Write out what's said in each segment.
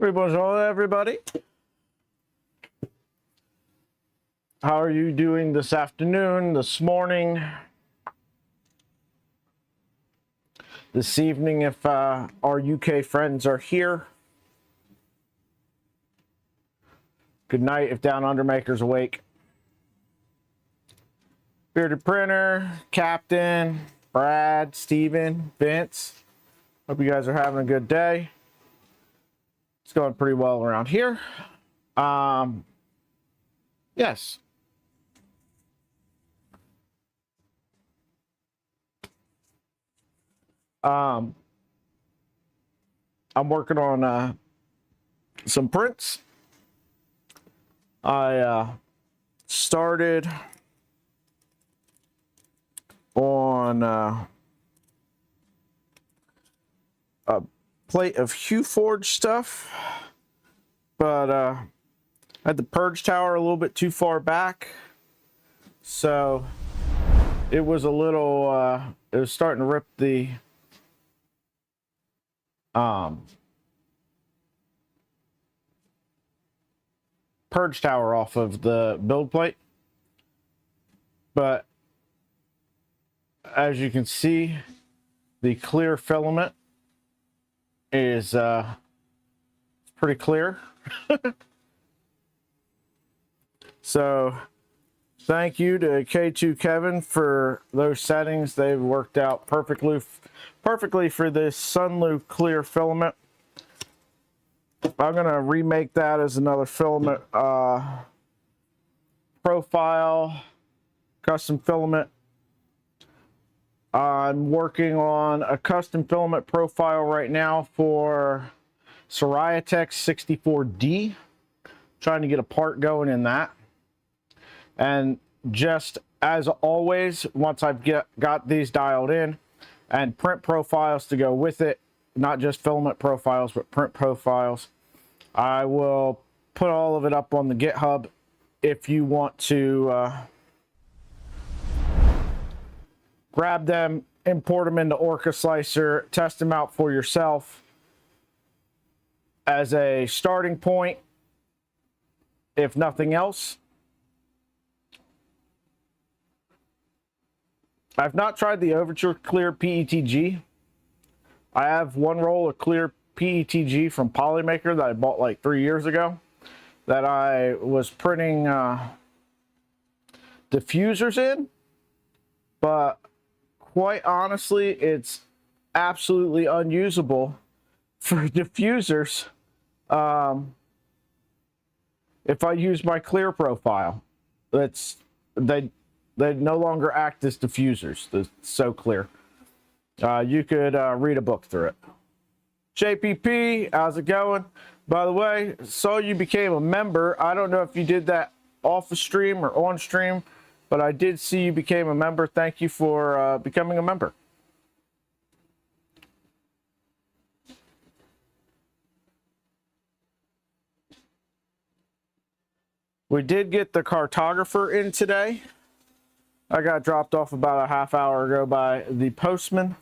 Bonjour, everybody. How are you doing this afternoon, this morning, this evening if our UK friends are here? Good night if Down Under Maker's awake. Bearded Printer, Captain, Brad, Steven, Vince. Hope you guys are having a good day. It's going pretty well around here. Yes. I'm working on some prints. I started on a plate of Hue Forge stuff, but I had the purge tower a little bit too far back, so it was a little it was starting to rip the purge tower off of the build plate. But as you can see, the clear filament is pretty clear. So thank you to K2 Kevin for those settings. They've worked out perfectly for this Sunlu clear filament. I'm gonna remake that as another filament profile, custom filament. I'm working on a custom filament profile right now for Soraya 64D. Trying to get a part going in that. And just as always, once I've got these dialed in and print profiles to go with it, not just filament profiles, but print profiles, I will put all of it up on the GitHub if you want to grab them, import them into Orca Slicer, test them out for yourself as a starting point, if nothing else. I've not tried the Overture Clear PETG. I have one roll of clear PETG from Polymaker that I bought like 3 years ago that I was printing diffusers in, but quite honestly, it's absolutely unusable for diffusers if I use my clear profile. They no longer act as diffusers. It's so clear. You could read a book through it. JPP, how's it going? By the way, saw you became a member. I don't know if you did that off the stream or on stream, but I did see you became a member. Thank you for becoming a member. We did get the Cartographer in today. I got dropped off about a half hour ago by the postman.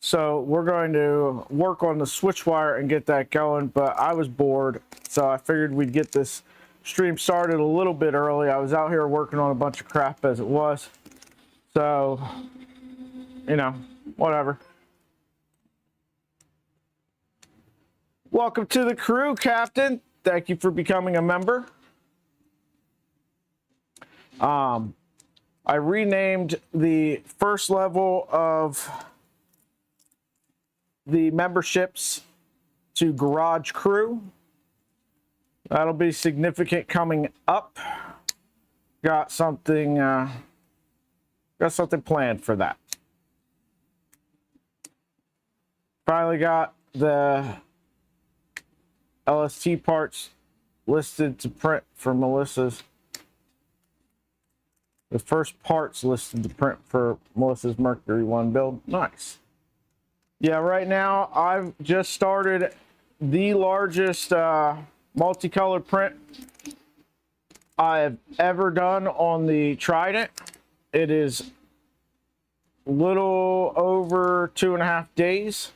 So we're going to work on the Switchwire and get that going, but I was bored, so I figured we'd get this stream started a little bit early. I was out here working on a bunch of crap as it was. So, you know, whatever. Welcome to the crew, Captain. Thank you for becoming a member. I renamed the first level of the memberships to Garage Crew. That'll be significant coming up. Got something planned for that. Finally got the LST parts listed to print for Melissa's. The first parts listed to print for Melissa's Mercury 1 build. Nice. Yeah, right now I've just started the largest multicolor print I've ever done on the Trident. It is a little over 2.5 days.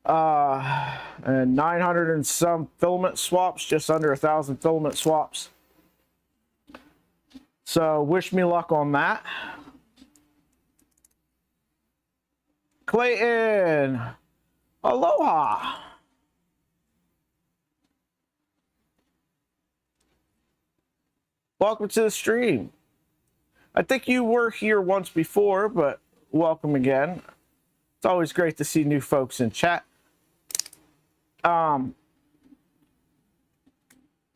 And 900 and some filament swaps, just under 1,000 filament swaps. So wish me luck on that. Clayton, aloha. Welcome to the stream. I think you were here once before, but welcome again. It's always great to see new folks in chat.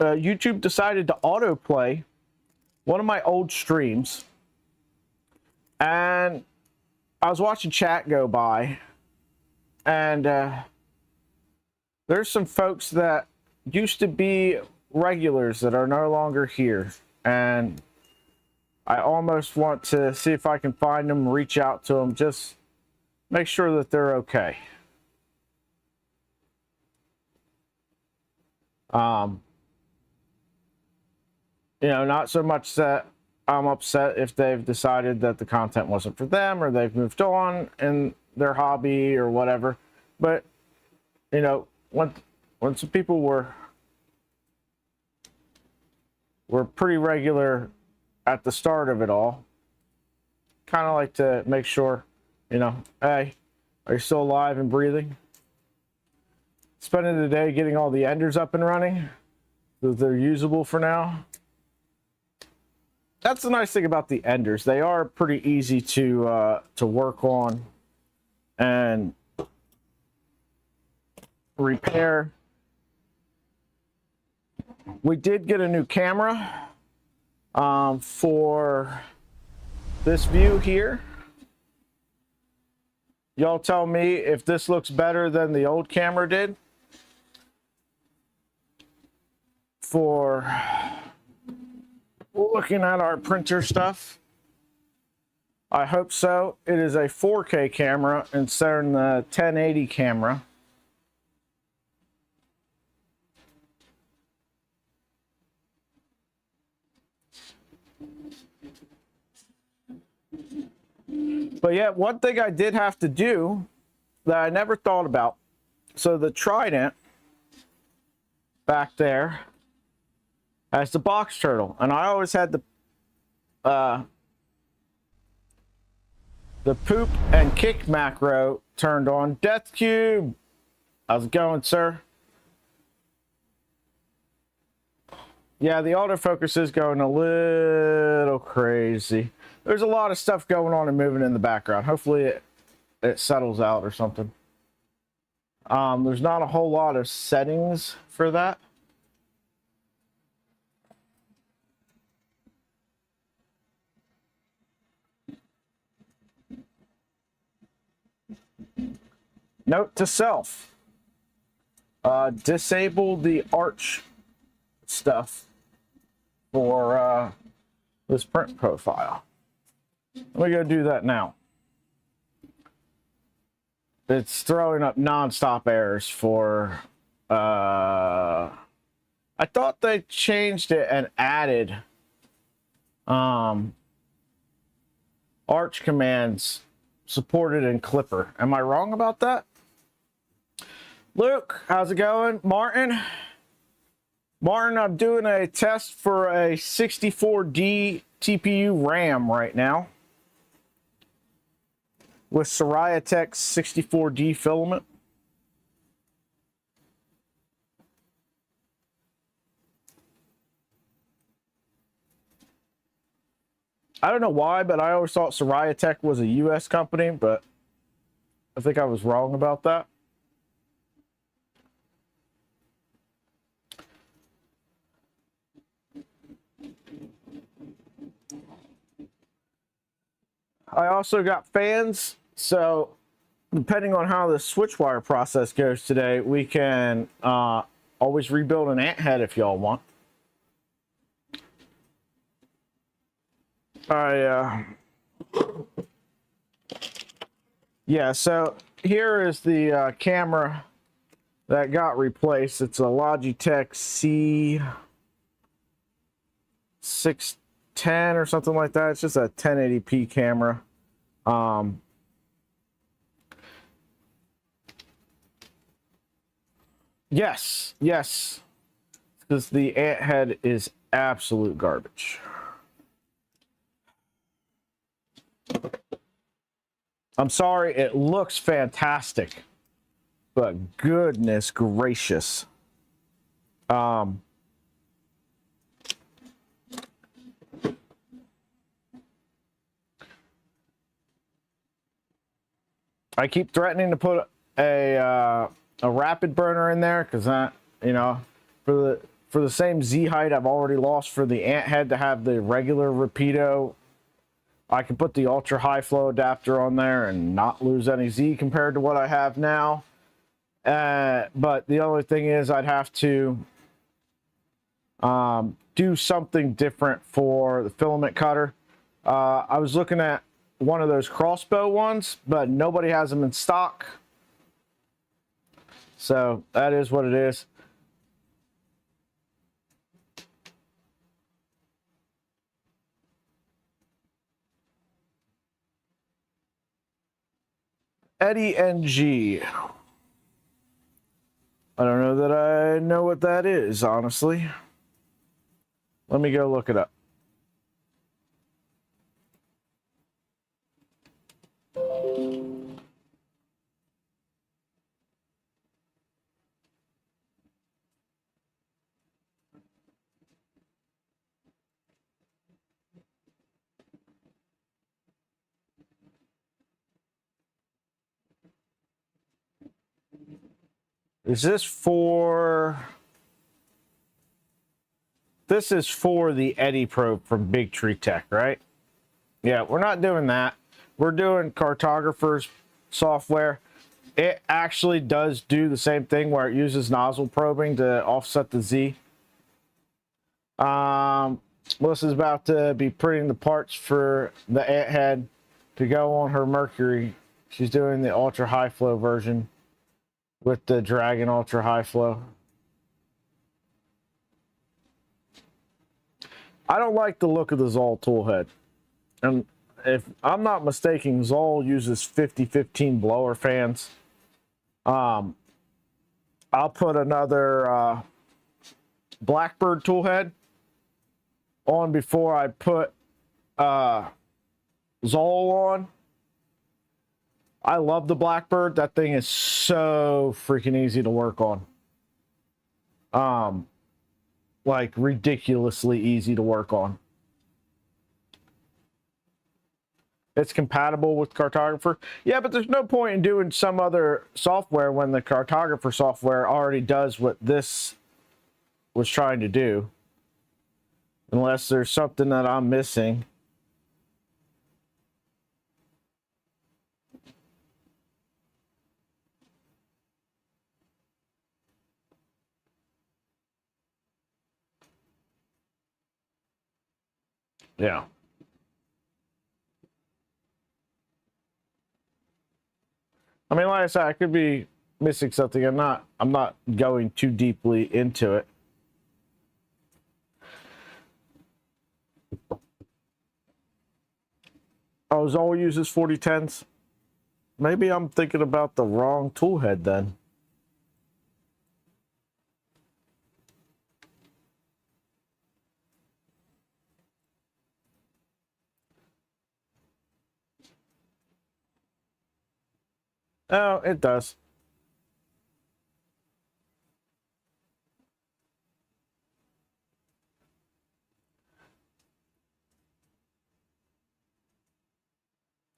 YouTube decided to autoplay one of my old streams, and I was watching chat go by, and there's some folks that used to be regulars that are no longer here, and I almost want to see if I can find them, reach out to them, just make sure that they're okay. You know, not so much that I'm upset if they've decided that the content wasn't for them or they've moved on in their hobby or whatever. But, you know, when some people were pretty regular at the start of it all, kind of like to make sure, you know, hey, are you still alive and breathing? Spending the day getting all the enders up and running, so they're usable for now. That's the nice thing about the enders. They are pretty easy to work on and repair. We did get a new camera for this view here. Y'all tell me if this looks better than the old camera did for looking at our printer stuff. I hope so. It is a 4K camera instead of the 1080 camera. But yeah, one thing I did have to do that I never thought about. So the Trident back there has the box turtle, and I always had the poop and kick macro turned on. Death Cube, how's it going, sir? Yeah, the autofocus is going a little crazy. There's a lot of stuff going on and moving in the background. Hopefully it settles out or something. There's not a whole lot of settings for that. Note to self, disable the arch stuff for this print profile. Let me go do that now. It's throwing up non-stop errors for I thought they changed it and added arch commands supported in Klipper. Am I wrong about that? Luke, how's it going? Martin, I'm doing a test for a 64D TPU RAM right now with SoriaTech 64D filament. I don't know why, but I always thought SoriaTech was a US company, but I think I was wrong about that. I also got fans, so depending on how the Switchwire process goes today, we can always rebuild an ant head if y'all want. Yeah, so here is the camera that got replaced. It's a Logitech C610 or something like that. It's just a 1080p camera. Yes, yes. Because the ant head is absolute garbage. I'm sorry, it looks fantastic, but goodness gracious. I keep threatening to put a rapid burner in there because that, you know, for the same Z height I've already lost for the ant head to have the regular Rapido. I can put the ultra high flow adapter on there and not lose any Z compared to what I have now. But the only thing is I'd have to do something different for the filament cutter. I was looking at one of those crossbow ones, but nobody has them in stock. So that is what it is. Eddie NG. I don't know that I know what that is, honestly. Let me go look it up. Is this for... This is for the Eddie probe from Big Tree Tech, right? Yeah, we're not doing that. We're doing Cartographer's software. It actually does do the same thing where it uses nozzle probing to offset the Z. Melissa's about to be printing the parts for the ant head to go on her Mercury. She's doing the ultra high flow version with the Dragon ultra high flow. I don't like the look of the Zoll tool head. And if I'm not mistaken, Zoll uses 50-15 blower fans. I'll put another Blackbird tool head on before I put Zoll on. I love the Blackbird. That thing is so freaking easy to work on. Like ridiculously easy to work on. It's compatible with Cartographer. Yeah, but there's no point in doing some other software when the Cartographer software already does what this was trying to do. Unless there's something that I'm missing. Yeah. I mean, like I said, I could be missing something. I'm not going too deeply into it. Oh, Zoll uses 4010s. Maybe I'm thinking about the wrong tool head then. Oh, it does.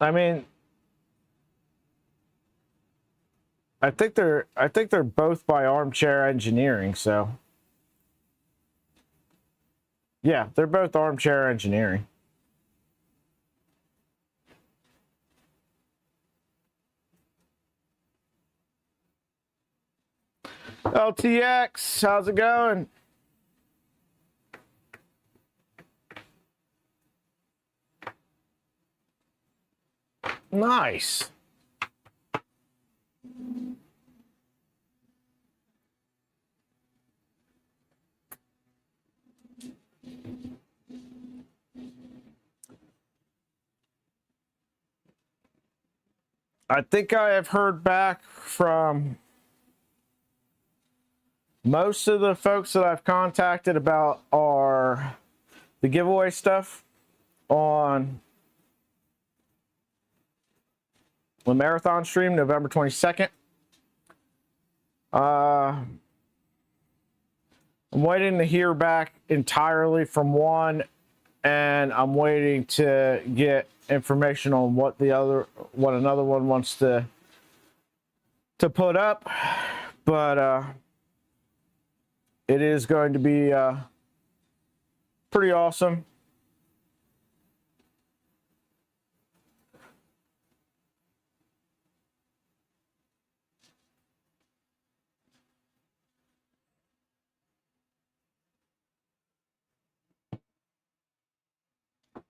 I mean, I think they're both by Armchair Engineering, so yeah, they're both Armchair Engineering. LTX, how's it going? Nice. I think I have heard back from Most of the folks that I've contacted about are the giveaway stuff on the marathon stream, November 22nd. I'm waiting to hear back entirely from one, and I'm waiting to get information on what another one wants to put up. But it is going to be pretty awesome.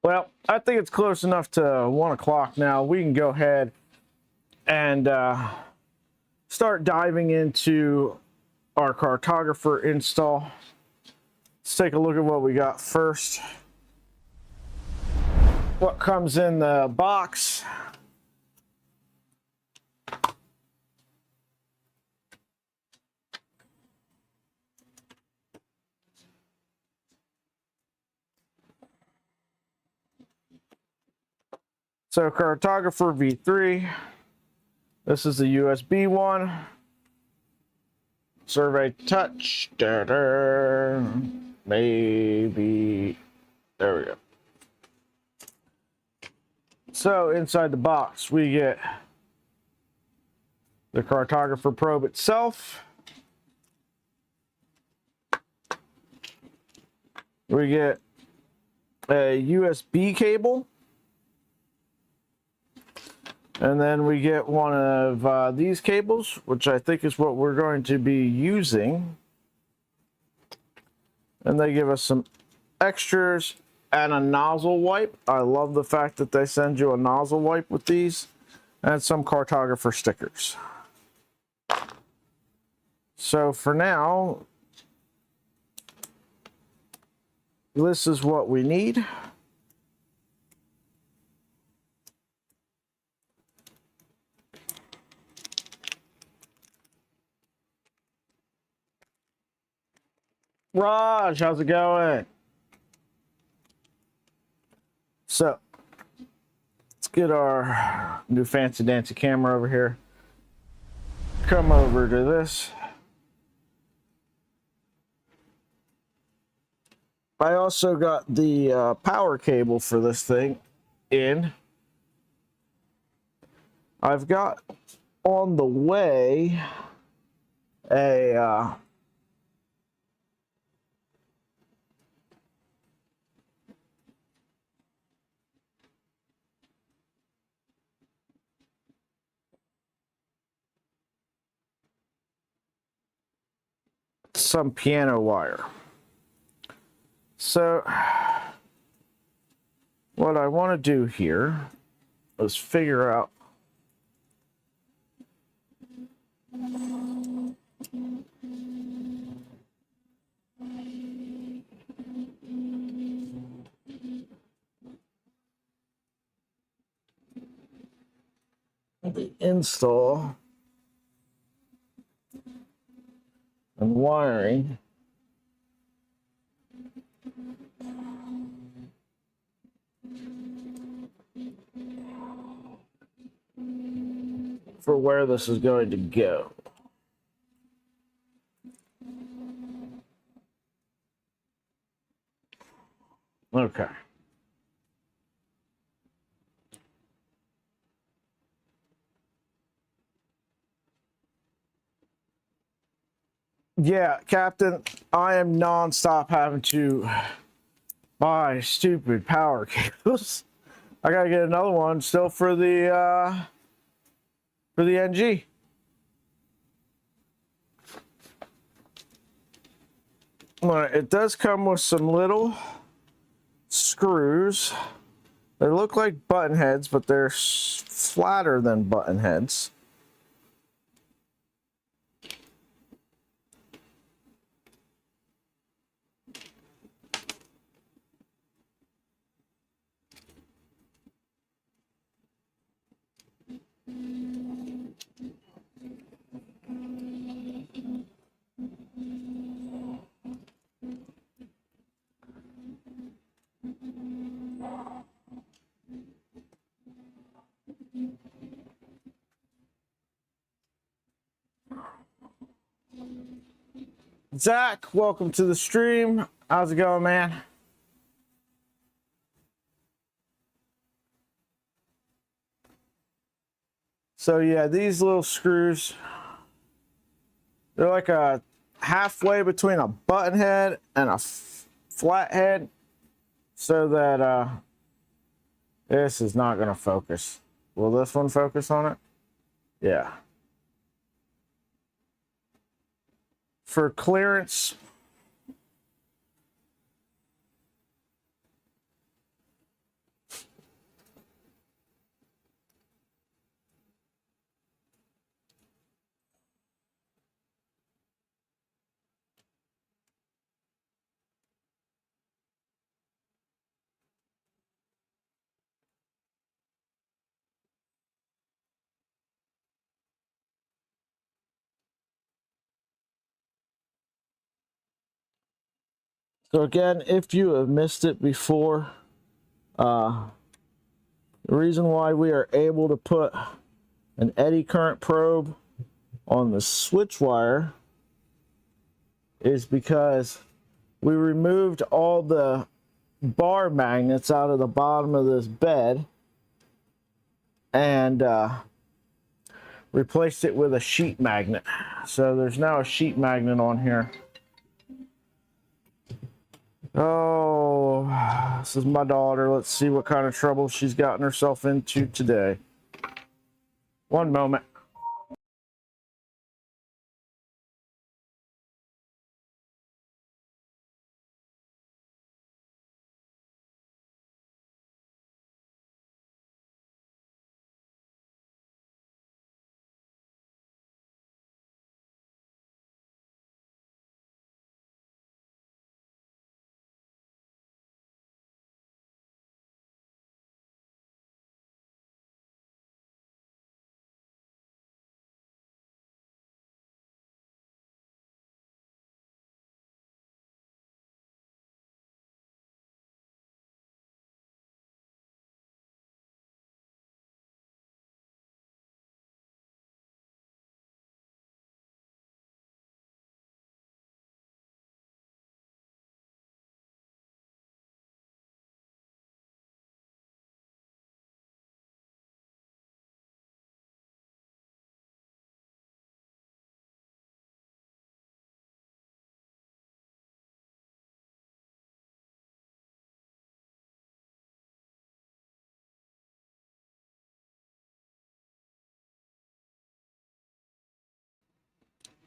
Well, I think it's close enough to 1 o'clock now. We can go ahead and start diving into our Cartographer install. Let's take a look at what we got first. What comes in the box. So Cartographer V3, this is the USB one. Survey touch, maybe, there we go. So inside the box, we get the Cartographer probe itself. We get a USB cable. And then we get one of these cables, which I think is what we're going to be using. And they give us some extras and a nozzle wipe. I love the fact that they send you a nozzle wipe with these, and some Cartographer stickers. So for now, this is what we need. Raj, how's it going? So, let's get our new fancy dancy camera over here. Come over to this. I also got the power cable for this thing in. I've got on the way a some piano wire. So what I want to do here is figure out the install and wiring for where this is going to go. Okay. Yeah, Captain, I am non-stop having to buy stupid power cables. I gotta get another one still for the NG. It does come with some little screws. They look like button heads, but they're flatter than button heads. Zach, welcome to the stream. How's it going, man? So yeah, these little screws, they're like a halfway between a button head and a flat head, so that this is not going to focus. Will this one focus on it? Yeah. For clearance, so again, if you have missed it before, the reason why we are able to put an eddy current probe on the Switchwire is because we removed all the bar magnets out of the bottom of this bed and replaced it with a sheet magnet. So there's now a sheet magnet on here. Oh, this is my daughter. Let's see what kind of trouble she's gotten herself into today. One moment.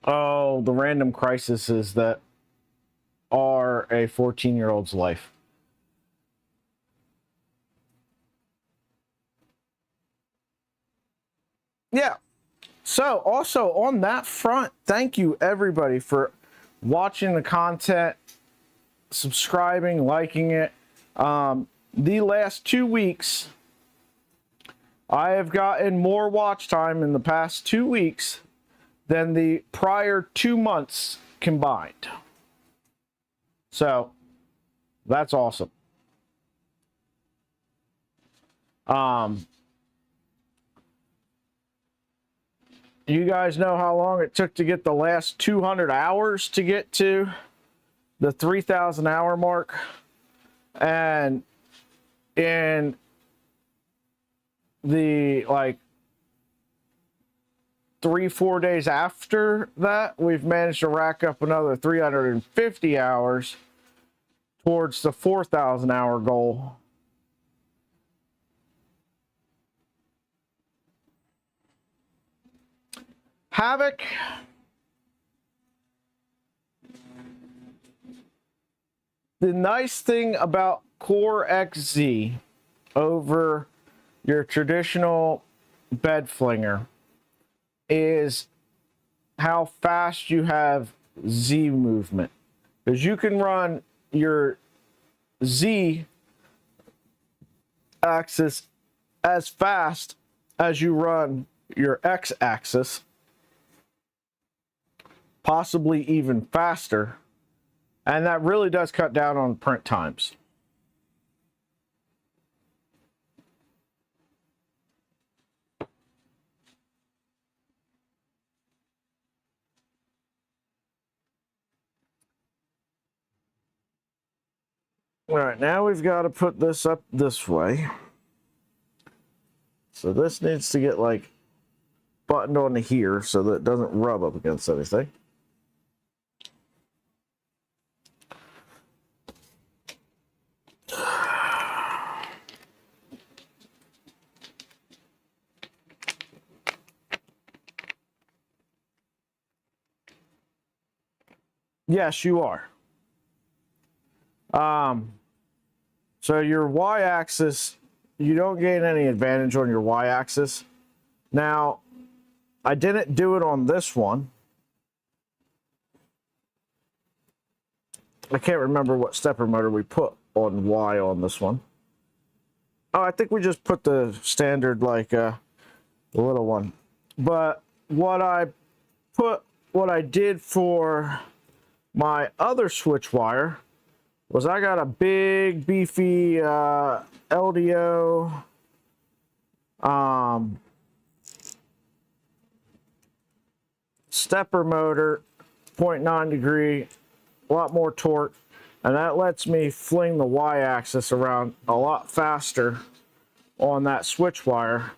Oh, the random crises that are a 14-year-old's life. Yeah. So also on that front, thank you everybody for watching the content, subscribing, liking it. The last 2 weeks, I have gotten more watch time in the past 2 weeks than the prior 2 months combined. So that's awesome. You guys know how long it took to get the last 200 hours to get to the 3,000 hour mark. And in the 3-4 days after that, we've managed to rack up another 350 hours towards the 4,000 hour goal. Havoc. The nice thing about Core XZ over your traditional bed flinger is how fast you have Z movement, because you can run your Z axis as fast as you run your X axis, possibly even faster, and that really does cut down on print times. All right, now we've got to put this up this way. So this needs to get like buttoned onto here so that it doesn't rub up against anything. Yes, you are. So your y-axis, you don't gain any advantage on your y-axis. Now, I didn't do it on this one. I can't remember what stepper motor we put on Y on this one. Oh, I think we just put the standard, like, the little one. But what I did for my other Switchwire was I got a big, beefy LDO stepper motor, 0.9 degree, a lot more torque, and that lets me fling the y-axis around a lot faster on that Switchwire,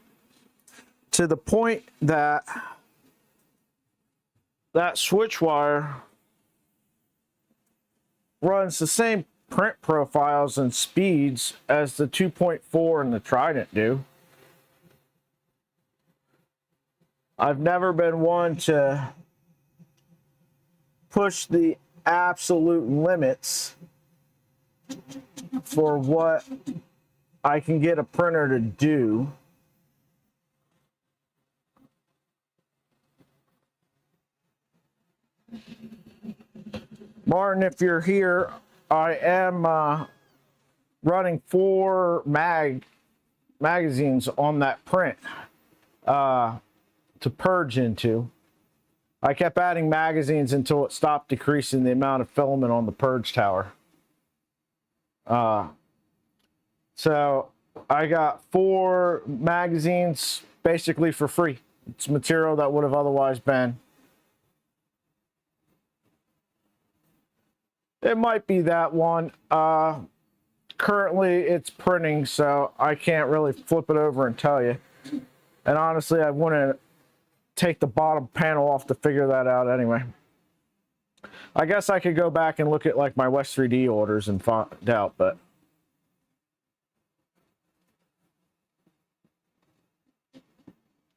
to the point that that Switchwire runs the same print profiles and speeds as the 2.4 and the Trident do. I've never been one to push the absolute limits for what I can get a printer to do. Martin, if you're here, I am running 4 magazines on that print to purge into. I kept adding magazines until it stopped decreasing the amount of filament on the purge tower. So I got 4 magazines basically for free. It's material that would have otherwise been. It might be that one. Currently it's printing, so I can't really flip it over and tell you. And honestly, I wouldn't take the bottom panel off to figure that out anyway. I guess I could go back and look at like my West 3D orders and find out, but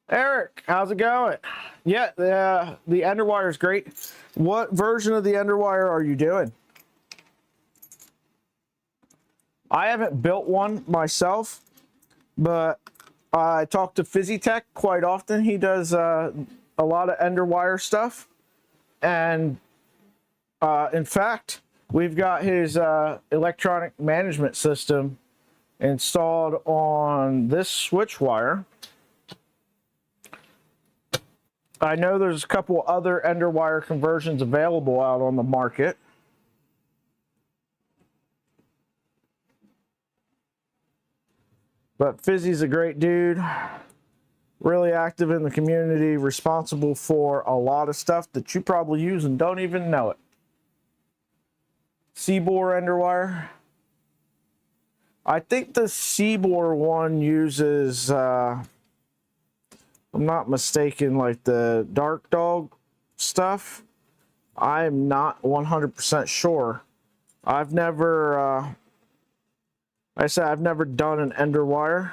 Eric, how's it going? Yeah, the Underwire is great. What version of the Underwire are you doing? I haven't built one myself, but I talk to Physitech quite often. He does a lot of Underwire stuff. And in fact, we've got his electronic management system installed on this Switchwire. I know there's a couple other Underwire conversions available out on the market. But Fizzy's a great dude, really active in the community, responsible for a lot of stuff that you probably use and don't even know it. Seabore Underwire. I think the Seabore one uses, I'm not mistaken, like the Dark Dog stuff. I'm not 100% sure. I've never, I said I've never done an Underwire,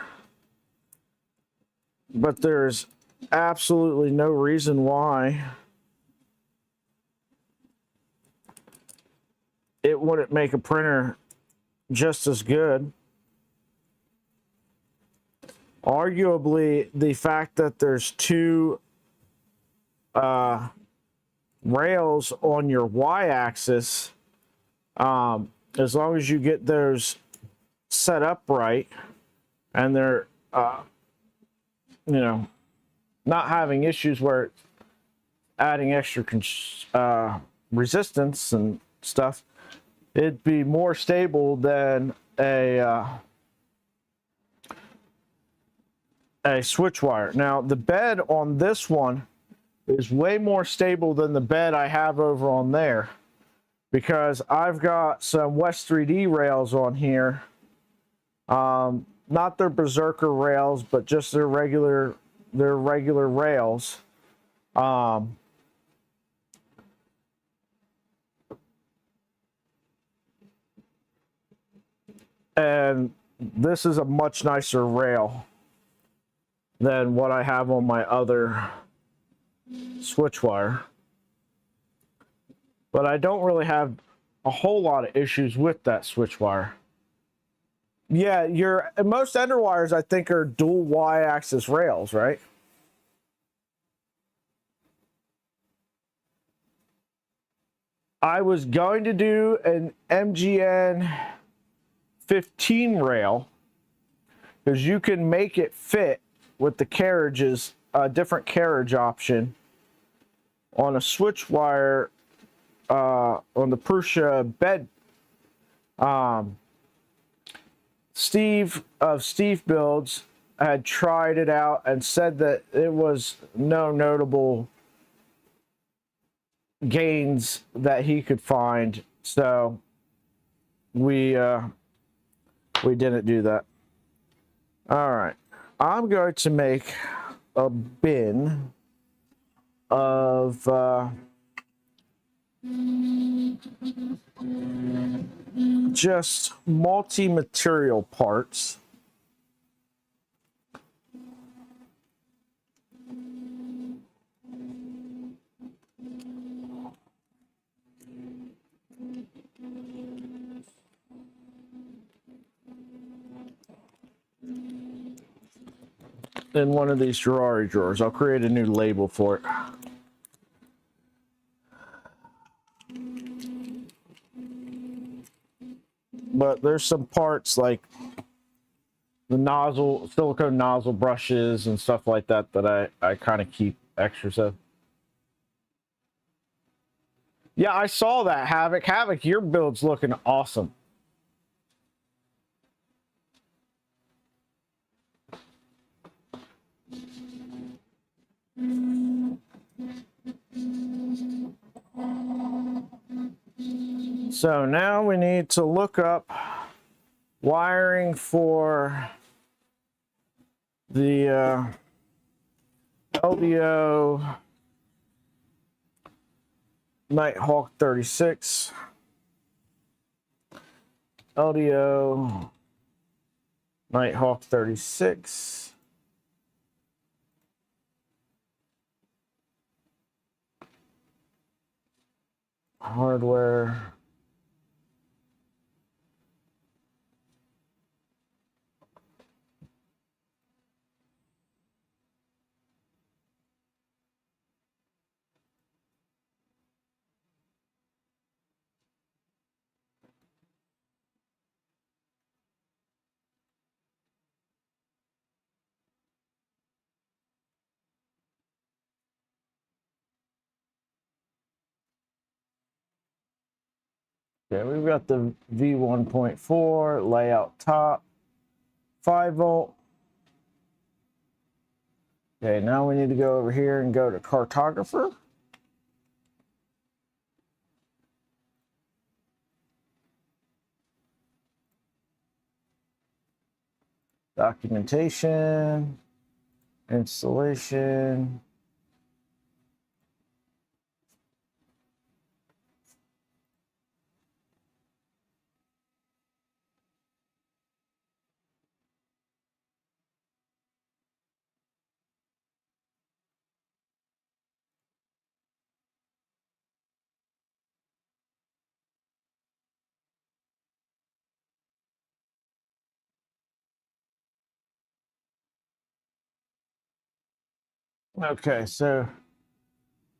but there's absolutely no reason why it wouldn't make a printer just as good. Arguably, the fact that there's 2 rails on your y-axis, as long as you get those set up right and they're you know, not having issues where it's adding extra resistance and stuff, it'd be more stable than a Switchwire. Now the bed on this one is way more stable than the bed I have over on there. because I've got some West 3D rails on here. Not their Berserker rails, but just their regular rails. And this is a much nicer rail than what I have on my other Switchwire. But I don't really have a whole lot of issues with that Switchwire. Yeah, most Enderwires, I think, are dual Y-axis rails, right? I was going to do an MGN 15 rail because you can make it fit with the carriages, a different carriage option on a Switchwire on the Prusa bed. Steve of Steve Builds had tried it out and said that it was no notable gains that he could find, so we didn't do that. All right, I'm going to make a bin of just multi-material parts. In one of these Ferrari drawers. I'll create a new label for it. But there's some parts like the nozzle, silicone nozzle brushes and stuff like that that I kind of keep extras of. Yeah, I saw that, Havoc. Havoc, your build's looking awesome. So now we need to look up wiring for the LDO Nighthawk 36. LDO Nighthawk 36. Hardware. Okay, we've got the V1.4 layout top, 5 volt. Okay, now we need to go over here and go to Cartographer. Documentation, installation. Okay, so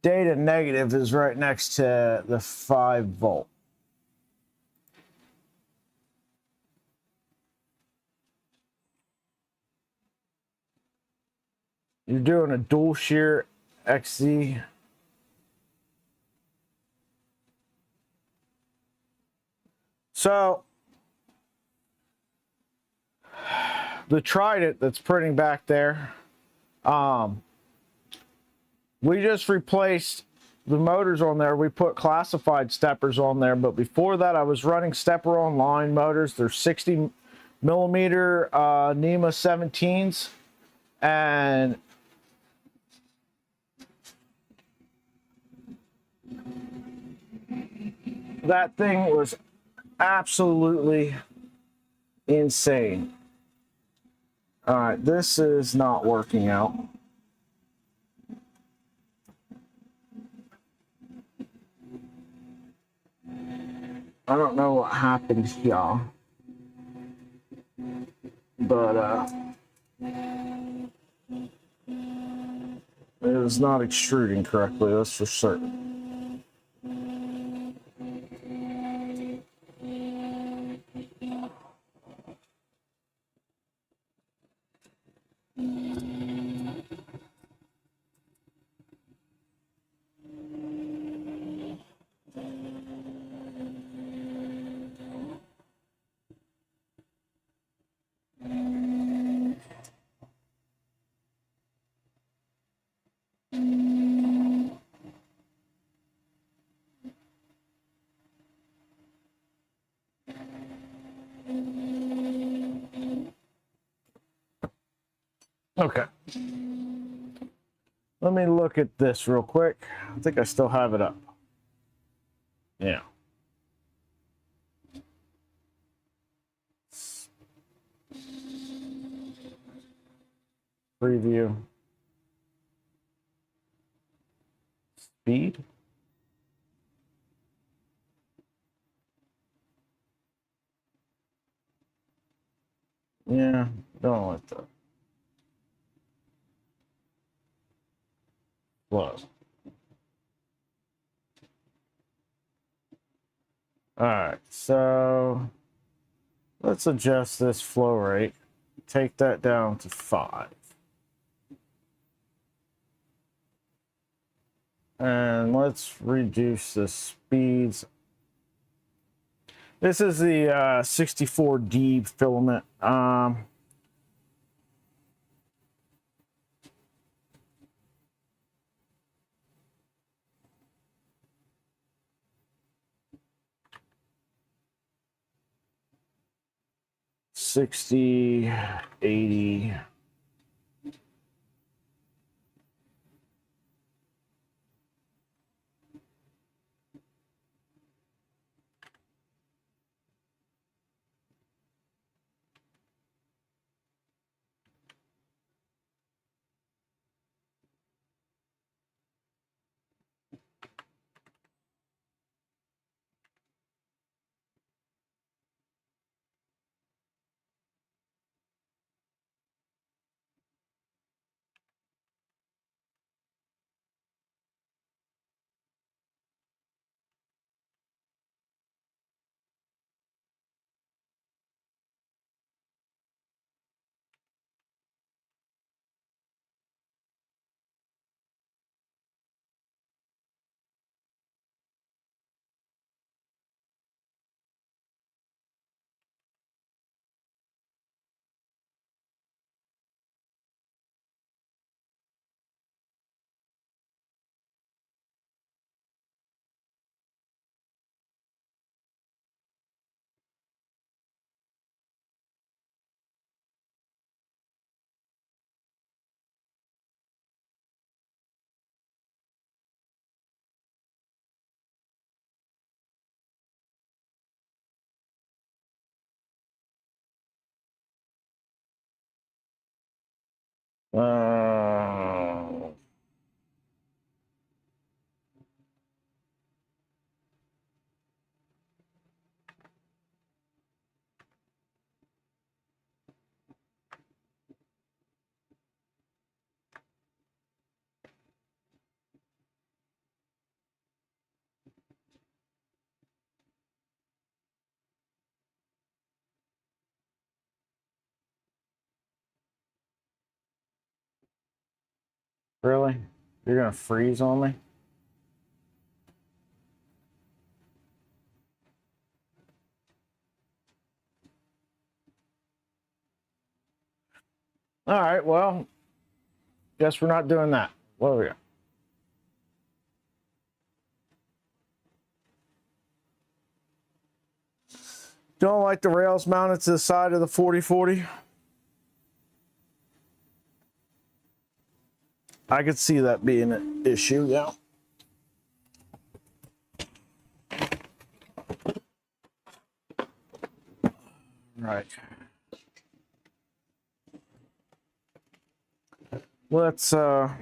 data negative is right next to the 5 volt. You're doing a dual shear XZ. So the Trident that's printing back there, we just replaced the motors on there, we put classified steppers on there, but before that I was running stepper online motors. They're 60 millimeter NEMA 17s, and that thing was absolutely insane. All right, this is not working out. I don't know what happened here, but it is not extruding correctly, that's for certain. Okay. Let me look at this real quick. I think I still have it up. Yeah. Preview. Speed. Yeah, don't like that. Flow. All right, so let's adjust this flow rate. Take that down to 5. And let's reduce the speeds. This is the 64D filament. $60, $80. Really? You're gonna freeze on me? All right, well, guess we're not doing that. What do we got? Don't like the rails mounted to the side of the 4040. I could see that being an issue, yeah. Right. Let's, I'm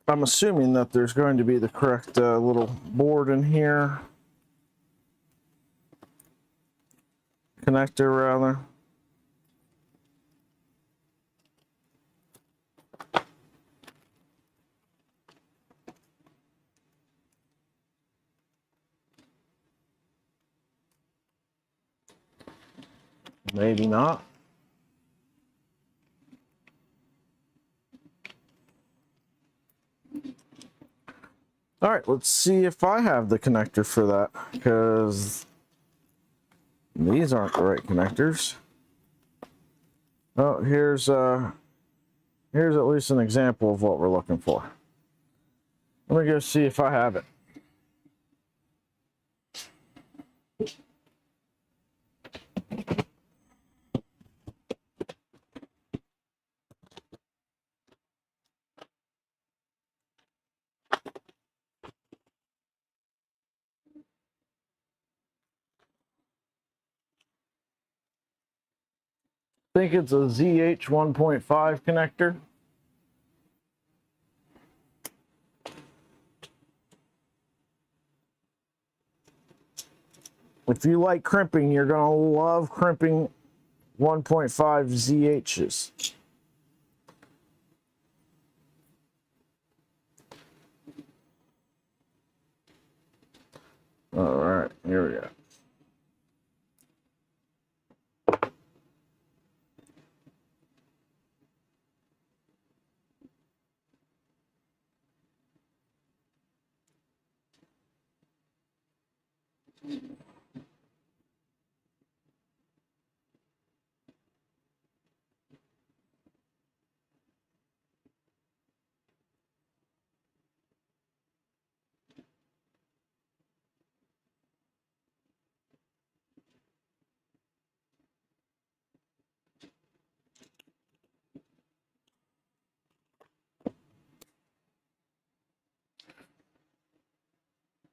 assuming that there's going to be the correct little board in here. Connector, rather. Maybe not. All right, let's see if I have the connector for that, because these aren't the right connectors. Oh, here's at least an example of what we're looking for. Let me go see if I have it. I think it's a ZH 1.5 connector. If you like crimping, you're gonna love crimping 1.5 ZHs. All right, here we go.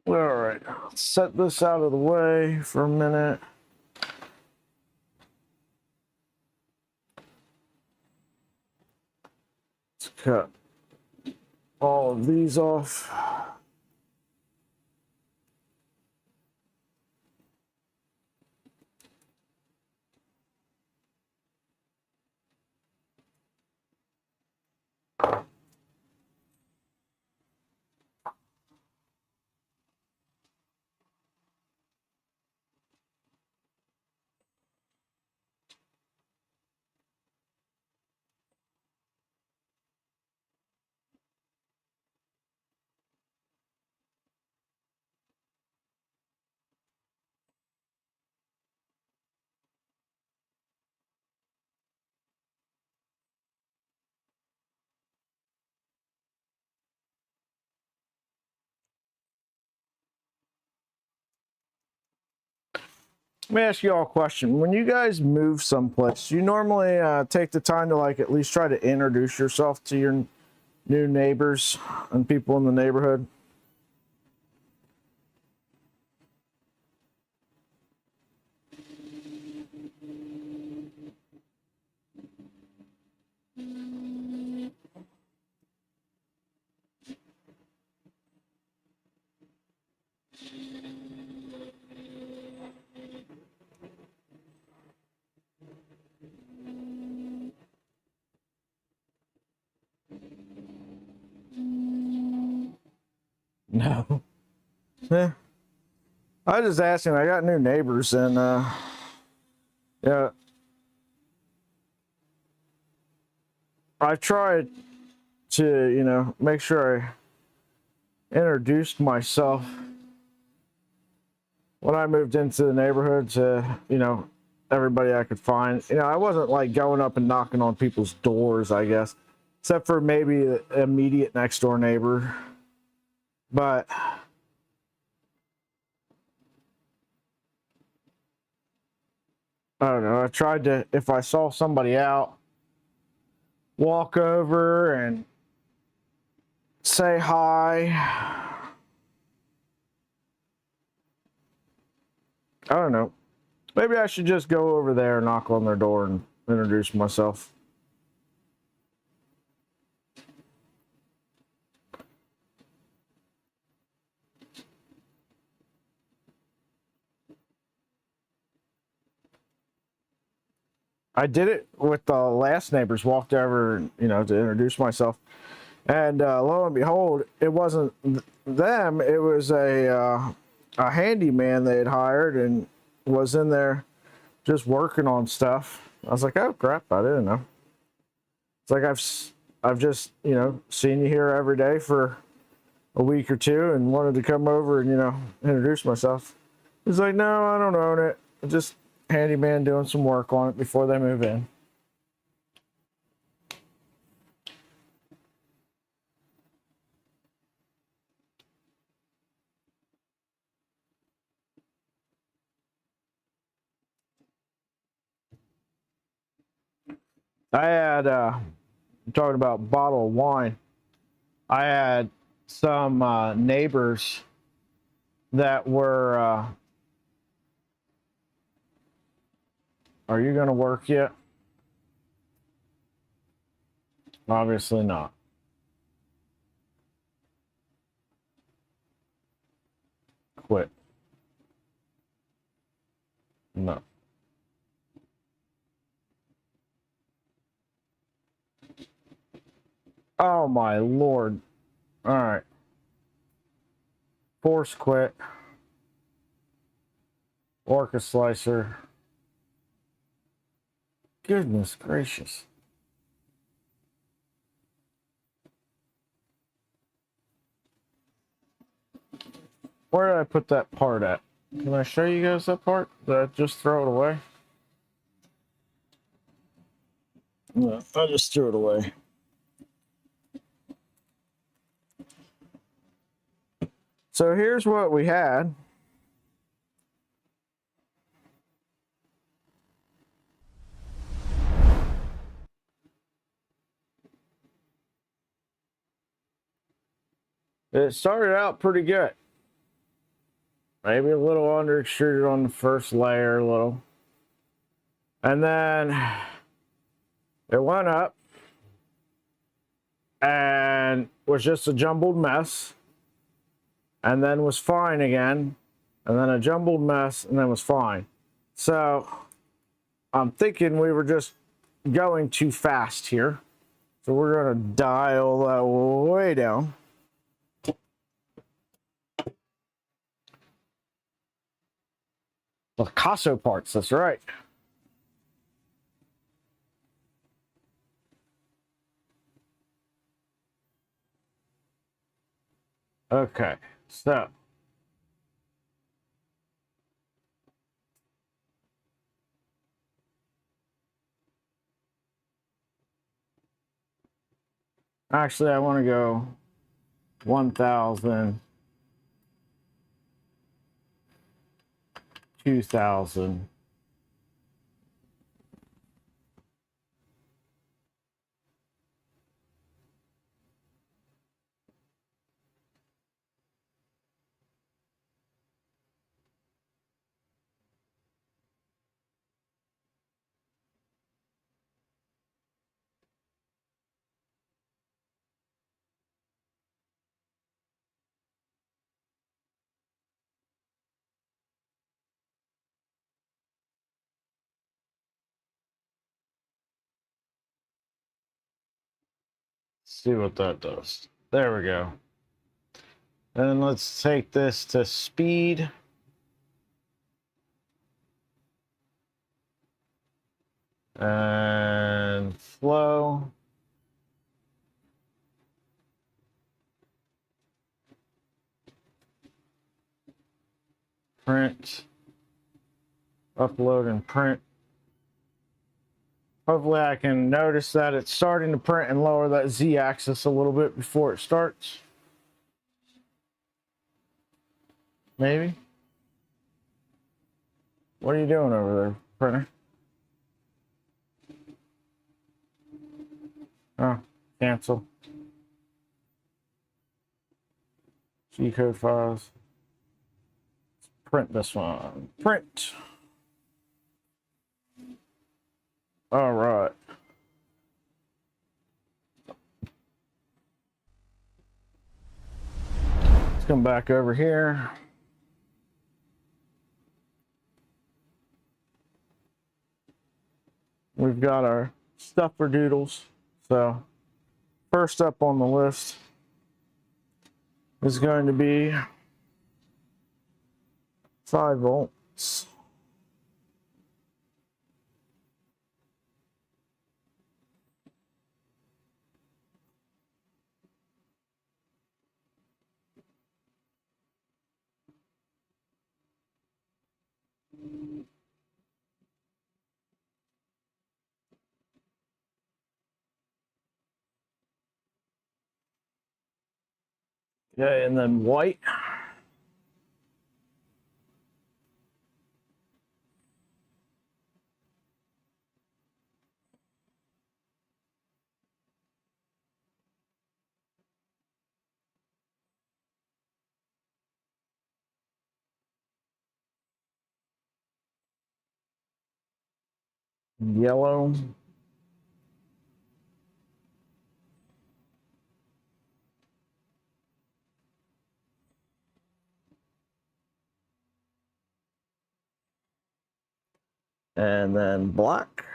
All right, let's set this out of the way for a minute. Let's cut all of these off. Let me ask you all a question. When you guys move someplace, do you normally take the time to like at least try to introduce yourself to your new neighbors and people in the neighborhood? No. Yeah. I was just asking. I got new neighbors, and yeah, I tried to make sure I introduced myself when I moved into the neighborhood to everybody I could find. I wasn't like going up and knocking on people's doors, I guess, except for maybe the immediate next door neighbor. But I don't know. I tried to, if I saw somebody out, walk over and say hi. I don't know. Maybe I should just go over there, knock on their door, and introduce myself. I did it with the last neighbors, walked over, you know, to introduce myself. And lo and behold, it wasn't them. It was a handyman they had hired and was in there just working on stuff. I was like, oh crap, I didn't know. It's like I've just, you know, seen you here every day for a week or two and wanted to come over and, you know, introduce myself. He's like, no, I don't own it. Just handyman doing some work on it before they move in. I had, talking about bottle of wine, I had some neighbors that were, are you going to work yet? Obviously not. Quit. No. Oh my Lord. All right. Force quit. Orca slicer. Goodness gracious. Where did I put that part at? Can I show you guys that part? Did I just throw it away? No, I just threw it away. So here's what we had. It started out pretty good. Maybe a little under extruded on the first layer, a little. And then it went up and was just a jumbled mess. And then was fine again. And then a jumbled mess and then was fine. So I'm thinking we were just going too fast here. So we're going to dial that way down. Picasso parts, that's right. Okay, so actually I want to go 1,000, 2,000. See what that does. There we go. And let's take this to speed. And flow. Print. Upload and print. Hopefully I can notice that it's starting to print and lower that Z-axis a little bit before it starts. Maybe. What are you doing over there, printer? Oh, cancel. G code files. Let's print this one. Print. All right. Let's come back over here. We've got our stuffer doodles. So first up on the list is going to be 5 volts. Okay, and then white. Yellow. And then black.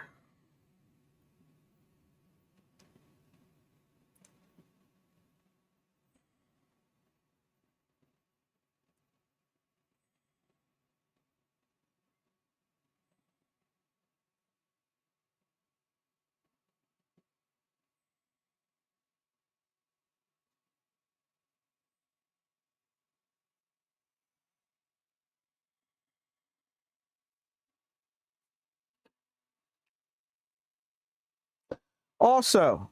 Also,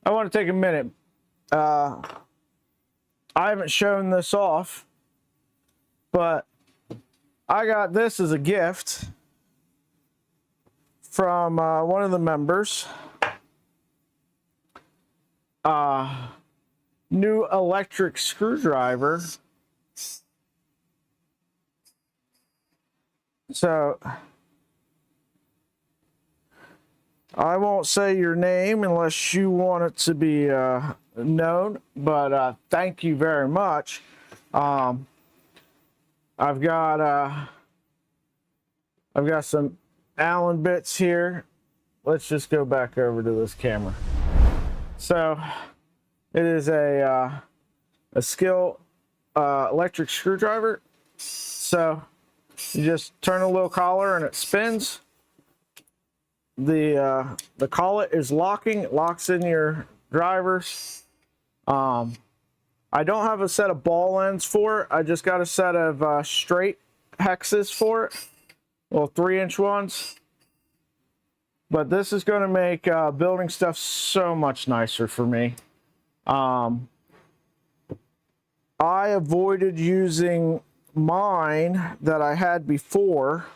I want to take a minute. I haven't shown this off, but I got this as a gift from one of the members. New electric screwdriver. So I won't say your name unless you want it to be known, but thank you very much. I've got some Allen bits here. Let's just go back over to this camera. So it is a skill electric screwdriver. So you just turn a little collar and it spins. The collet is locking. It locks in your drivers. I don't have a set of ball ends for it. I just got a set of straight hexes for it, little 3-inch ones. But this is going to make building stuff so much nicer for me. I avoided using mine that I had before.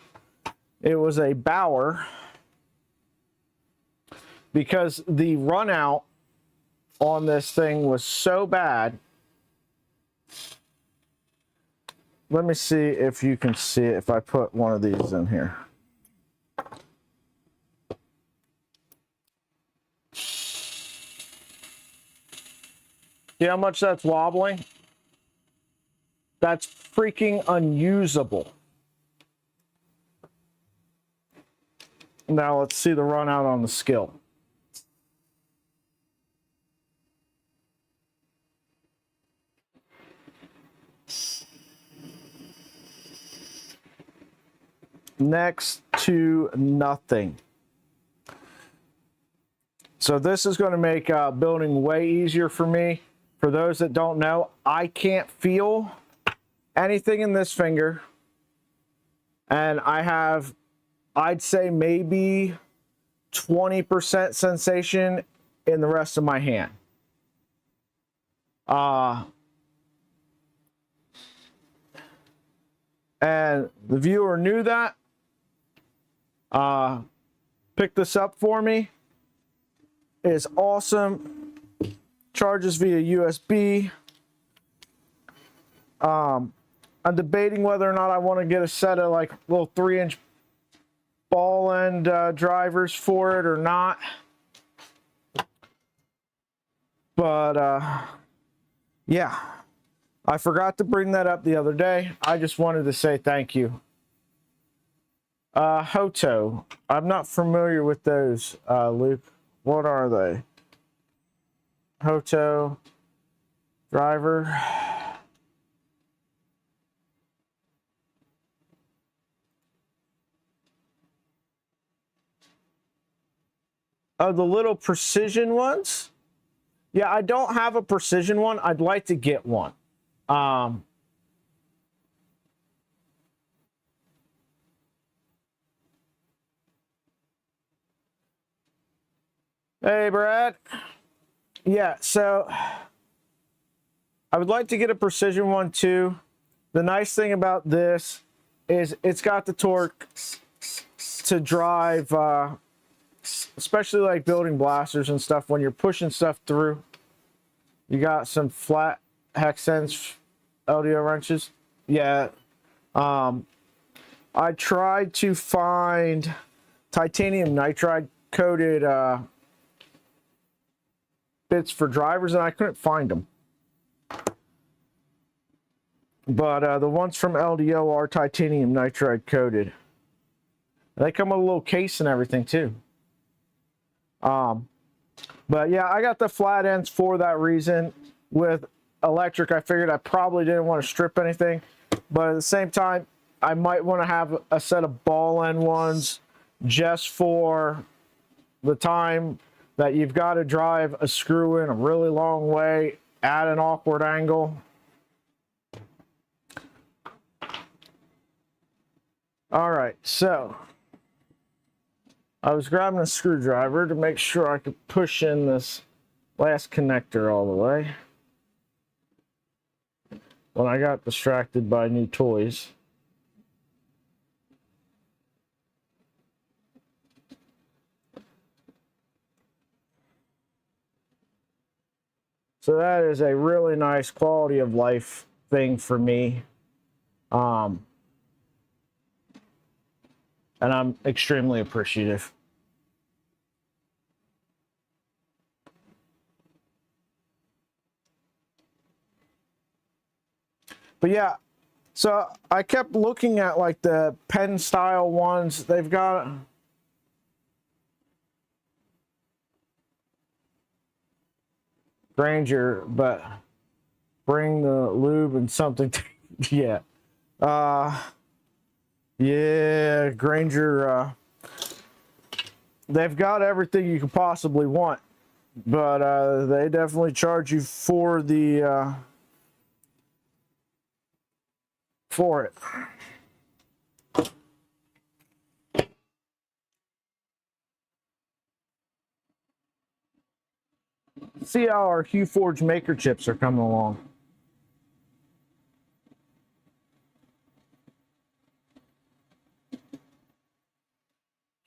It was a Bauer, because the run out on this thing was so bad. Let me see if you can see it if I put one of these in here. See how much that's wobbling? That's freaking unusable. Now let's see the run out on the skill. Next to nothing. So this is going to make building way easier for me. For those that don't know, I can't feel anything in this finger, and I have, I'd say, maybe 20% sensation in the rest of my hand. And the viewer knew that. Picked this up for me. is awesome. Charges via USB. I'm debating whether or not I want to get a set of like little 3-inch ball end drivers for it or not. But yeah, I forgot to bring that up the other day. I just wanted to say thank you. Hoto. I'm not familiar with those, Luke. What are they? Hoto driver. Oh, the little precision ones? Yeah, I don't have a precision one. I'd like to get one. Hey, Brad. Yeah, so I would like to get a precision one too. The nice thing about this is it's got the torque to drive, especially like building blasters and stuff when you're pushing stuff through. You got some flat hex ends LDO wrenches. Yeah. I tried to find titanium nitride coated bits for drivers and I couldn't find them. But the ones from LDO are titanium nitride coated. They come with a little case and everything too. But yeah, I got the flat ends for that reason. With electric, I figured I probably didn't want to strip anything. But at the same time, I might want to have a set of ball end ones just for the time that you've got to drive a screw in a really long way at an awkward angle. All right, so I was grabbing a screwdriver to make sure I could push in this last connector all the way when I got distracted by new toys. So that is a really nice quality of life thing for me. And I'm extremely appreciative. But yeah, so I kept looking at like the pen style ones. They've got Granger, but bring the lube and something to, yeah. Yeah, Granger, they've got everything you could possibly want, but they definitely charge you for the for it. See how our Huforge maker chips are coming along.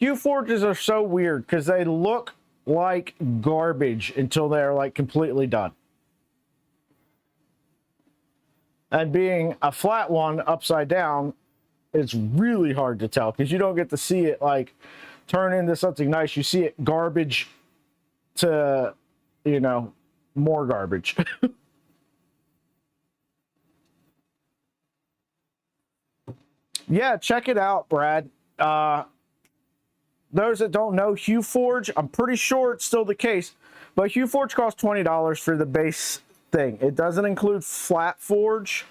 Huforges are so weird because they look like garbage until they're like completely done. And being a flat one upside down, it's really hard to tell because you don't get to see it like turn into something nice. You see it garbage to, you know, more garbage. Yeah, check it out, Brad. Those that don't know Huforge, I'm pretty sure it's still the case, but Huforge costs $20 for the base thing. It doesn't include flat forge.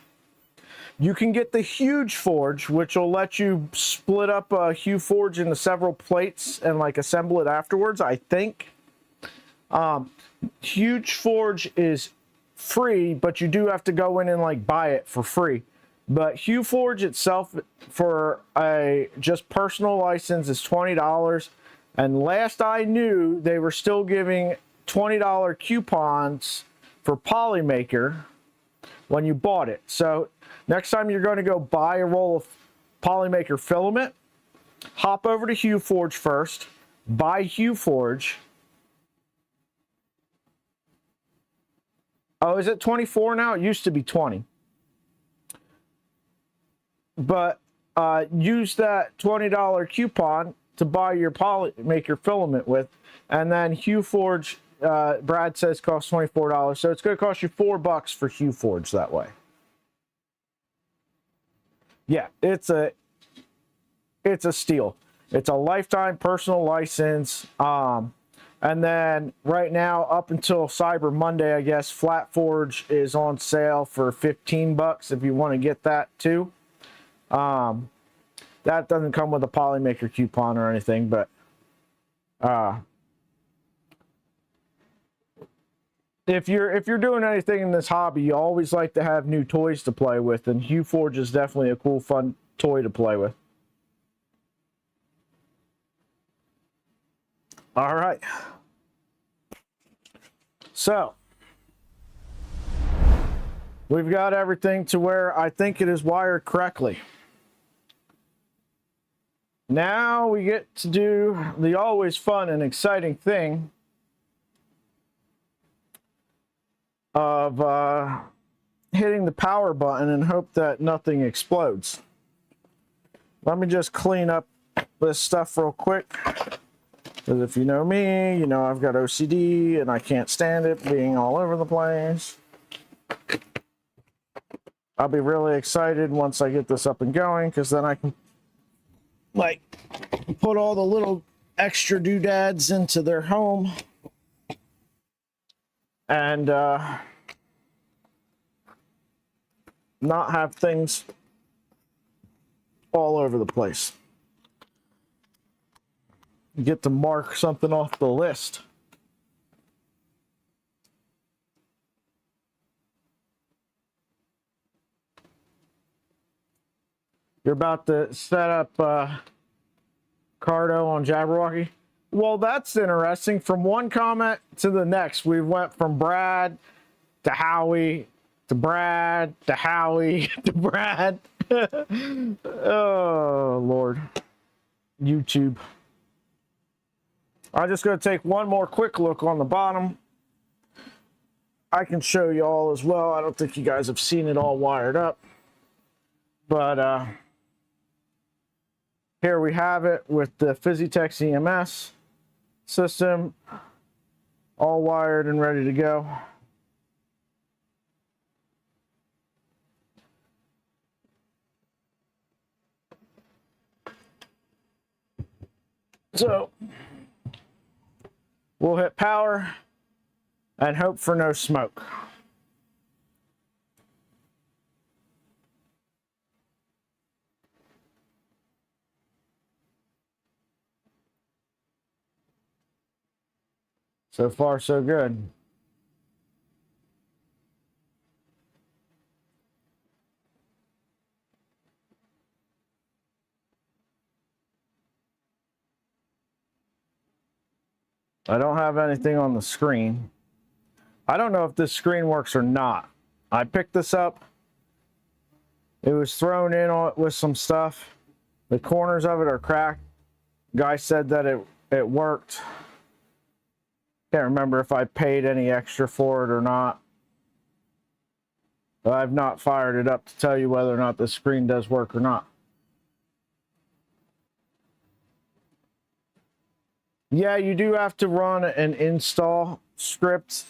You can get the huge forge, which will let you split up a Huforge into several plates and like assemble it afterwards, I think. Huge forge is free, but you do have to go in and like buy it for free. But Huforge itself for a just personal license is $20. And last I knew, they were still giving $20 coupons for Polymaker when you bought it. So next time you're going to go buy a roll of Polymaker filament, hop over to Huforge first, buy Huforge, Oh, is it 24 now? It used to be 20. But use that $20 coupon to buy your make your filament with, and then HueForge, Brad says, costs $24, so it's going to cost you $4 for HueForge that way. Yeah, it's a steal. It's a lifetime personal license. And then right now, up until Cyber Monday, I guess, FlatForge is on sale for $15 if you want to get that too. That doesn't come with a Polymaker coupon or anything, but if you're doing anything in this hobby, you always like to have new toys to play with, and HueForge is definitely a cool, fun toy to play with. All right. So we've got everything to where I think it is wired correctly. Now we get to do the always fun and exciting thing of hitting the power button and hope that nothing explodes. Let me just clean up this stuff real quick. Because if you know me, you know I've got OCD and I can't stand it being all over the place. I'll be really excited once I get this up and going, because then I can like put all the little extra doodads into their home and not have things all over the place. Get to mark something off the list. You're about to set up Cardo on Jabberwocky? Well, that's interesting. From one comment to the next, we went from Brad to Howie to Brad to Howie to Brad. Oh, Lord. YouTube. I'm just going to take one more quick look on the bottom. I can show you all as well. I don't think you guys have seen it all wired up. But here we have it with the Physitex EMS system all wired and ready to go. So we'll hit power and hope for no smoke. So far, so good. I don't have anything on the screen. I don't know if this screen works or not. I picked this up. It was thrown in with some stuff. The corners of it are cracked. Guy said that it worked. Can't remember if I paid any extra for it or not. But I've not fired it up to tell you whether or not the screen does work or not. Yeah, you do have to run an install script.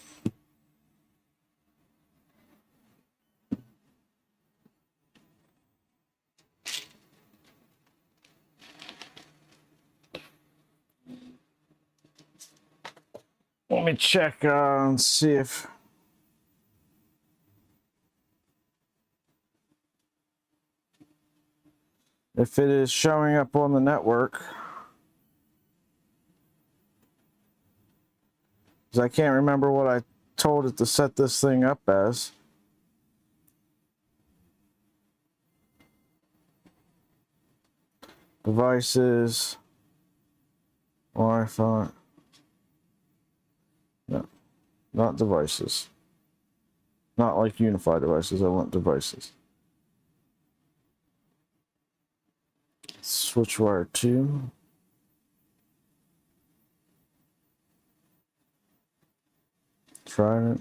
Let me check and see if it is showing up on the network. Because I can't remember what I told it to set this thing up as. Devices, Wi-Fi. No, not devices. Not like unified devices. I want devices. Switchwire 2. Try it.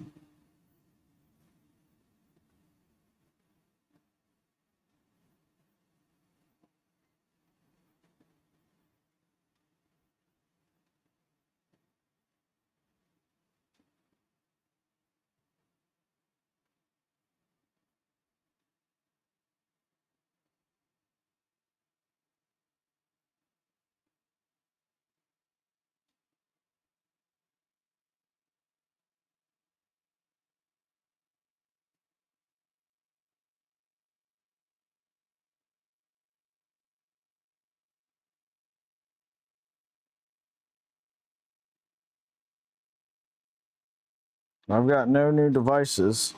I've got no new devices.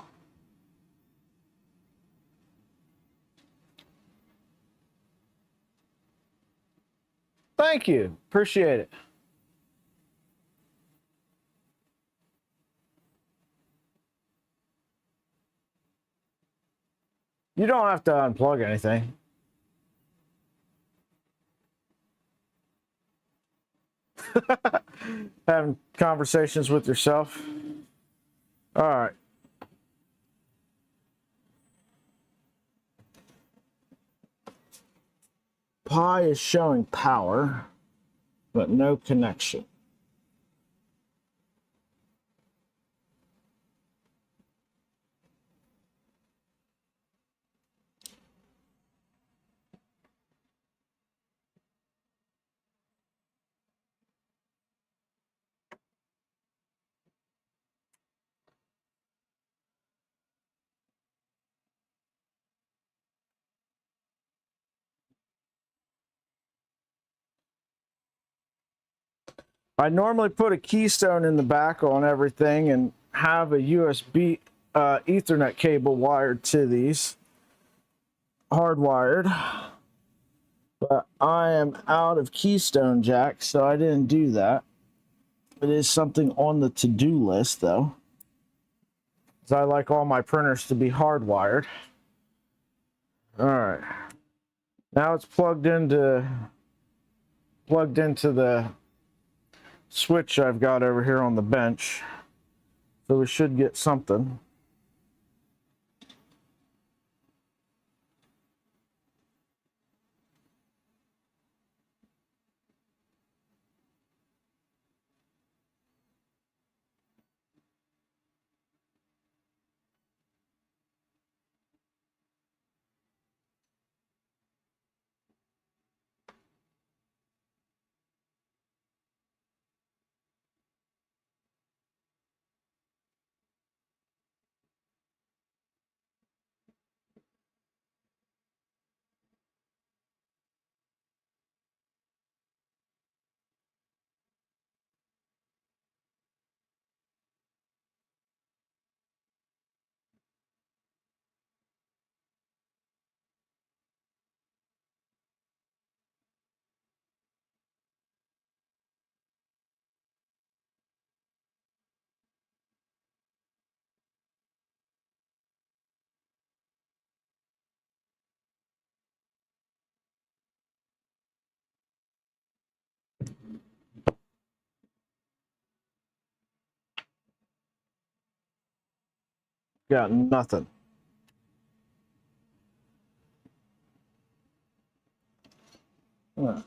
Thank you. Appreciate it. You don't have to unplug anything. Having conversations with yourself. All right. Pi is showing power, but no connection. I normally put a keystone in the back on everything and have a USB Ethernet cable wired to these, hardwired. But I am out of keystone jack, so I didn't do that. It is something on the to-do list, though, because I like all my printers to be hardwired. All right, now it's plugged into the switch I've got over here on the bench, so we should get something. Got nothing. Huh.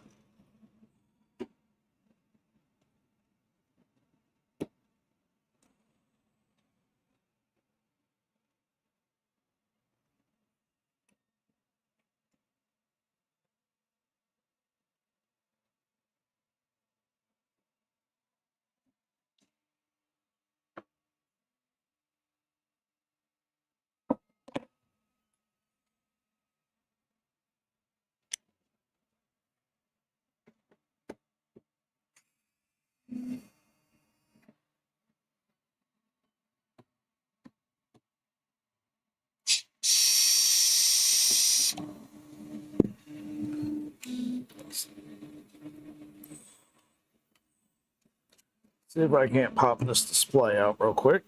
See if I can't pop this display out real quick.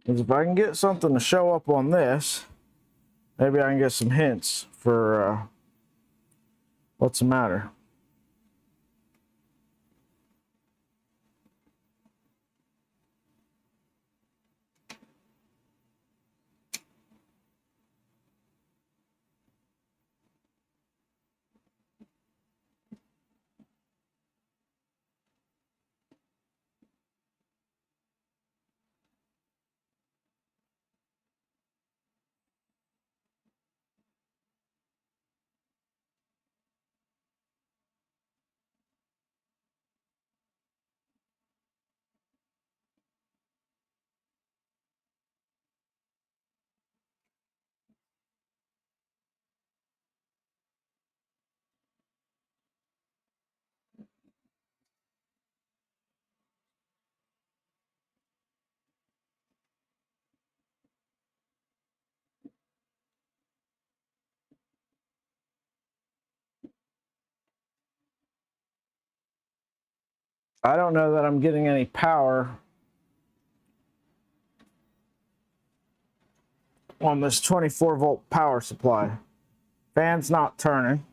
Because if I can get something to show up on this, maybe I can get some hints for what's the matter. I don't know that I'm getting any power on this 24-volt power supply. Fan's not turning.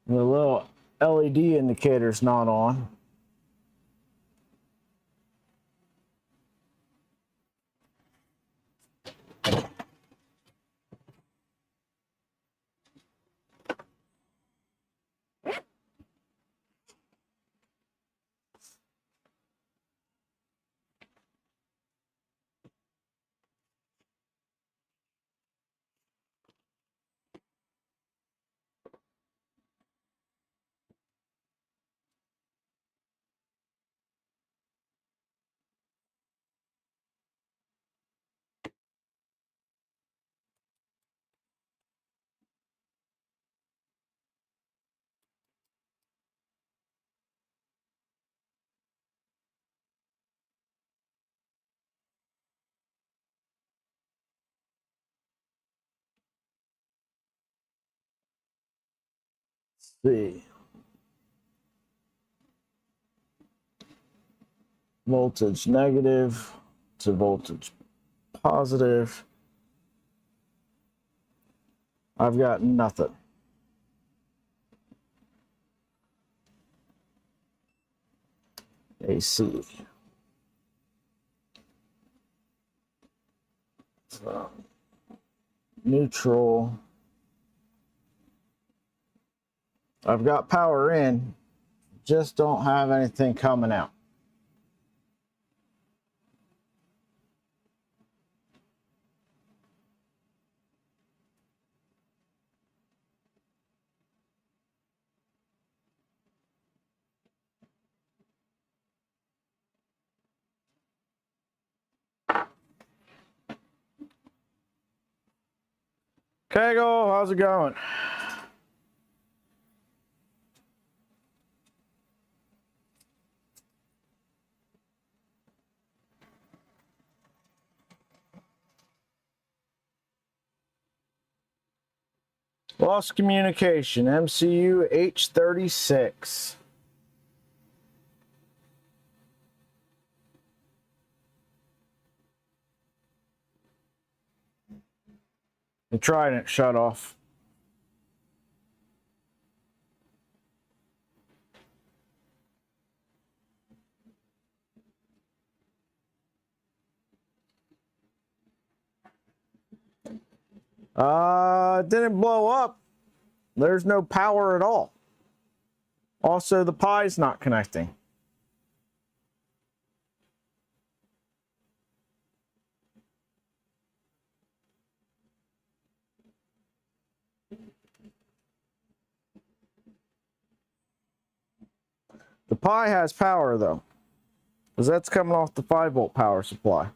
The little LED indicator's not on. See. Voltage negative to voltage positive. I've got nothing. AC. So, neutral. I've got power in, just don't have anything coming out. Kegel, how's it going? Lost communication, MCU H36. The Trident shut off. It didn't blow up. There's no power at all. Also, the Pi's not connecting. The Pi has power though, because that's coming off the 5-volt power supply.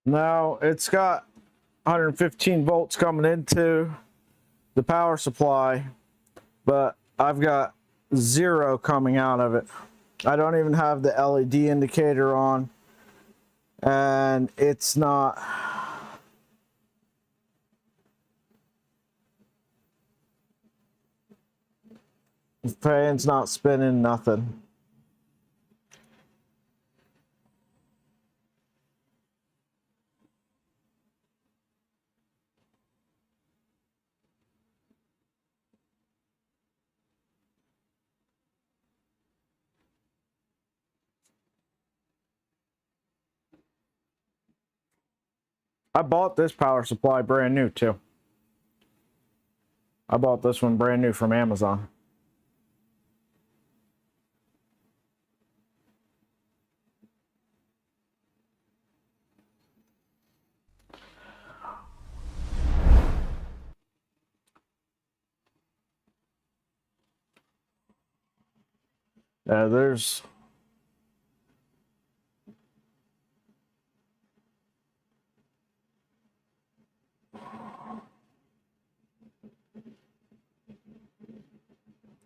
Now it's got 115 volts coming into the power supply, but I've got 0 coming out of it. I don't even have the LED indicator on, and it's not The fan's not spinning, nothing. I bought this power supply brand new too. I bought this one brand new from Amazon.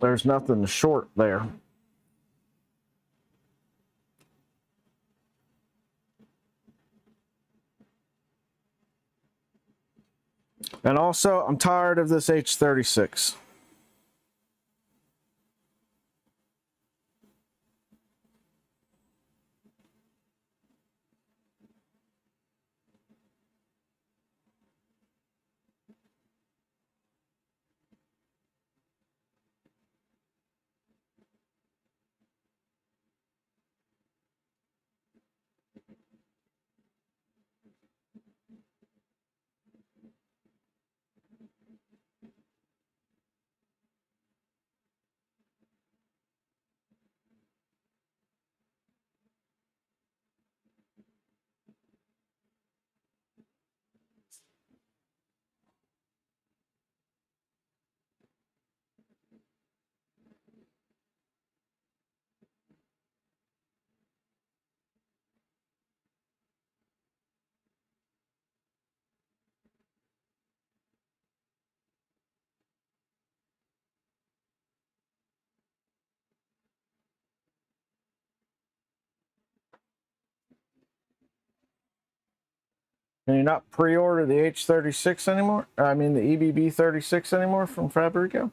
There's nothing to short there. And also, I'm tired of this H36. Can you not pre-order the H36 anymore? I mean the EBB 36 anymore from Fabrico?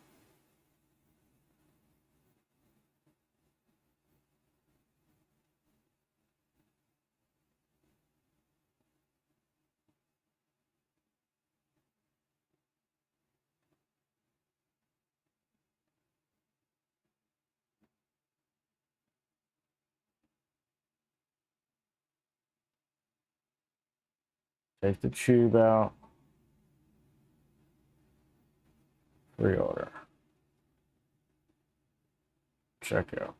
Take the tube out. Pre-order. Check out.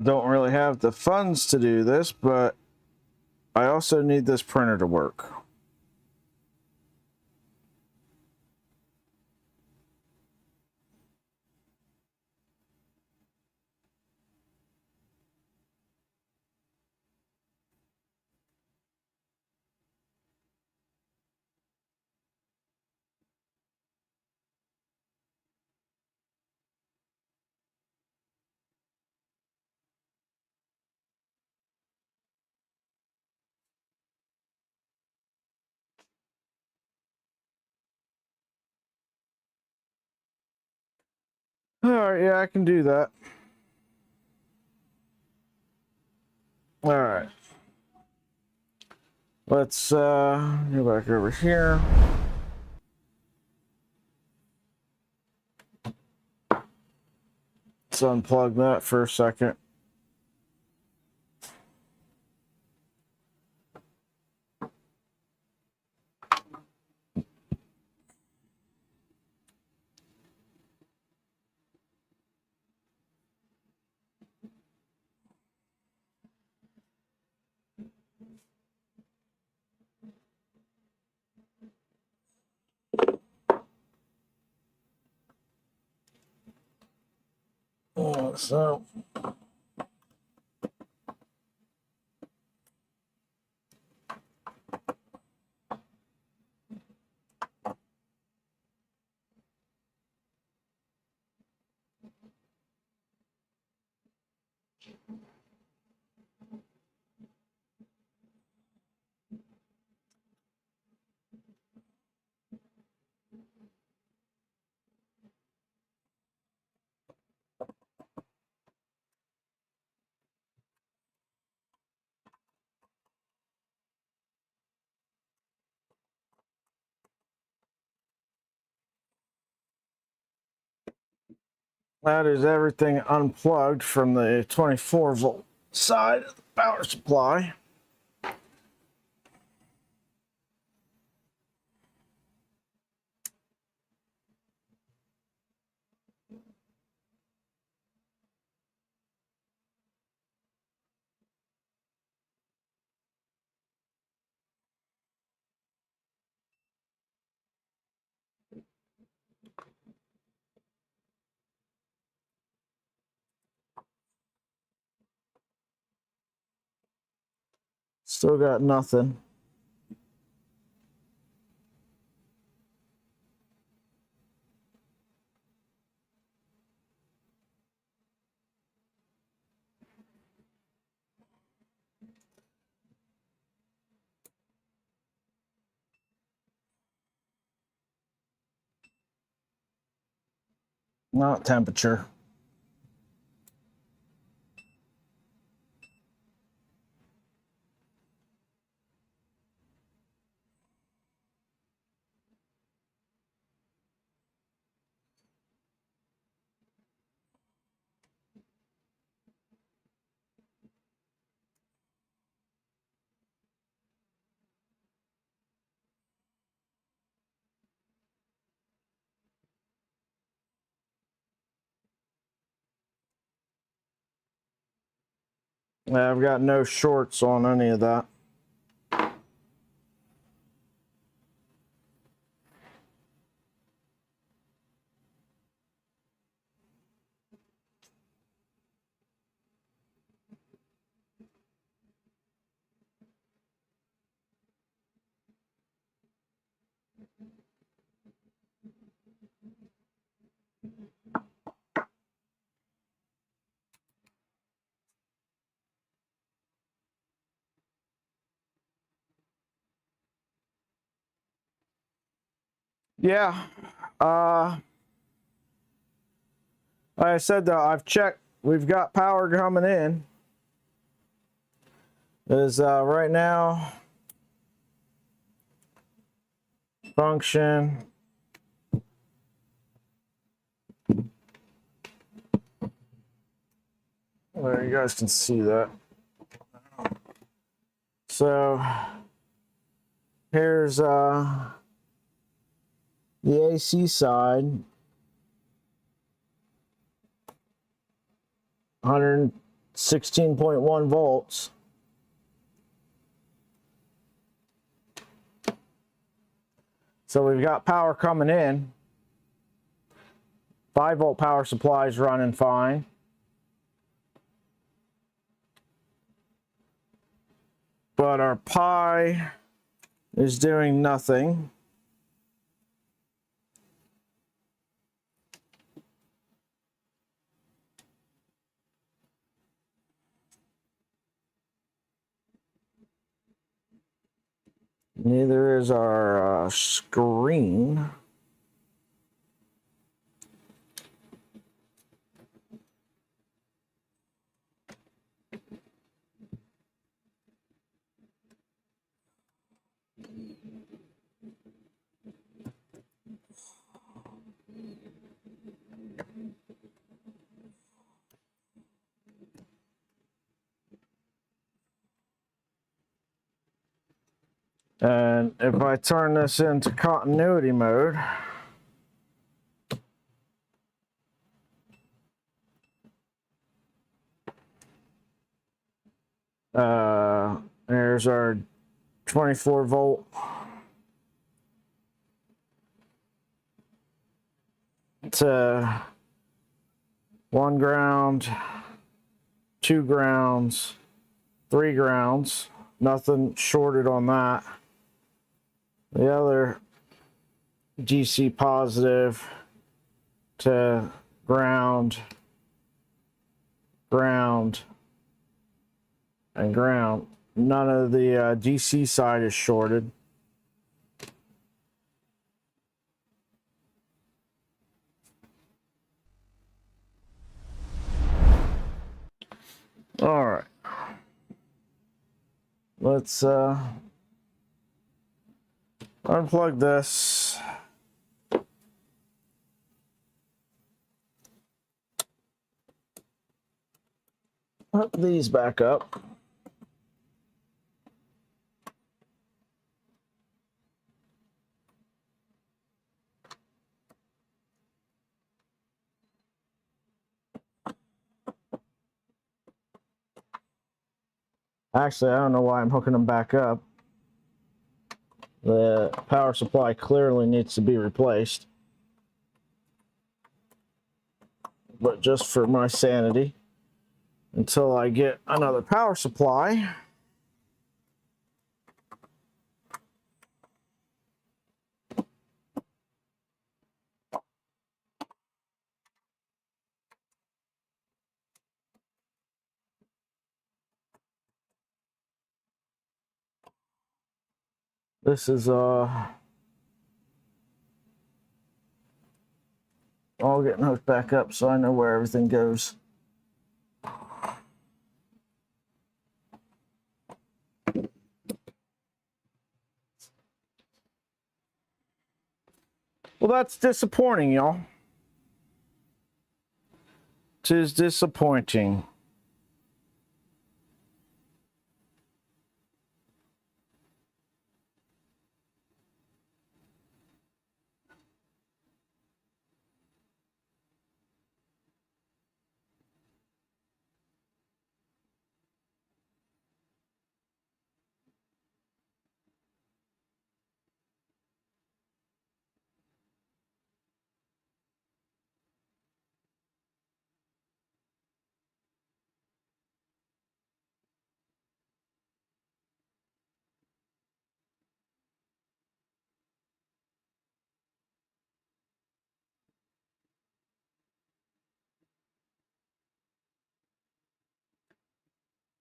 Don't really have the funds to do this, but I also need this printer to work. All right, yeah, I can do that. All right. Let's go back over here. Let's unplug that for a second. So that is everything unplugged from the 24-volt side of the power supply. Still got nothing. Not temperature. I've got no shorts on any of that. Yeah. Like I said, though, I've checked. We've got power coming in. Is right now function. There, you guys can see that. So here's the AC side, 116.1 volts. So we've got power coming in. 5-volt power supply is running fine. But our Pi is doing nothing. Neither is our screen. And if I turn this into continuity mode, there's our 24-volt. To 1 ground, 2 grounds, 3 grounds. Nothing shorted on that. The other DC positive to ground, ground, and ground. None of the DC side is shorted. All right. Let's unplug this. Put these back up. Actually, I don't know why I'm hooking them back up. The power supply clearly needs to be replaced. But just for my sanity, until I get another power supply, this is all getting hooked back up so I know where everything goes. Well, that's disappointing, y'all. 'Tis disappointing.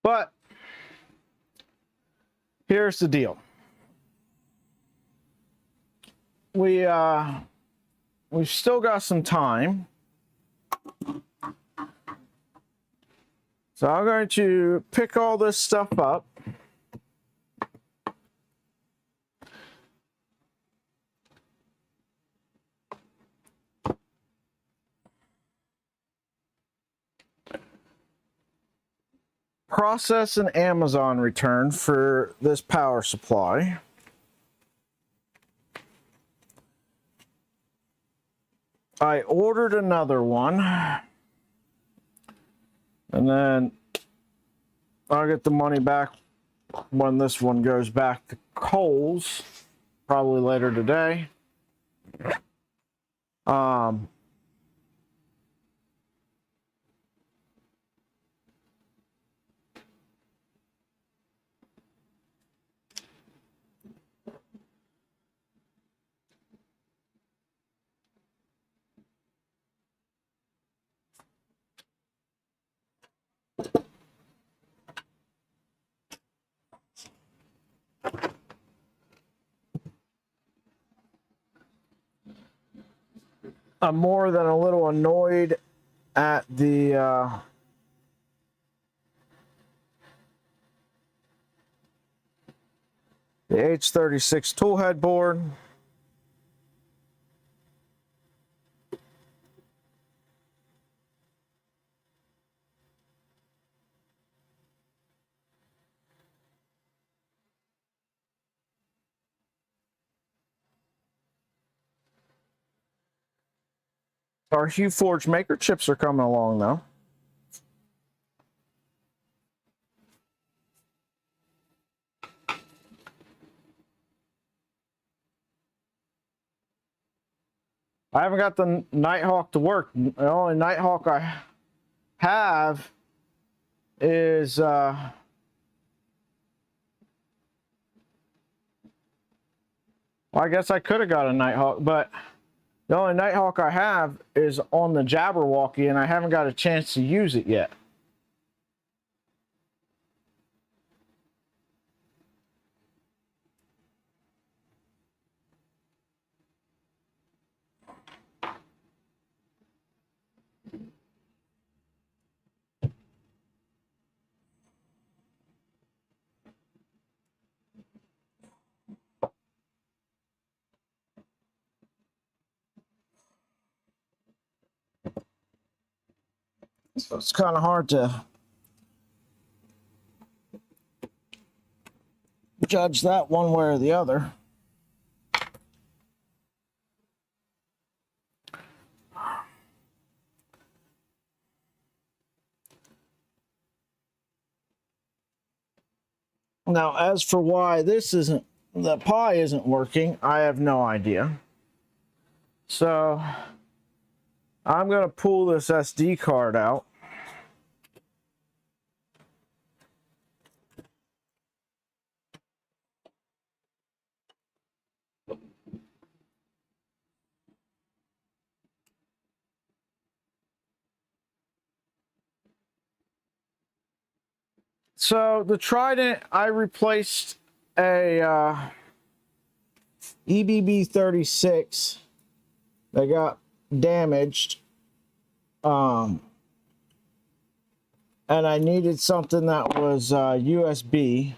But here's the deal. We've still got some time. So I'm going to pick all this stuff up. Process an Amazon return for this power supply. I ordered another one, and then I'll get the money back when this one goes back to Kohl's, probably later today. I'm more than a little annoyed at the H36 tool head board. Our Hue Forge Maker chips are coming along though. I haven't got the Nighthawk to work. The only Nighthawk have is well, I guess I could have got a Nighthawk, but the only Nighthawk I have is on the Jabberwocky, and I haven't got a chance to use it yet. So it's kind of hard to judge that one way or the other. Now, as for why the Pi isn't working, I have no idea. So I'm going to pull this SD card out. So the Trident, I replaced a EBB 36 that got damaged, and I needed something that was USB.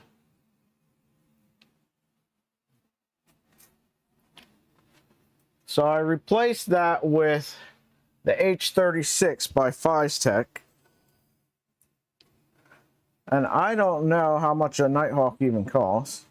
So I replaced that with the H36 by Phystech. And I don't know how much a Nighthawk even costs.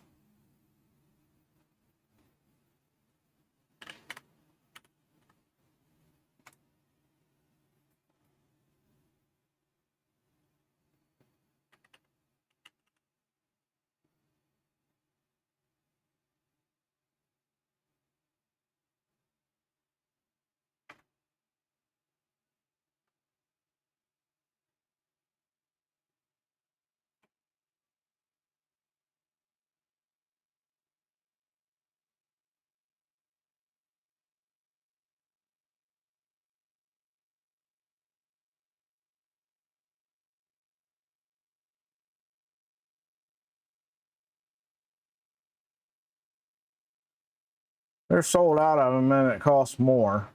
They're sold out of them and it costs more.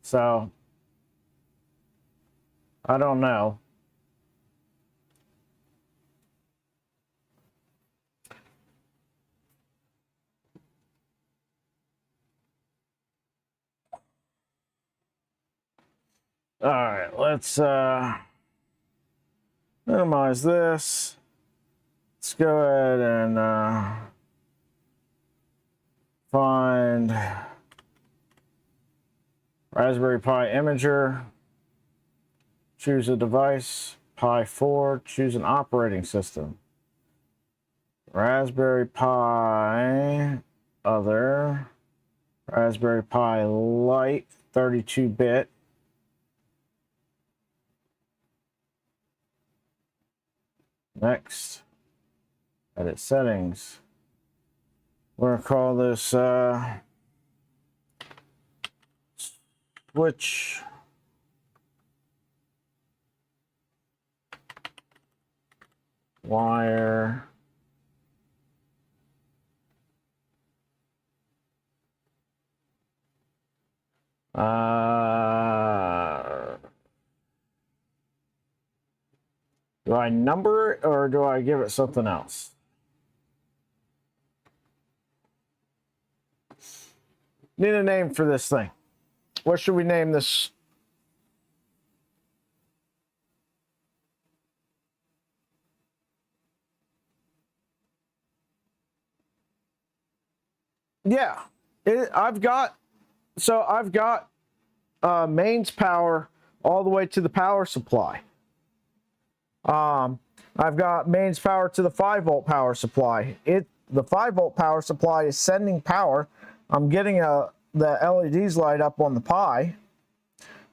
So, I don't know. All right, let's minimize this. Let's go ahead and find Raspberry Pi Imager. Choose a device. Pi 4. Choose an operating system. Raspberry Pi Other. Raspberry Pi Lite 32-bit. Next. Edit settings. We're going to call this Switchwire do I number it or do I give it something else? Need a name for this thing. What should we name this? Yeah, I've got mains power all the way to the power supply. I've got mains power to the 5-volt power supply. The 5-volt power supply is sending power. I'm getting the LEDs light up on the Pi.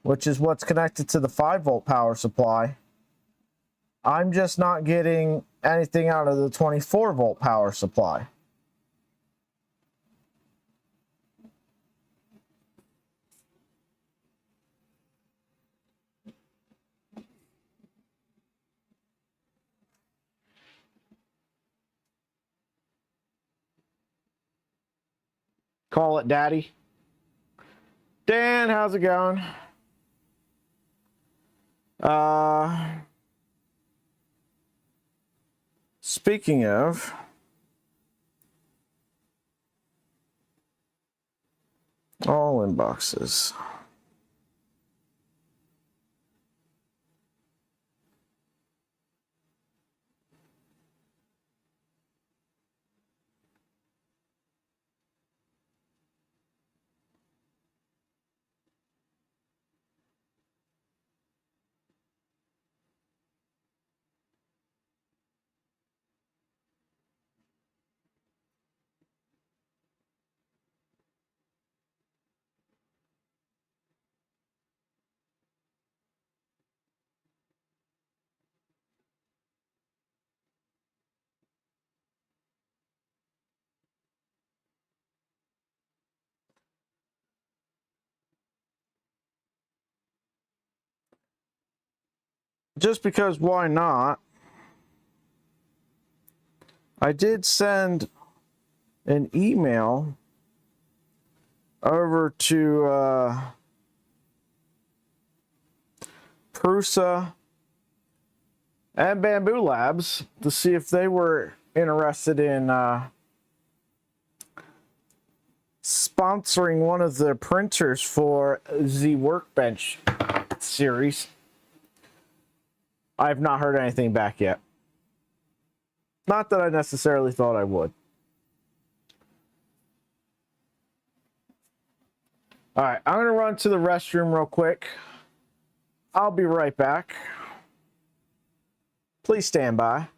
which is what's connected to the 5-volt power supply. I'm just not getting anything out of the 24-volt power supply. Call it daddy. Dan, how's it going? Speaking of, all inboxes. Just because, why not? I did send an email over to Prusa and Bamboo Labs to see if they were interested in sponsoring one of the printers for the Workbench series. I have not heard anything back yet. Not that I necessarily thought I would. All right, I'm going to run to the restroom real quick. I'll be right back. Please stand by.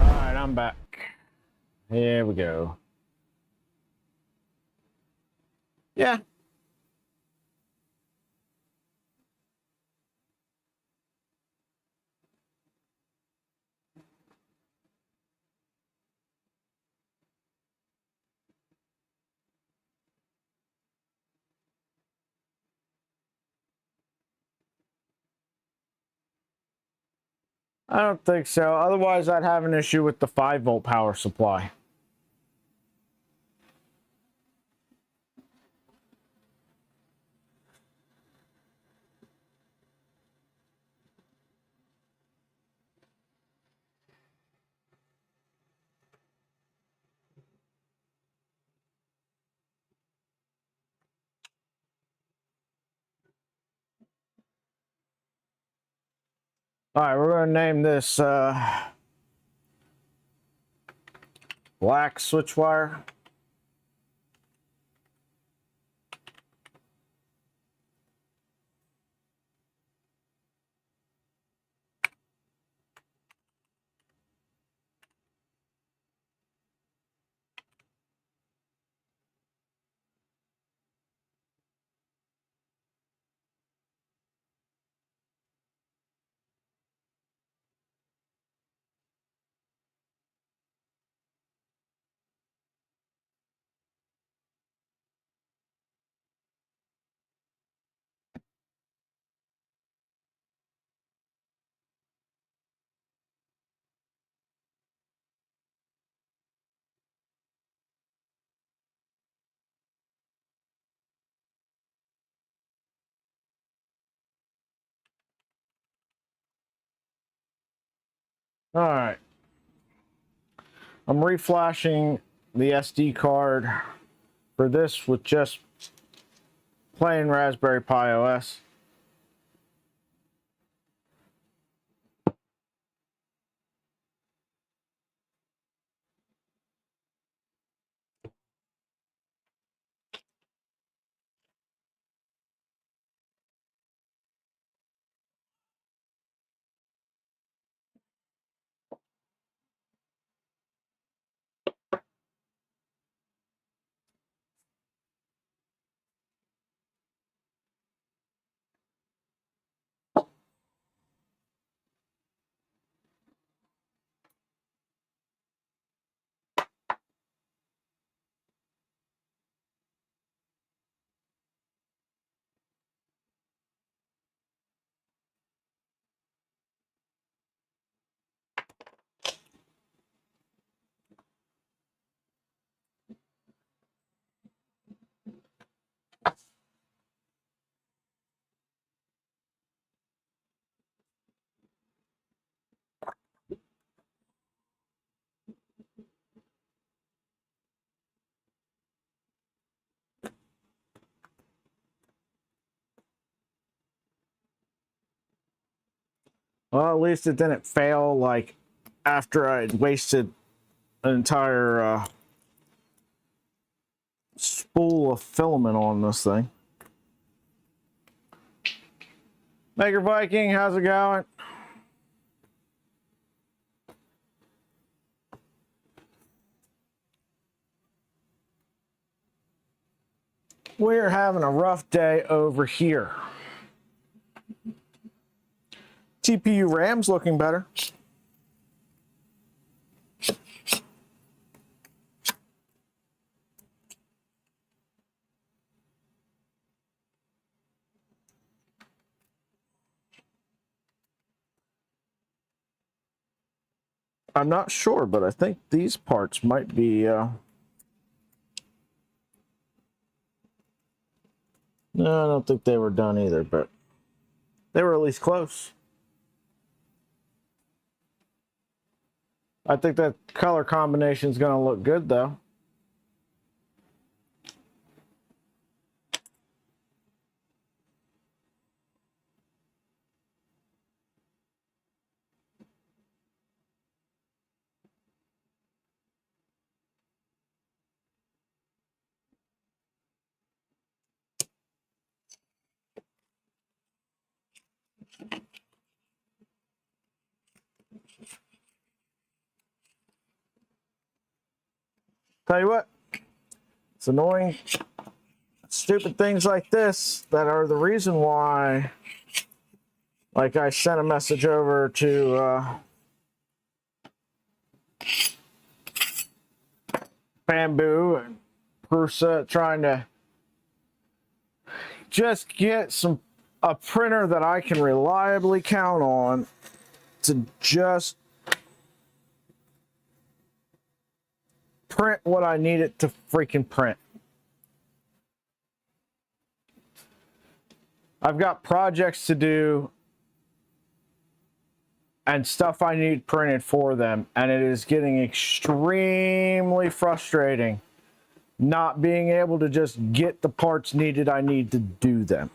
All right, I'm back. Here we go. Yeah. I don't think so. Otherwise, I'd have an issue with the 5-volt power supply. All right, we're going to name this black switchwire. All right. I'm reflashing the SD card for this with just plain Raspberry Pi OS. Well, at least it didn't fail like after I'd wasted an entire spool of filament on this thing. Maker Viking, how's it going? We're having a rough day over here. TPU RAM's looking better. I'm not sure, but I think these parts might be no, I don't think they were done either, but they were at least close. I think that color combination is going to look good, though. Tell you what, it's annoying, stupid things like this that are the reason why, like I sent a message over to Bamboo and Prusa trying to just get a printer that I can reliably count on to just print what I need it to freaking print. I've got projects to do and stuff I need printed for them, and it is getting extremely frustrating not being able to just get the parts needed I need to do them.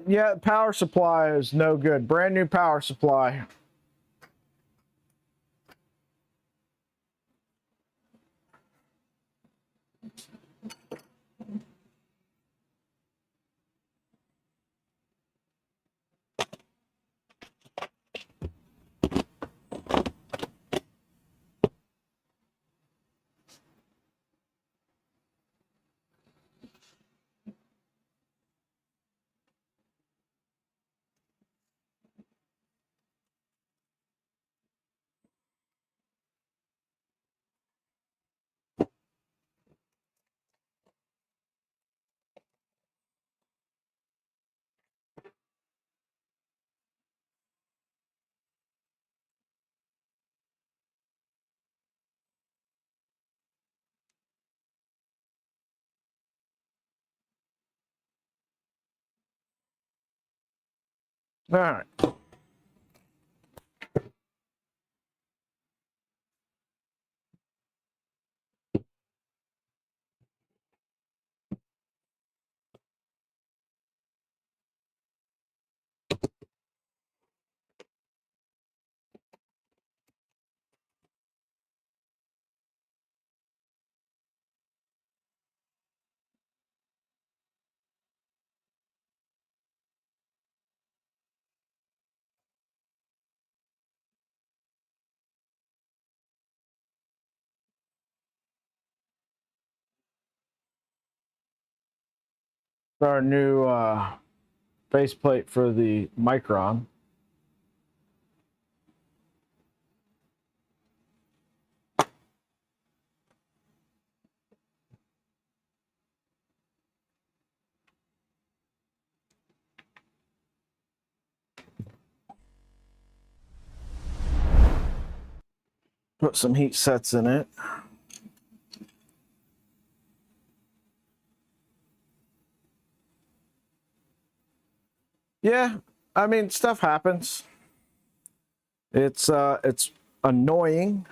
Yeah, power supply is no good. Brand new power supply. All right. Our new faceplate for the Micron. Put some heat sets in it. Yeah, I mean, stuff happens. It's annoying.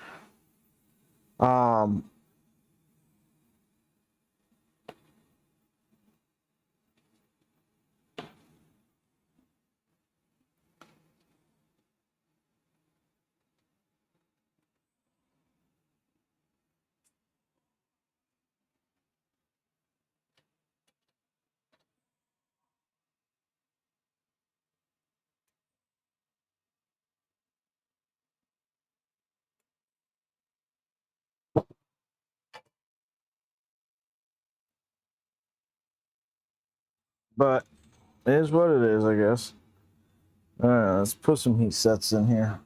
But it is what it is, I guess. All right, let's put some heat sets in here.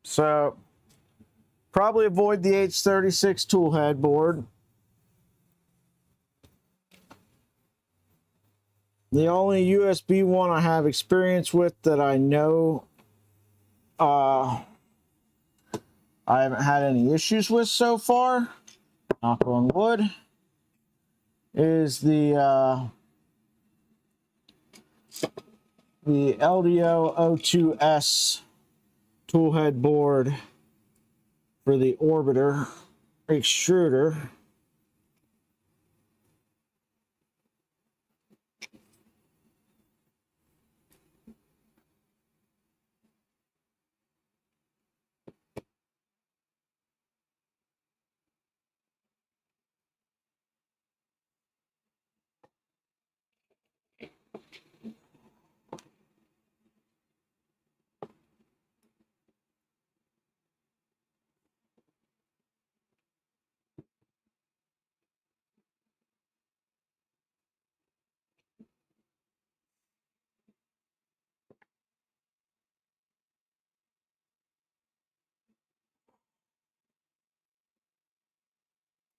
So, probably avoid the H36 tool head board. The only USB one I have experience with that I know I haven't had any issues with so far, knock on wood, is the LDO O2S toolhead board for the orbiter extruder.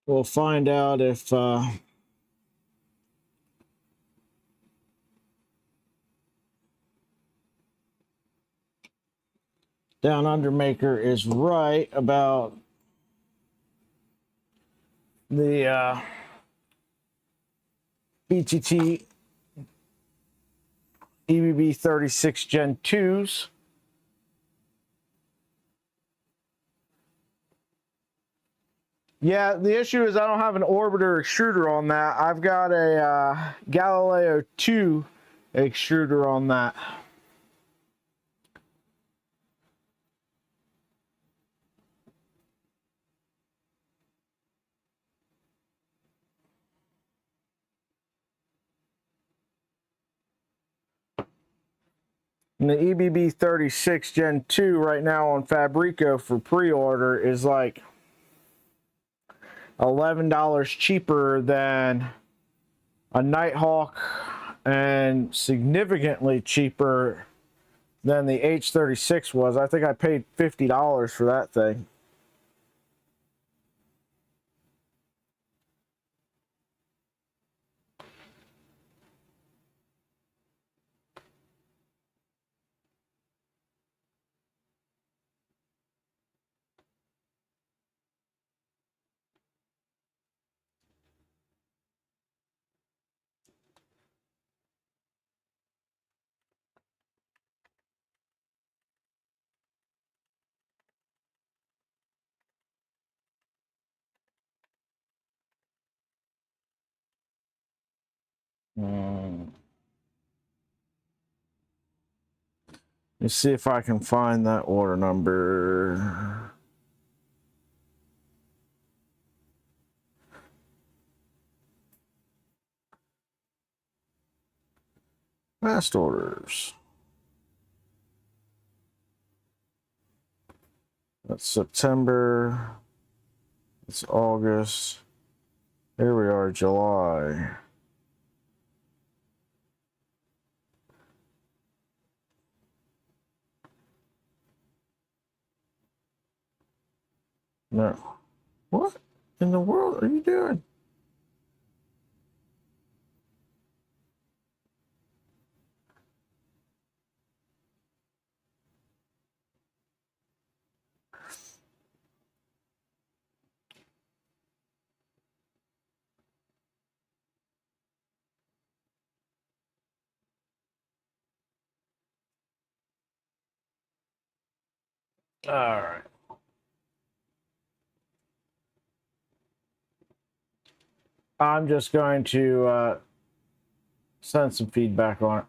We'll find out if Down Under Maker is right about the BTT EBB 36 Gen 2s. Yeah, the issue is I don't have an orbiter extruder on that. I've got a Galileo 2 extruder on that. And the EBB 36 Gen 2 right now on Fabrico for pre-order is like $11 cheaper than a Nighthawk and significantly cheaper than the H36 was. I think I paid $50 for that thing. Let's see if I can find that order number. Past orders. That's September. It's August. Here we are, July. No. What in the world are you doing? All right. I'm just going to send some feedback on it.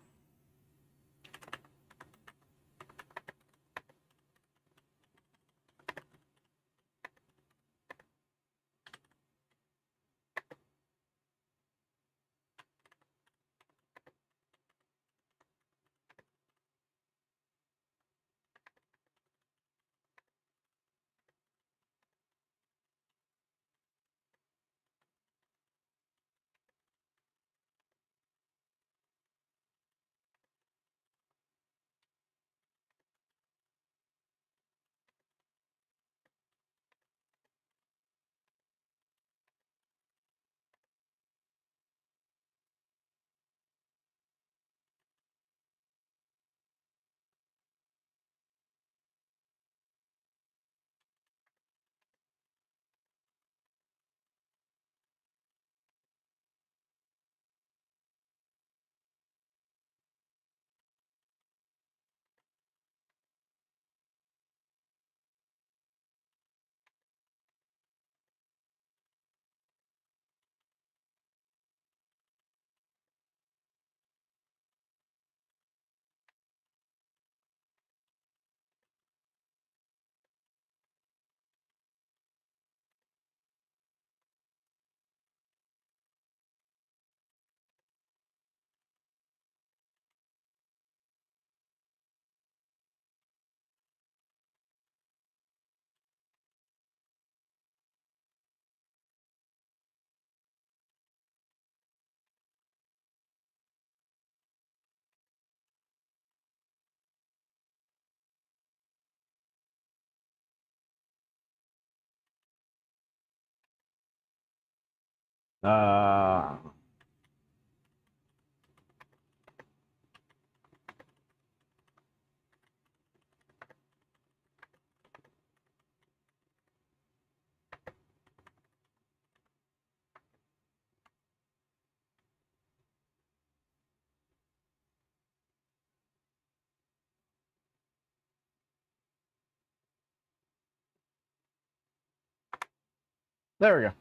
There we go.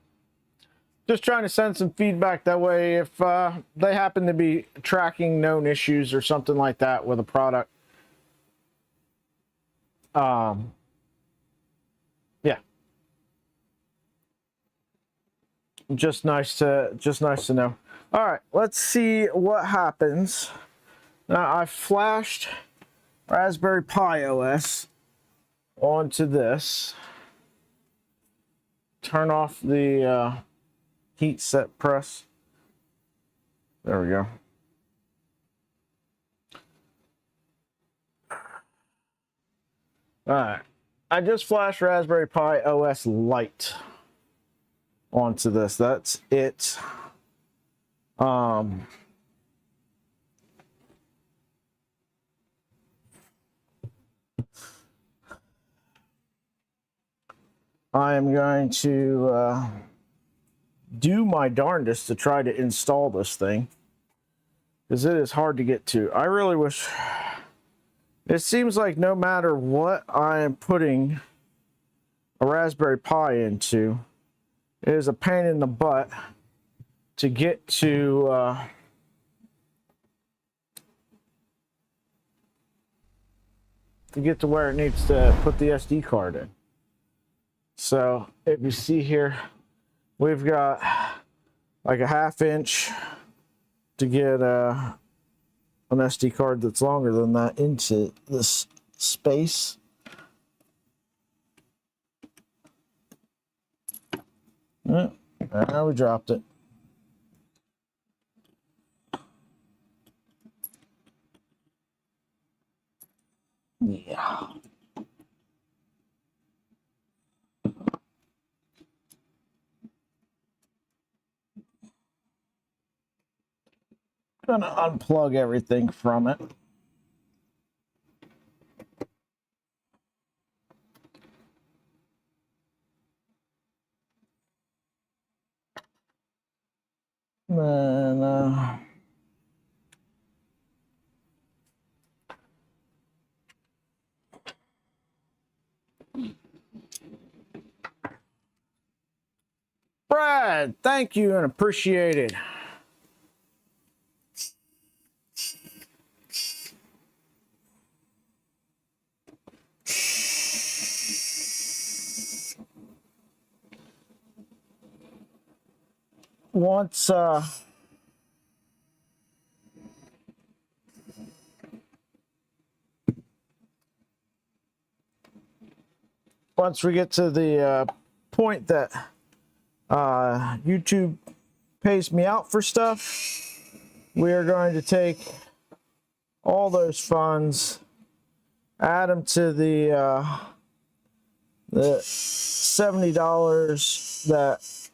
Just trying to send some feedback that way if they happen to be tracking known issues or something like that with a product. Yeah. Just nice to know. All right, let's see what happens. Now I flashed Raspberry Pi OS onto this. Turn off the heat set press. There we go. All right, I just flashed Raspberry Pi OS Lite onto this. That's it. I am going to do my darndest to try to install this thing, because it is hard to get to. I really wish... It seems like no matter what I am putting a Raspberry Pi into, it is a pain in the butt to get to to get to where it needs to put the SD card in. So if you see here, we've got like a 1/2 inch to get an SD card that's longer than that into this space. And we dropped it. Yeah. Gonna unplug everything from it. And Brad, thank you and appreciate it. Once we get to the point that YouTube pays me out for stuff, we are going to take all those funds, add them to the $70 that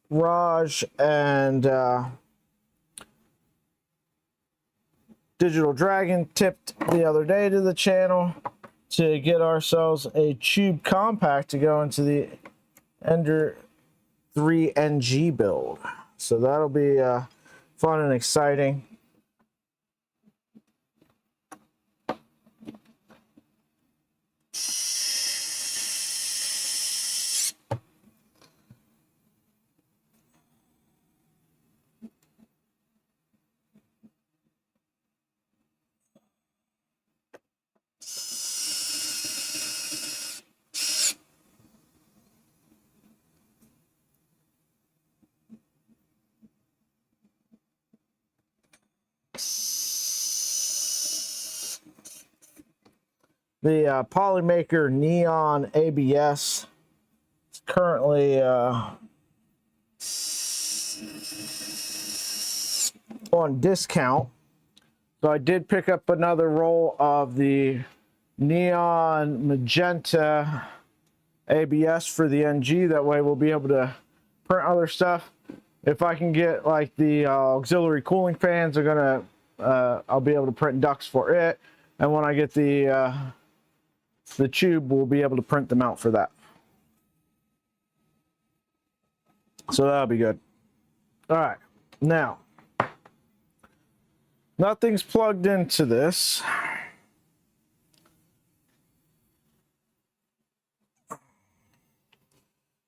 Raj and Digital Dragon tipped the other day to the channel to get ourselves a tube compact to go into the Ender 3 NG build. So that'll be fun and exciting. The Polymaker Neon ABS is currently on discount. So I did pick up another roll of the Neon Magenta ABS for the NG. That way we'll be able to print other stuff. If I can get like the auxiliary cooling fans, are gonna I'll be able to print ducts for it. And when I get the tube, we'll be able to print them out for that. So that'll be good. All right, now nothing's plugged into this.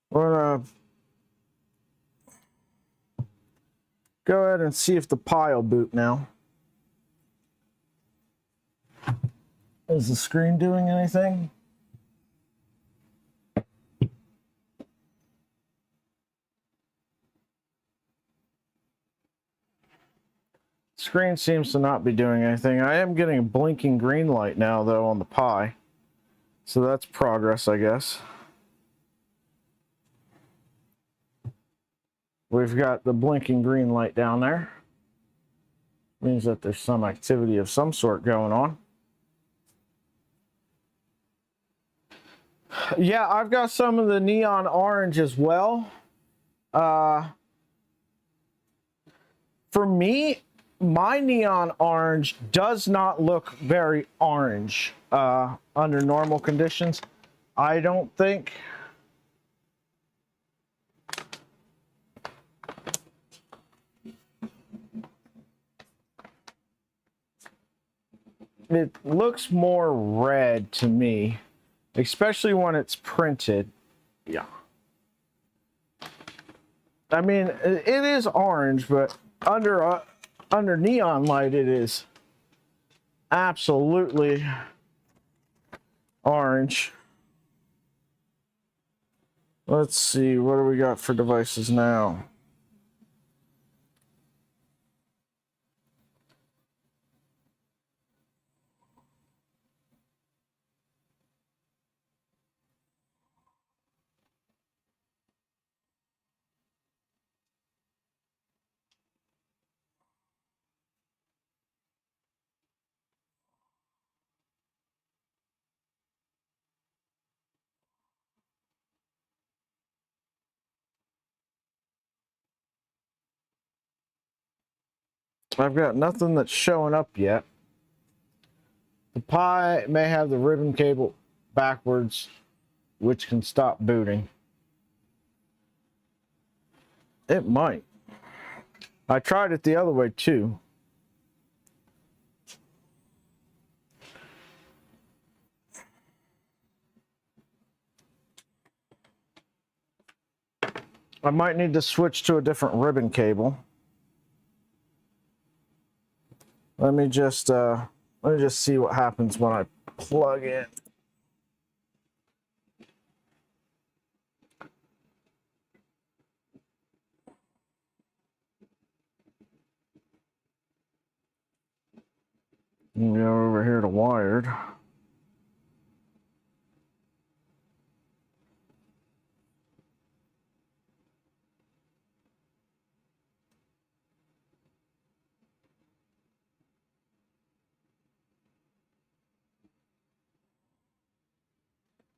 We're gonna go ahead and see if the Pi will boot now. Is the screen doing anything? Screen seems to not be doing anything. I am getting a blinking green light now, though, on the Pi. So that's progress, I guess. We've got the blinking green light down there. Means that there's some activity of some sort going on. Yeah, I've got some of the neon orange as well. For me, my neon orange does not look very orange under normal conditions. I don't think. It looks more red to me. Especially when it's printed. Yeah. I mean, it is orange, but under neon light, it is absolutely orange. Let's see, what do we got for devices now? I've got nothing that's showing up yet. The Pi may have the ribbon cable backwards, which can stop booting. It might. I tried it the other way too. I might need to switch to a different ribbon cable. Let me just see what happens when I plug in. Go over here to wired.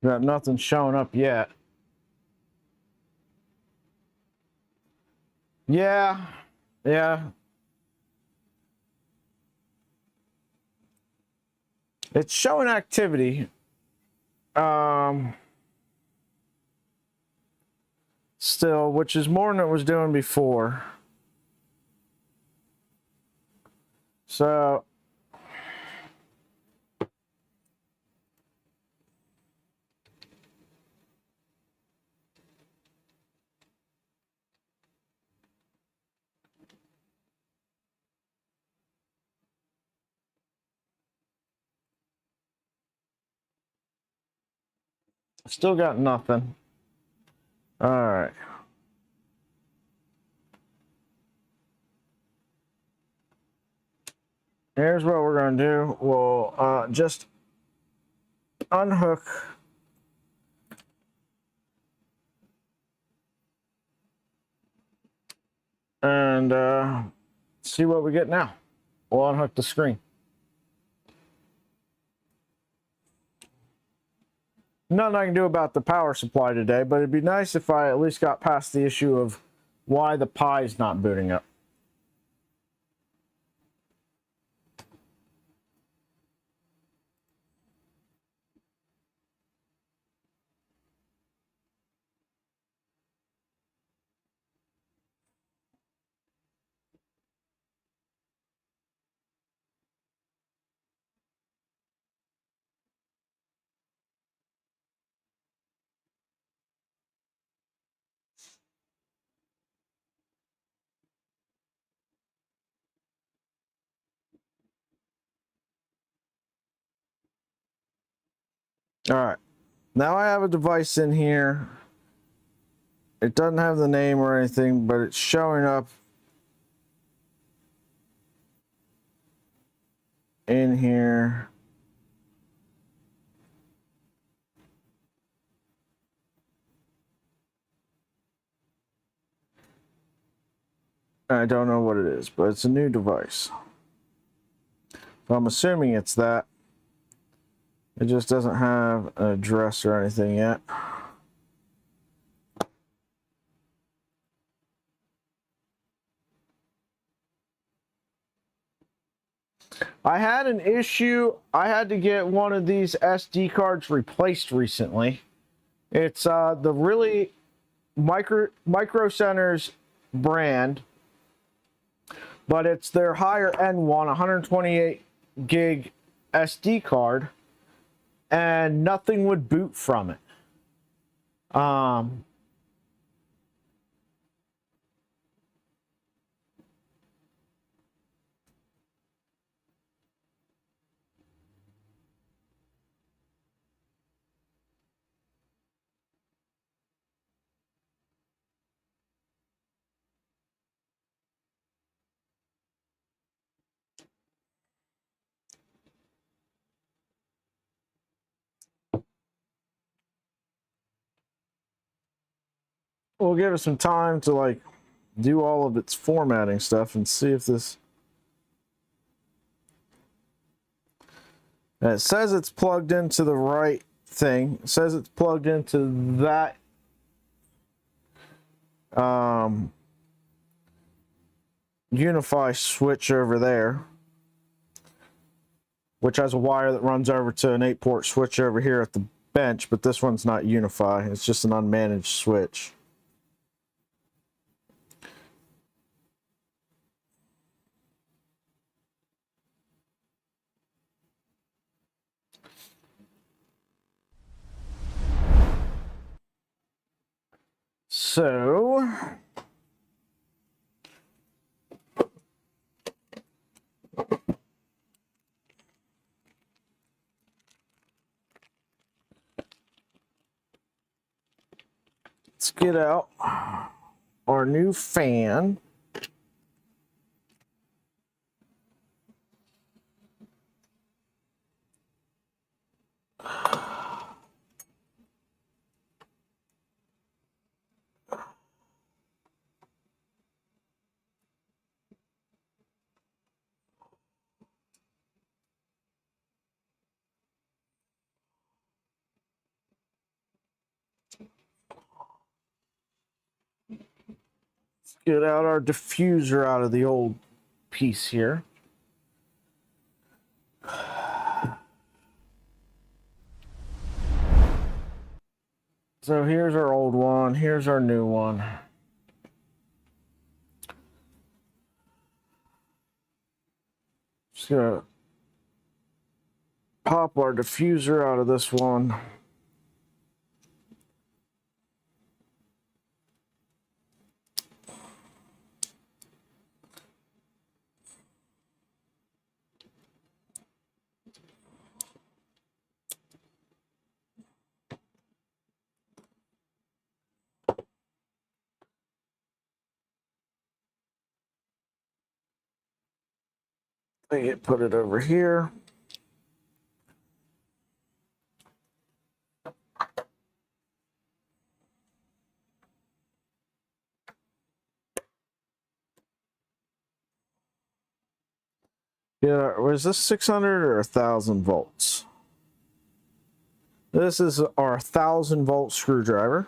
Got nothing showing up yet. Yeah. It's showing activity. Still, which is more than it was doing before. So still got nothing. All right. Here's what we're going to do. We'll just unhook and see what we get now. We'll unhook the screen. Nothing I can do about the power supply today, but it'd be nice if I at least got past the issue of why the Pi is not booting up. All right, now I have a device in here. It doesn't have the name or anything, but it's showing up in here. I don't know what it is, but it's a new device. So I'm assuming it's that. It just doesn't have an address or anything yet. I had an issue. I had to get one of these SD cards replaced recently. It's the really Micro Center's brand, but it's their higher end one, 128 gig SD card, and nothing would boot from it. we'll give it some time to like do all of its formatting stuff and see if this. And it says it's plugged into the right thing. It says it's plugged into that Unify switch over there, which has a wire that runs over to an 8-port switch over here at the bench, but this one's not Unify. It's just an unmanaged switch. So let's get out our new fan. Get out our diffuser out of the old piece here. So here's our old one, here's our new one. Just gonna pop our diffuser out of this one. Put it over here. Yeah, was this 600 or 1,000 volts? This is our 1,000 volt screwdriver.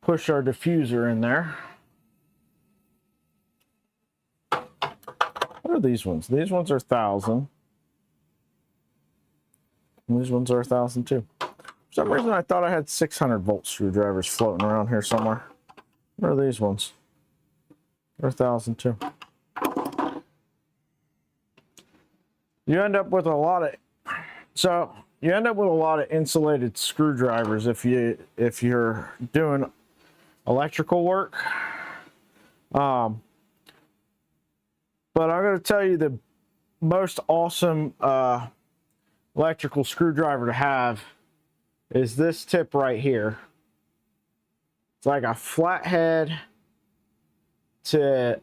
Push our diffuser in there. What are these ones? These ones are 1,000. And these ones are 1,000 too. For some reason I thought I had 600 volt screwdrivers floating around here somewhere. What are these ones? They're 1,000 too. You end up with a lot of insulated screwdrivers if you're doing electrical work. But I'm going to tell you the most awesome electrical screwdriver to have is this tip right here. It's like a flathead to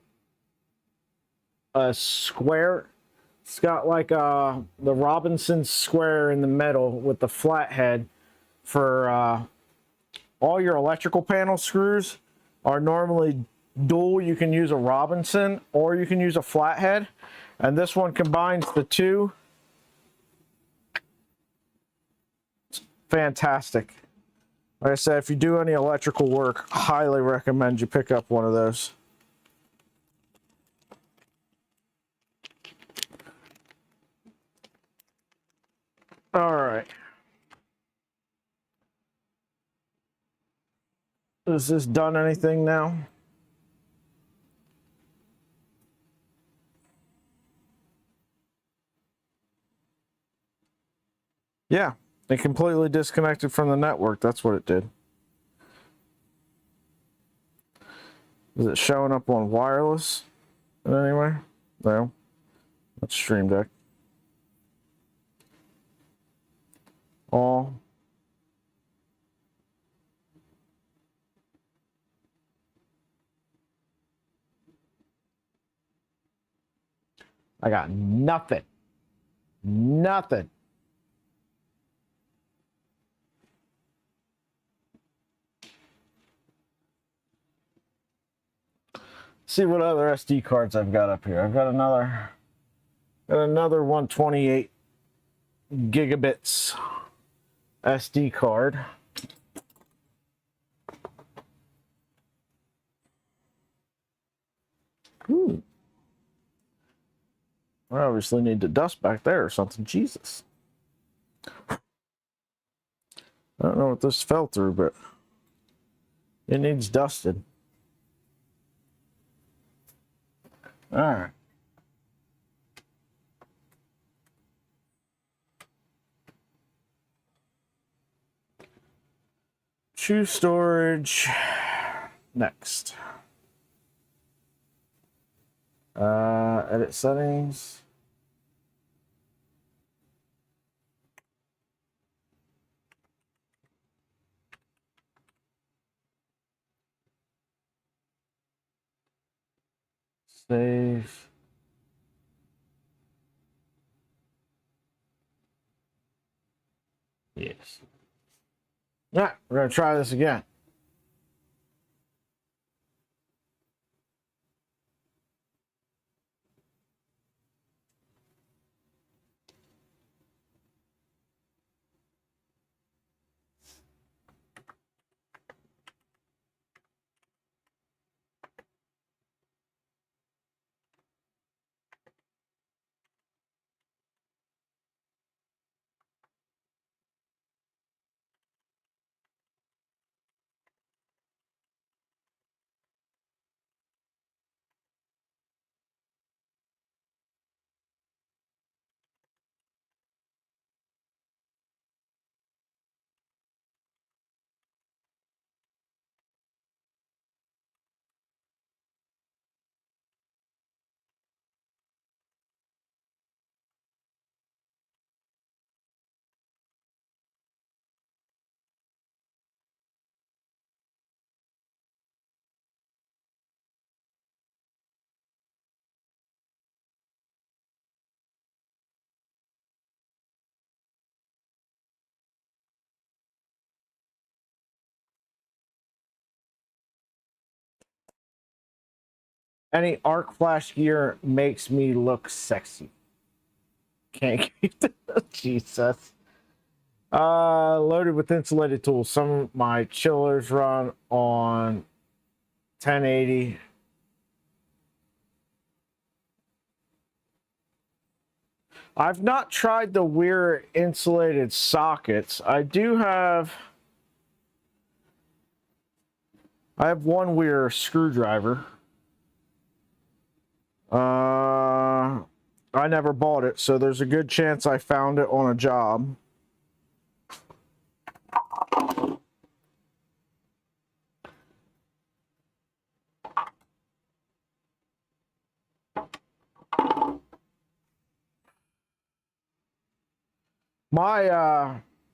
a square. It's got like the Robinson square in the middle with the flathead. For all your electrical panel screws are normally dual. You can use a Robinson or you can use a flathead, and this one combines the two. It's fantastic. Like I said, if you do any electrical work, I highly recommend you pick up one of those. All right. Has this done anything now? Yeah, it completely disconnected from the network. That's what it did. Is it showing up on wireless in any way? No. That's Stream Deck. All. I got nothing. Nothing. See what other SD cards I've got up here. I've got another 128 gigabits SD card. Ooh. I obviously need to dust back there or something. Jesus. I don't know what this fell through, but it needs dusted. All right. Choose storage. Next. Edit settings. Save. Yes. All right, we're going to try this again. Any arc flash gear makes me look sexy. Can't keep the Jesus. Loaded with insulated tools. Some of my chillers run on 1080. I've not tried the Weir insulated sockets. I have one Weir screwdriver. I never bought it, so there's a good chance I found it on a job.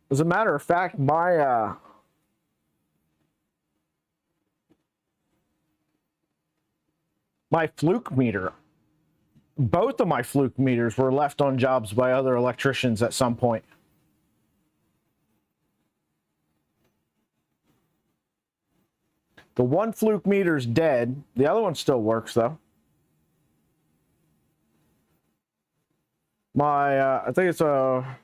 As a matter of fact, my fluke meter, both of my fluke meters were left on jobs by other electricians at some point. The one fluke meter's dead. The other one still works though. I think it's a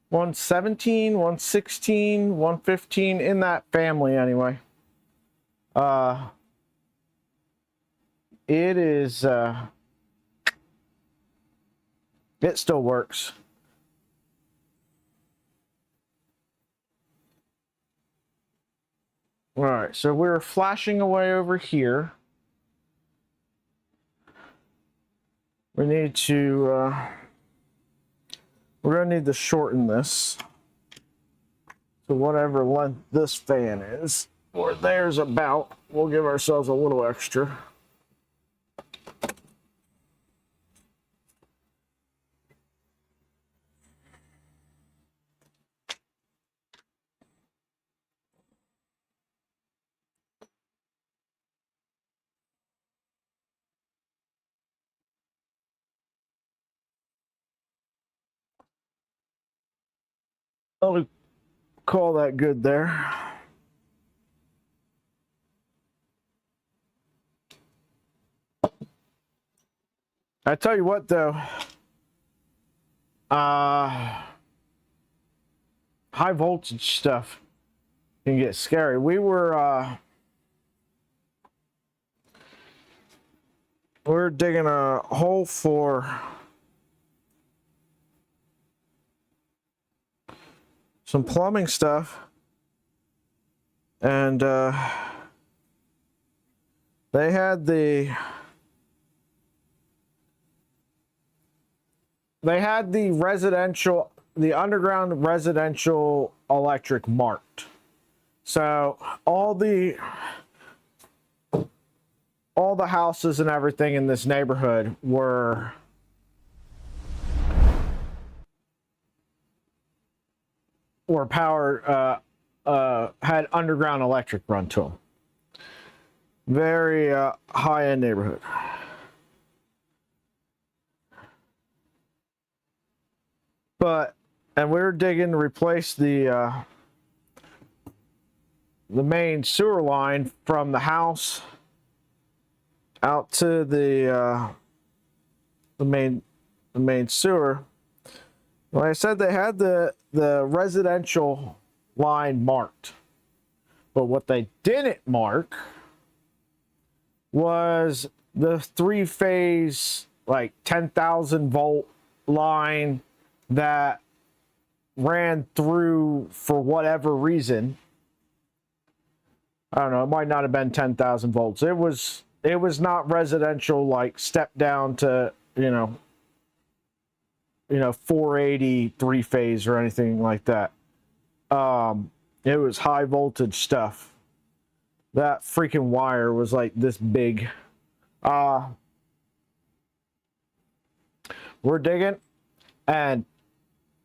117, 116, 115, in that family anyway. It is, it still works. All right, so we're flashing away over here. We need to, we're going to need to shorten this to whatever length this fan is, or there's about. We'll give ourselves a little extra. I'll call that good there. I tell you what, though, high voltage stuff can get scary. We were digging a hole for some plumbing stuff, and they had the underground residential electric marked. So all the houses and everything in this neighborhood were powered, had underground electric run to them. Very high-end neighborhood. And we were digging to replace the main sewer line from the house out to the main sewer. Like I said, they had the residential line marked, but what they didn't mark was the 3-phase, like 10,000 volt line that ran through, for whatever reason. I don't know, it might not have been 10,000 volts. It was not residential, like step down to, 480 3-phase or anything like that. It was high voltage stuff. That freaking wire was like this big. We're digging, and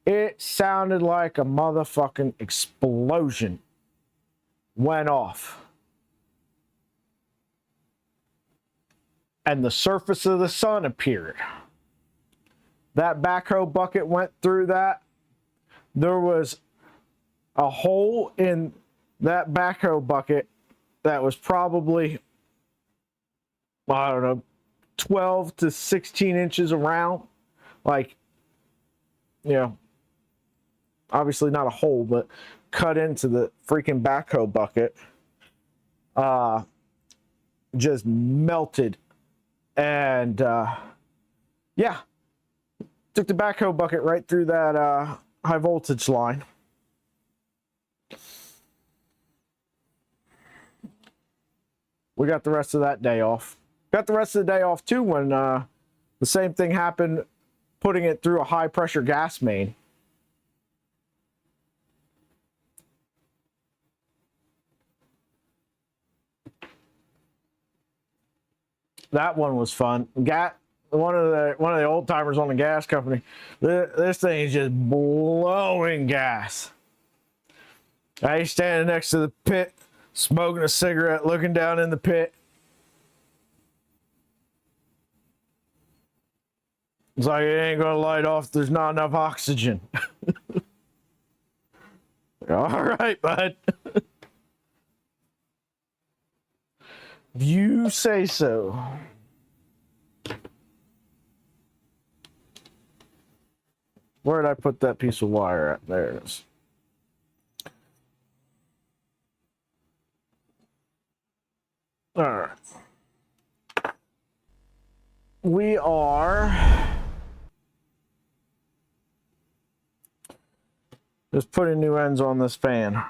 it sounded like a motherfucking explosion went off. And the surface of the sun appeared. That backhoe bucket went through that. There was a hole in that backhoe bucket that was probably, I don't know, 12 to 16 inches around. Like, obviously not a hole, but cut into the freaking backhoe bucket. Just melted. And, yeah. Took the backhoe bucket right through that high voltage line. We got the rest of that day off. Got the rest of the day off too when the same thing happened, putting it through a high pressure gas main. That one was fun. One of the old timers on the gas company. This thing is just blowing gas. He's standing next to the pit, smoking a cigarette, looking down in the pit. It's like, it ain't gonna light off. There's not enough oxygen. All right, bud. If you say so. Where did I put that piece of wire at? There it is. All right. We are just putting new ends on this fan.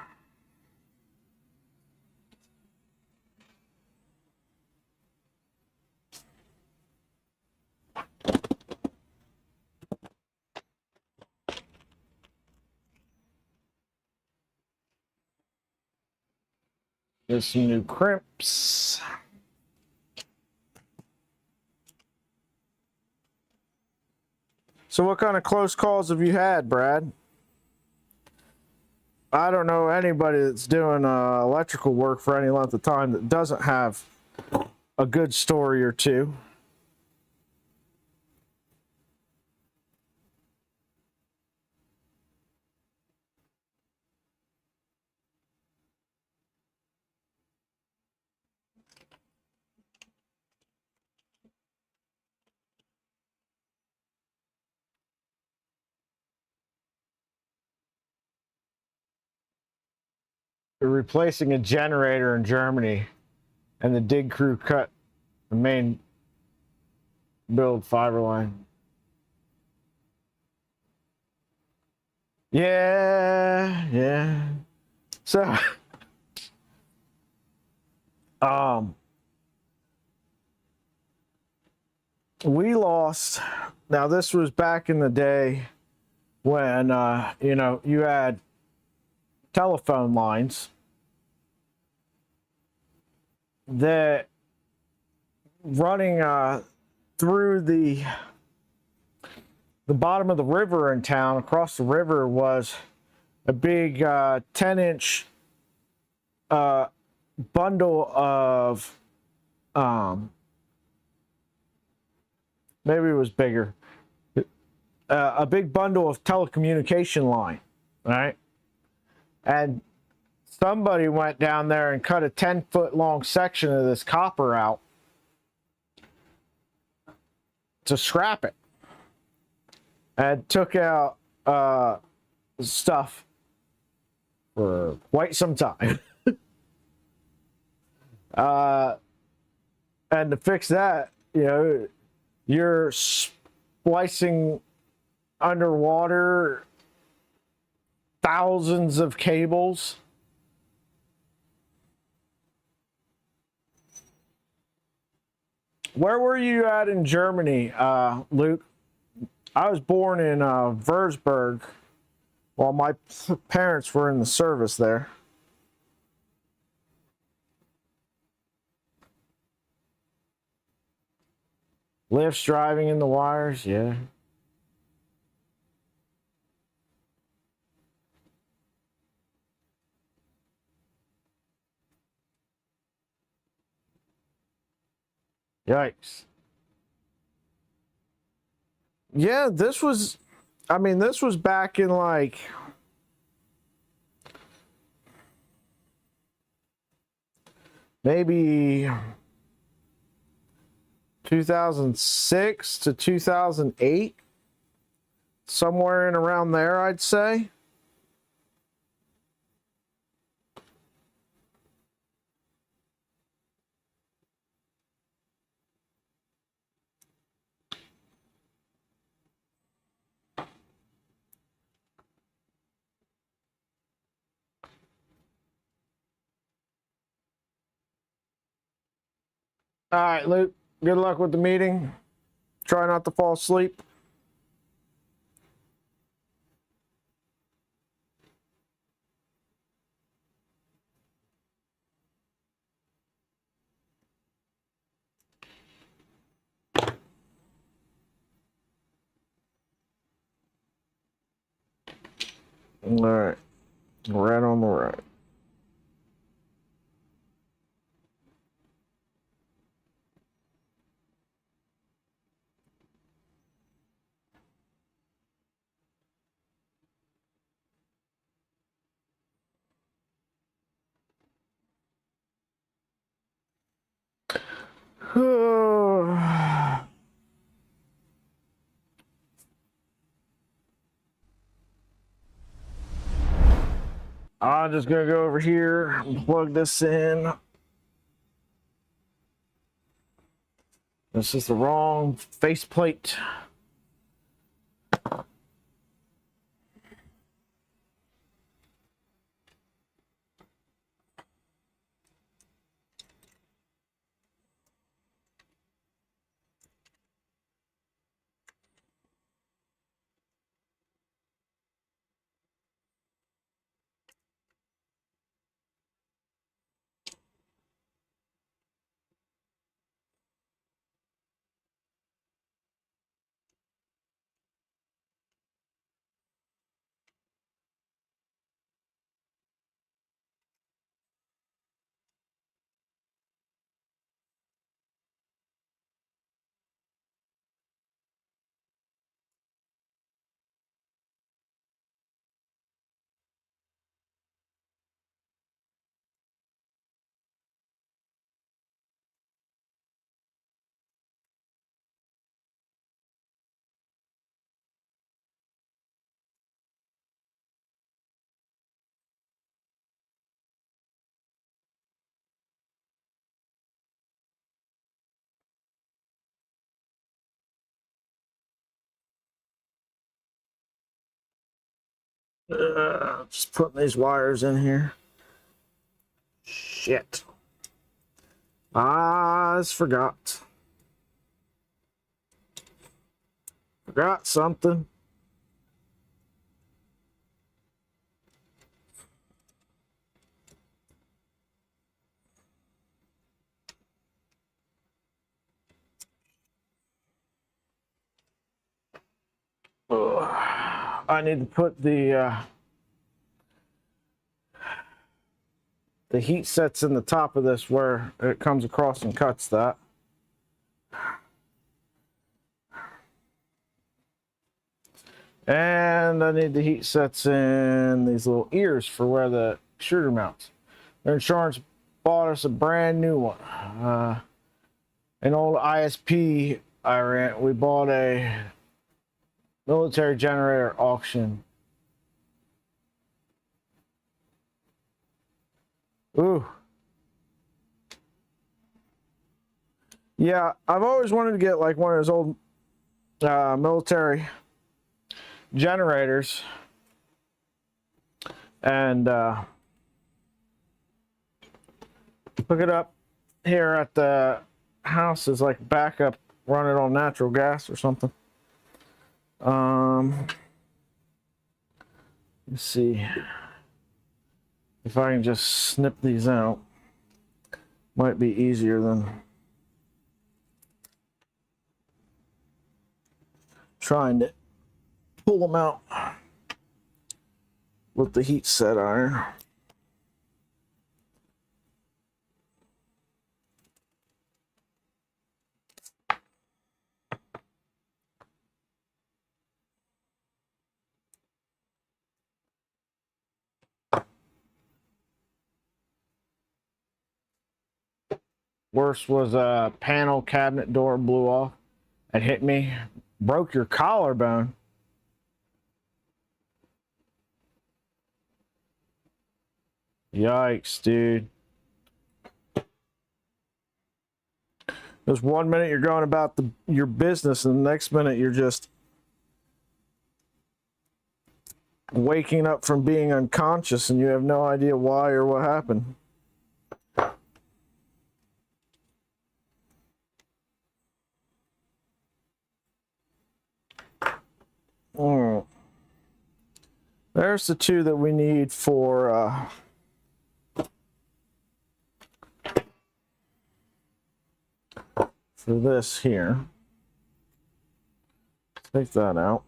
There's some new crimps. So what kind of close calls have you had, Brad? I don't know anybody that's doing electrical work for any length of time that doesn't have a good story or two. replacing a generator in Germany, and the dig crew cut the main build fiber line. Yeah. So, we lost. Now, this was back in the day when, you know, you had telephone lines that running through the bottom of the river in town. Across the river was a big 10-inch bundle of maybe it was bigger, a big bundle of telecommunication line, right? And somebody went down there and cut a 10-foot long section of this copper out to scrap it, and took out stuff for quite some time. And to fix that, you know, you're splicing underwater thousands of cables. Where were you at in Germany, Luke? I was born in Würzburg while my parents were in the service there. Lifts driving in the wires, yeah. Yikes. Yeah, this was, I mean, this was back in like maybe 2006 to 2008, somewhere in around there, I'd say. All right, Luke, good luck with the meeting. Try not to fall asleep. All right, right on the right. I'm just gonna go over here and plug this in. This is the wrong faceplate. Just putting these wires in here. Shit. I forgot. Forgot something. I need to put the heat sets in the top of this where it comes across and cuts that. And I need the heat sets in these little ears for where the extruder mounts. Their insurance bought us a brand new one. An old ISP I rent. We bought a military generator auction. Ooh. Yeah, I've always wanted to get like one of those old military generators and hook it up here at the house as like backup, run it on natural gas or something. Let's see if I can just snip these out. Might be easier than trying to pull them out with the heat set iron. Worst was a panel cabinet door blew off and hit me, broke your collarbone. Yikes, dude. There's 1 minute you're going about your business, and the next minute you're just waking up from being unconscious and you have no idea why or what happened. There's the two that we need for this here. Take that out.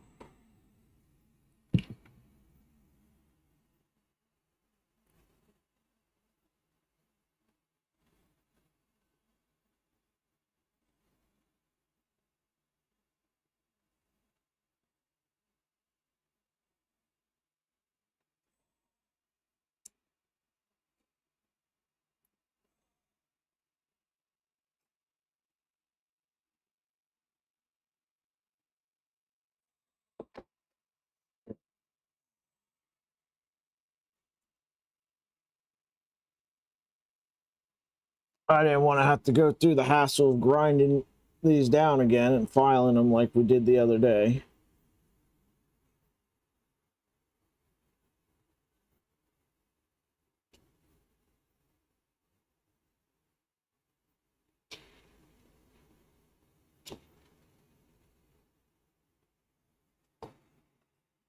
I didn't want to have to go through the hassle of grinding these down again and filing them like we did the other day.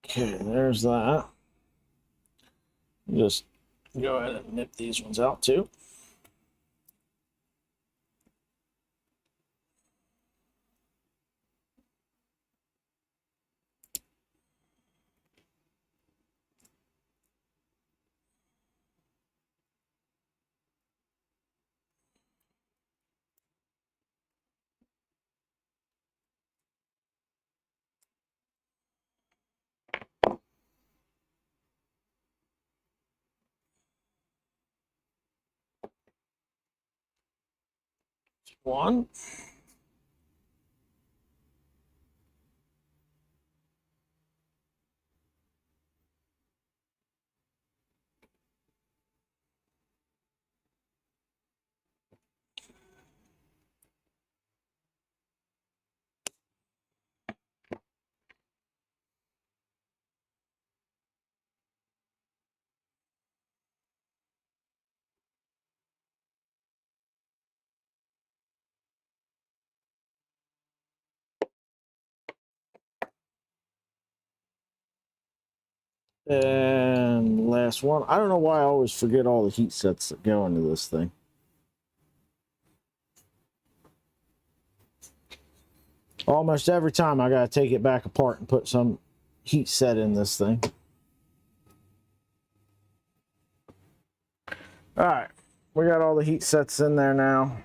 Okay, there's that. Just go ahead and nip these ones out too. One. And last one. I don't know why I always forget all the heat sets that go into this thing. Almost every time I gotta take it back apart and put some heat set in this thing. All right, we got all the heat sets in there now.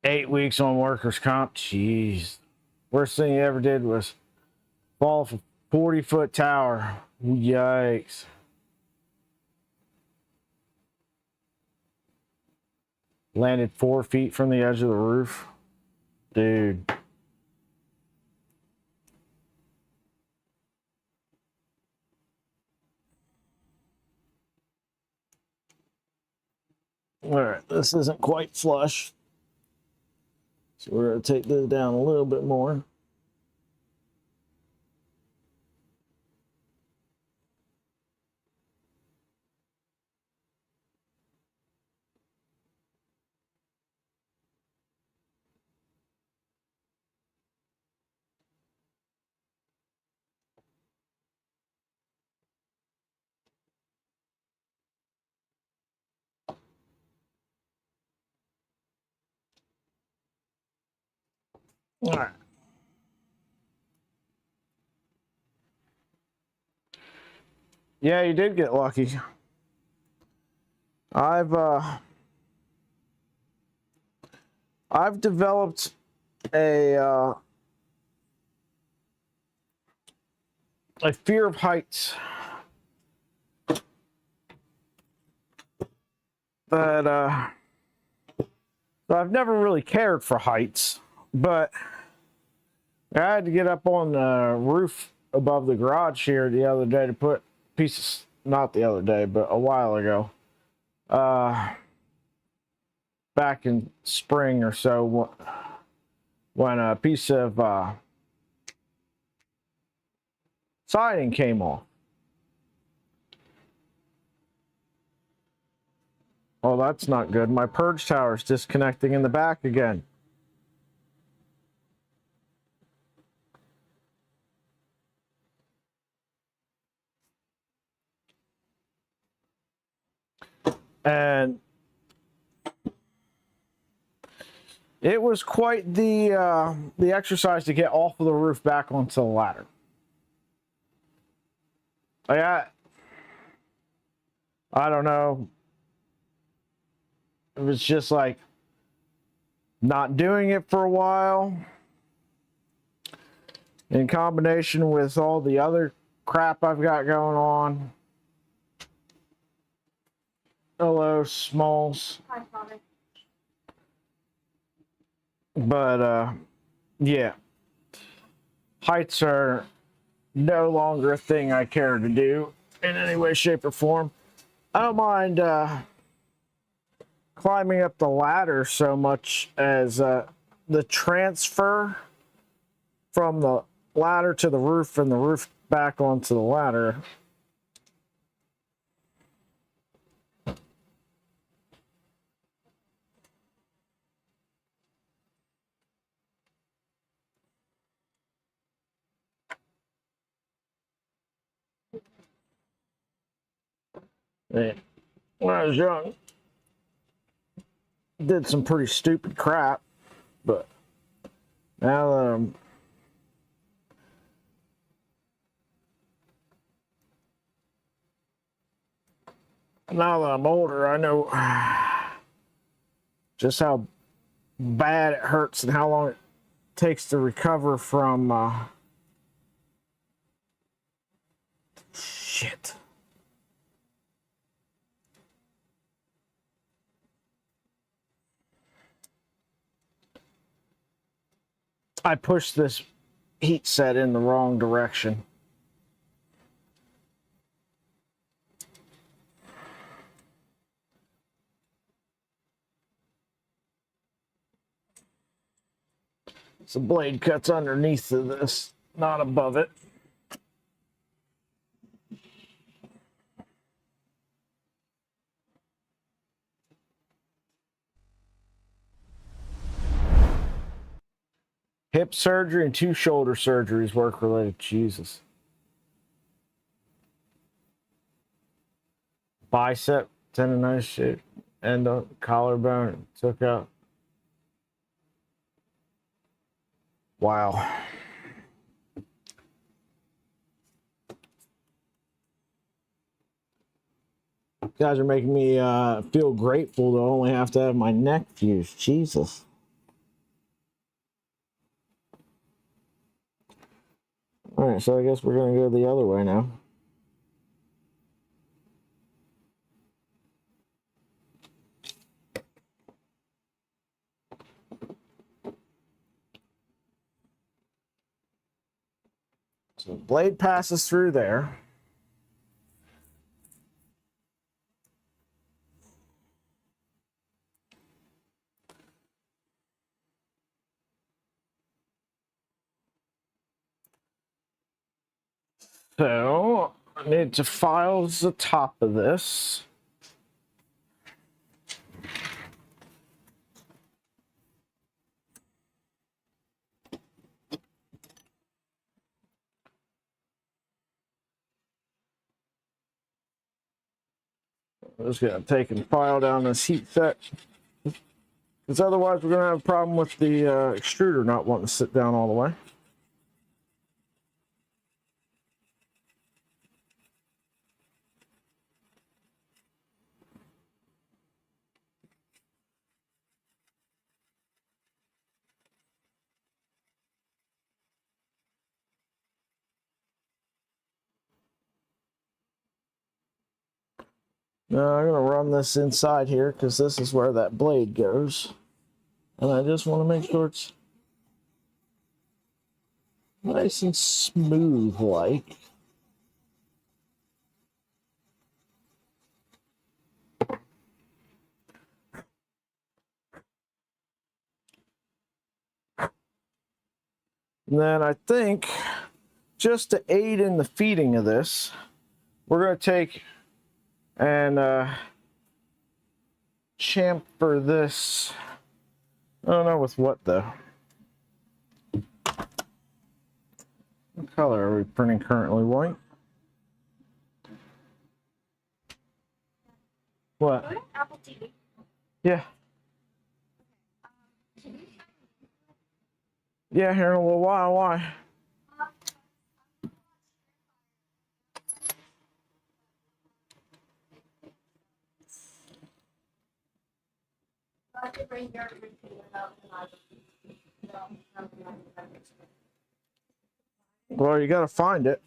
Eight weeks on workers' comp. Jeez. Worst thing you ever did was fall off a 40-foot tower. Yikes. Landed 4 feet from the edge of the roof. Dude. All right, this isn't quite flush. So we're going to take this down a little bit more. All right. Yeah, you did get lucky. I've developed a fear of heights that so I've never really cared for heights, but I had to get up on the roof above the garage here the other day to put pieces, not the other day, but a while ago. Back in spring or so, when a piece of siding came off. Oh, that's not good. My purge tower is disconnecting in the back again. And it was quite the exercise to get off of the roof back onto the ladder. I don't know. It was just like not doing it for a while, in combination with all the other crap I've got going on. Hello, Smalls. Hi, Father. But yeah, heights are no longer a thing I care to do in any way, shape, or form. I don't mind climbing up the ladder so much as the transfer from the ladder to the roof and the roof back onto the ladder. And when I was young, did some pretty stupid crap, but now that I'm older, I know just how bad it hurts and how long it takes to recover from shit. I pushed this heat set in the wrong direction. So blade cuts underneath of this, not above it. Hip surgery and 2 shoulder surgeries, work related. Jesus. Bicep tendonitis shit, endo, collarbone took out. Wow. You guys are making me feel grateful to only have to have my neck fused. Jesus. All right, so I guess we're going to go the other way now. So the blade passes through there. So I need to file the top of this. I'm just going to take and file down this heat set, because otherwise we're going to have a problem with the extruder not wanting to sit down all the way. Now I'm going to run this inside here because this is where that blade goes. And I just want to make sure it's nice and smooth like. And then I think, just to aid in the feeding of this, we're going to take and chamfer this. I don't know with what though. What color are we printing currently? White? What? Apple TV. Yeah. Yeah, here in a little while. Why? Well, you gotta find it.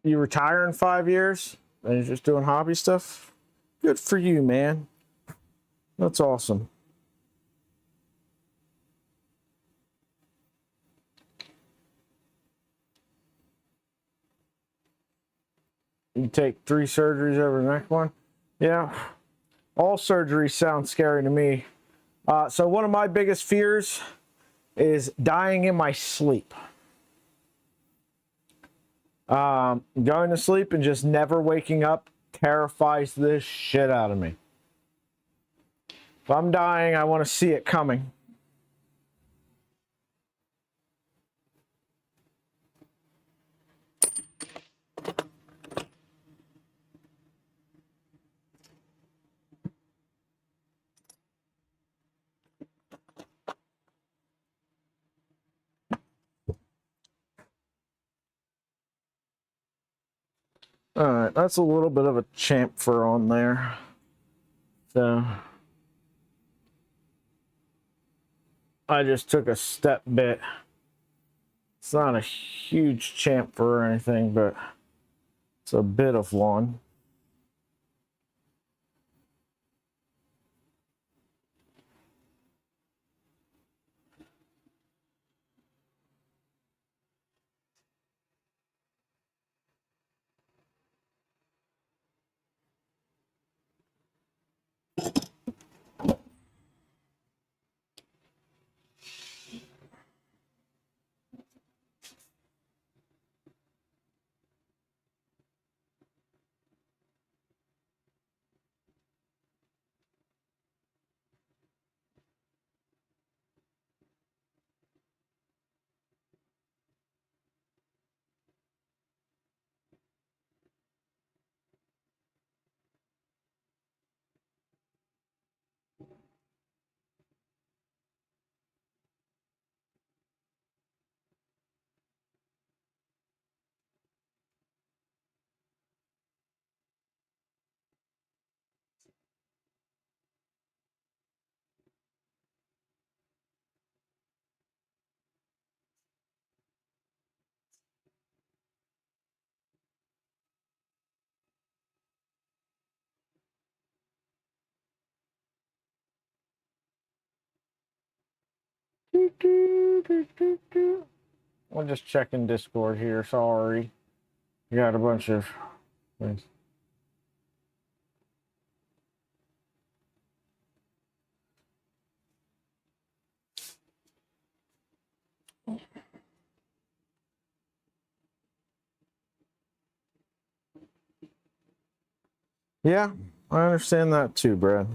You retire in 5 years and you're just doing hobby stuff? Good for you, man. That's awesome. You take 3 surgeries over the next one? Yeah. All surgeries sound scary to me. So one of my biggest fears is dying in my sleep. Going to sleep and just never waking up terrifies the shit out of me. If I'm dying, I want to see it coming. All right, that's a little bit of a chamfer on there. So I just took a step bit. It's not a huge chamfer or anything, but it's a bit of one. We're just checking Discord here. Sorry. We got a bunch of things. Yeah, I understand that too, Brad.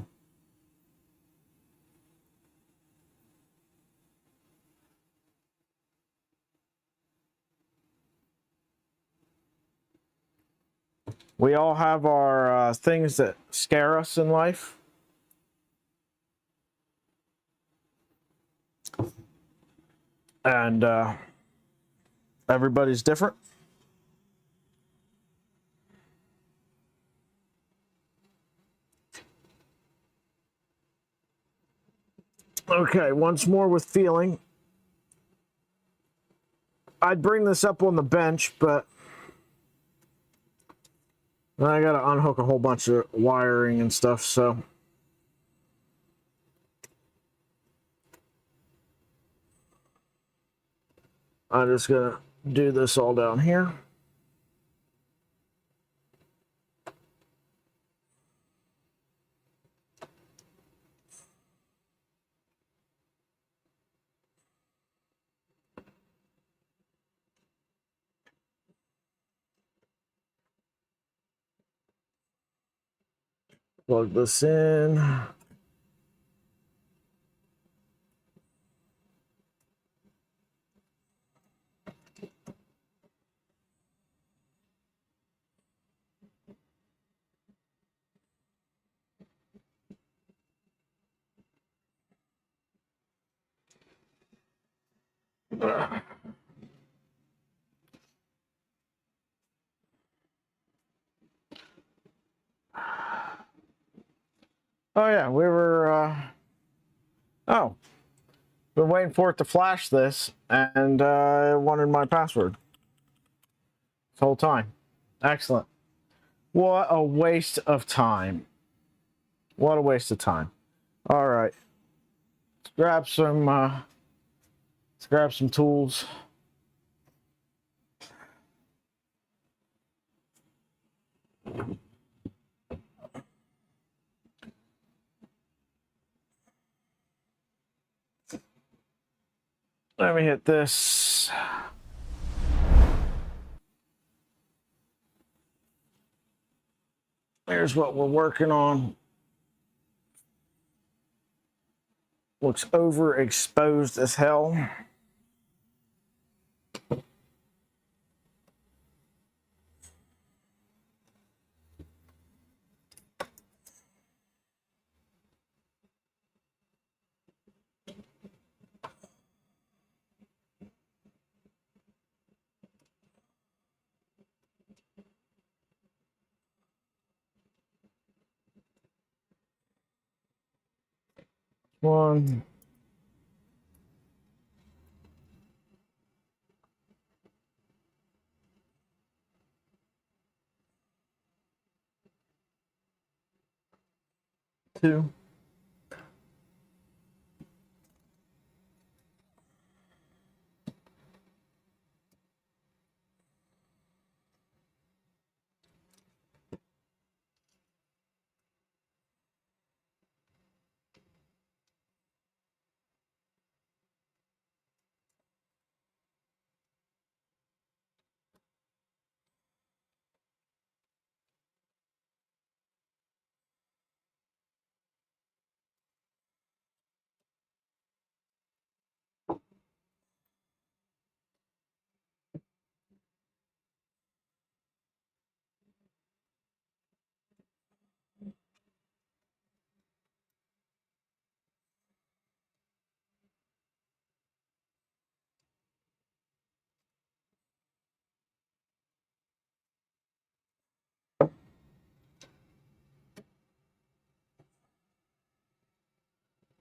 We all have our things that scare us in life. And everybody's different. Okay, once more with feeling. I'd bring this up on the bench, but I gotta unhook a whole bunch of wiring and stuff, so. I'm just gonna do this all down here. Plug this in. Oh yeah, we were, oh, been waiting for it to flash this, and it wanted my password this whole time. Excellent. What a waste of time. What a waste of time. All right, let's grab some tools. Let me hit this. Here's what we're working on. Looks overexposed as hell. One. Two.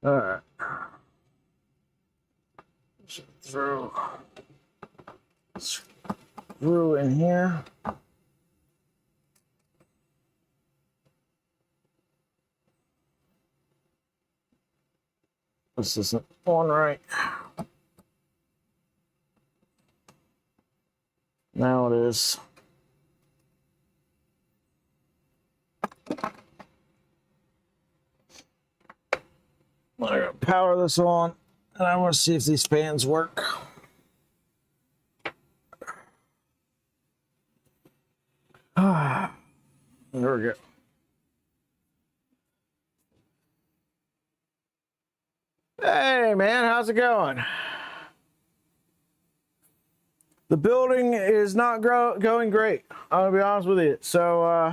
All right. Throw screw in here. This isn't on right. Now it is. I'm gonna power this on, and I want to see if these fans work. There we go. Hey man, how's it going? The building is not going great. I'm gonna be honest with you. So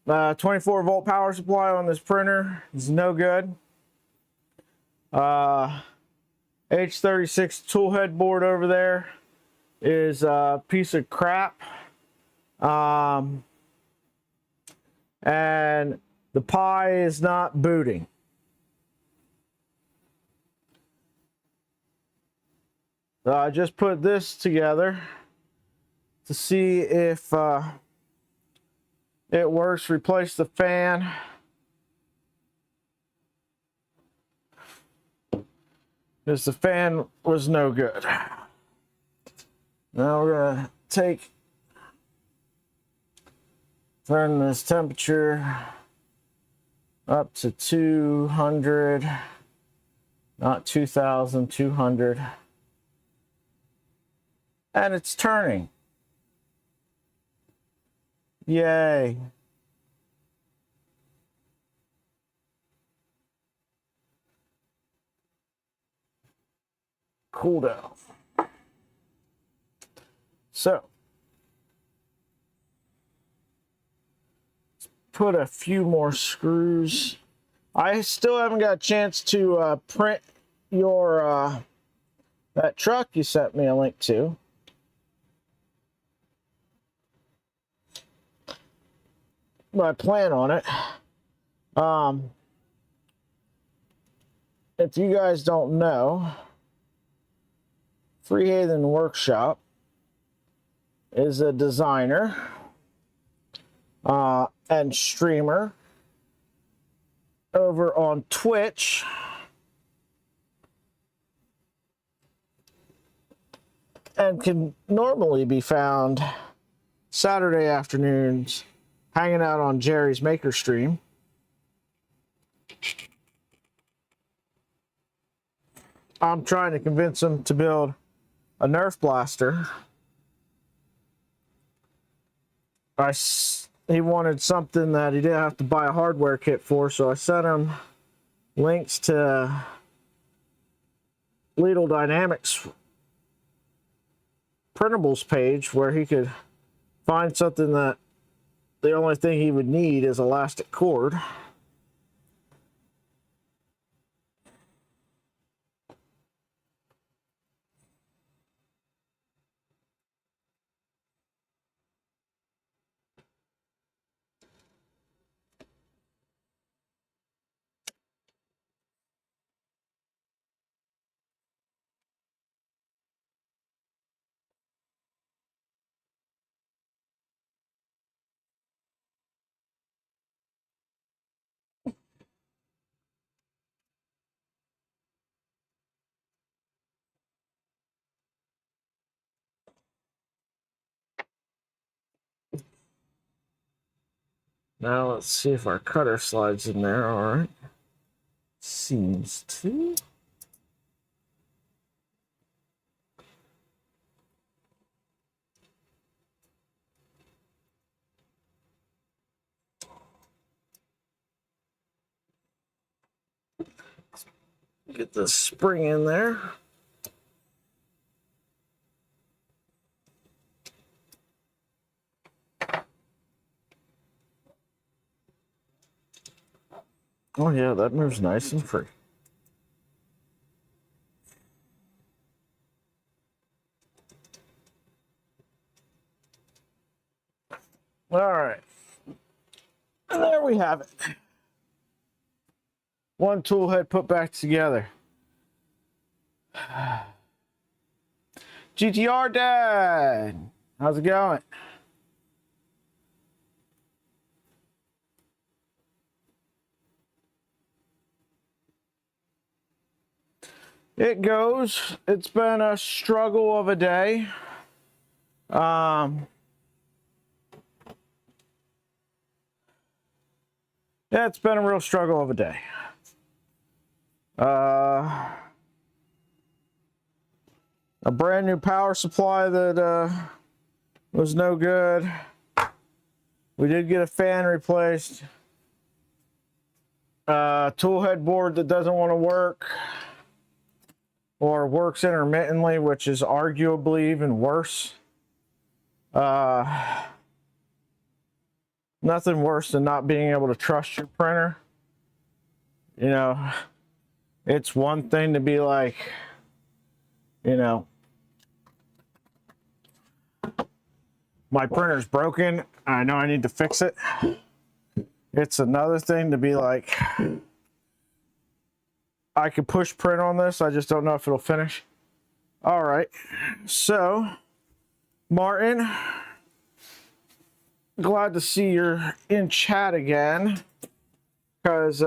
24 volt power supply on this printer is no good. H36 tool head board over there is a piece of crap. And the Pi is not booting. I just put this together to see if it works. Replace the fan. Because the fan was no good. Now we're gonna turn this temperature up to 200, not 2000, 200. And it's turning. Yay. Cool down. So, let's put a few more screws. I still haven't got a chance to print your that truck you sent me a link to. I plan on it. If you guys don't know, Freehaven Workshop is a designer and streamer over on Twitch. And can normally be found Saturday afternoons hanging out on Jerry's Maker Stream. I'm trying to convince him to build a Nerf blaster. He wanted something that he didn't have to buy a hardware kit for, so I sent him links to Lidl Dynamics printables page where he could find something that the only thing he would need is elastic cord. Now let's see if our cutter slides in there. All right. Seems to. Get the spring in there. Oh yeah, that moves nice and free. All right. And there we have it. One tool head put back together. GTR Dad, how's it going? it goes. It's been a struggle of a day. Yeah, it's been a real struggle of a day. A brand new power supply that was no good. We did get a fan replaced. Tool head board that doesn't want to work or works intermittently, which is arguably even worse. Nothing worse than not being able to trust your printer. You know, it's one thing to be like, you know, my printer's broken, I know I need to fix it. It's another thing to be like, I could push print on this, I just don't know if it'll finish. All right, so Martin, glad to see you're in chat again, because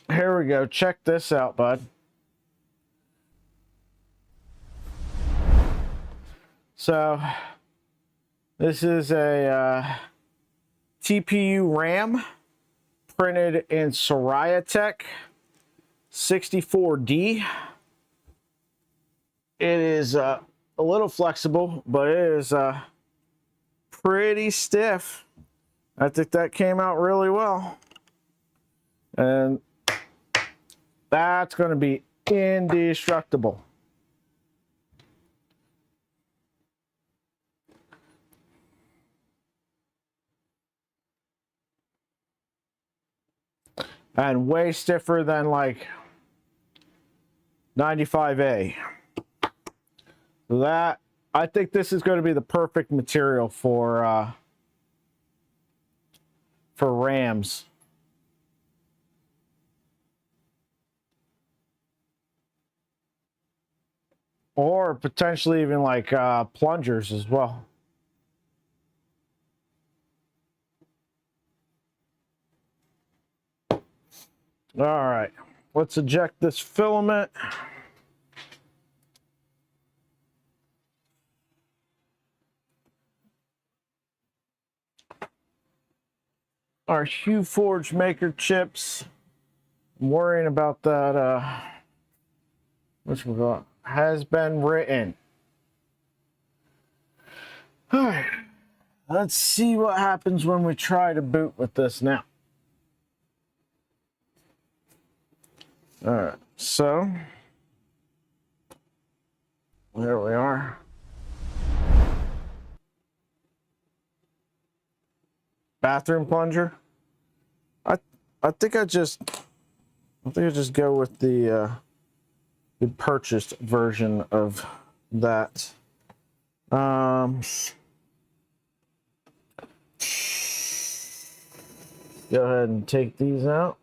here we go. Check this out, bud. So this is a TPU RAM printed in Soraya 64D. It is a little flexible, but it is pretty stiff. I think that came out really well. And that's going to be indestructible. And way stiffer than like 95A. That, I think this is going to be the perfect material for RAMs. Or potentially even like plungers as well. All right, let's eject this filament. Our Hue Forge maker chips. I'm worrying about that. Which we got has been written. All right, let's see what happens when we try to boot with this now. All right, so there we are. Bathroom plunger. I think I just go with the purchased version of that. Go ahead and take these out,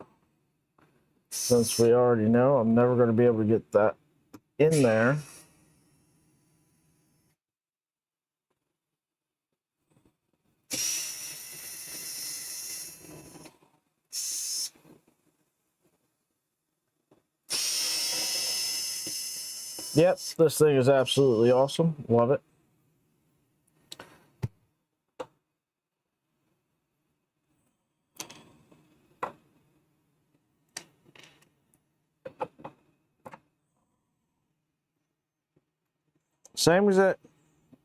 since we already know I'm never going to be able to get that in there. Yep, this thing is absolutely awesome. Love it. Same exact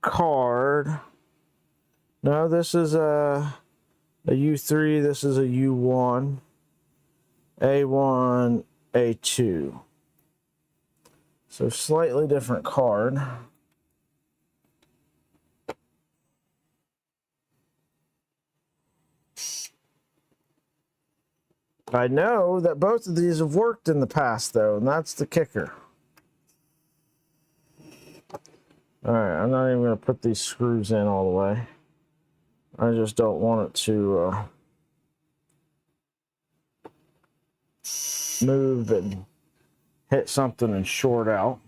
card. No, this is a U3. This is a U1. A1, A2. So slightly different card. I know that both of these have worked in the past, though, and that's the kicker. All right, I'm not even going to put these screws in all the way. I just don't want it to move and hit something and short out.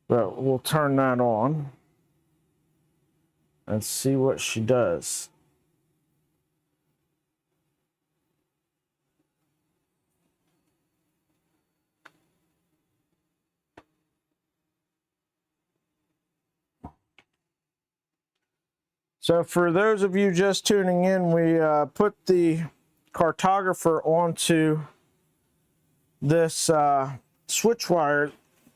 But we'll turn that on. and see what she does. So for those of you just tuning in, we put the Cartographer onto this Switchwire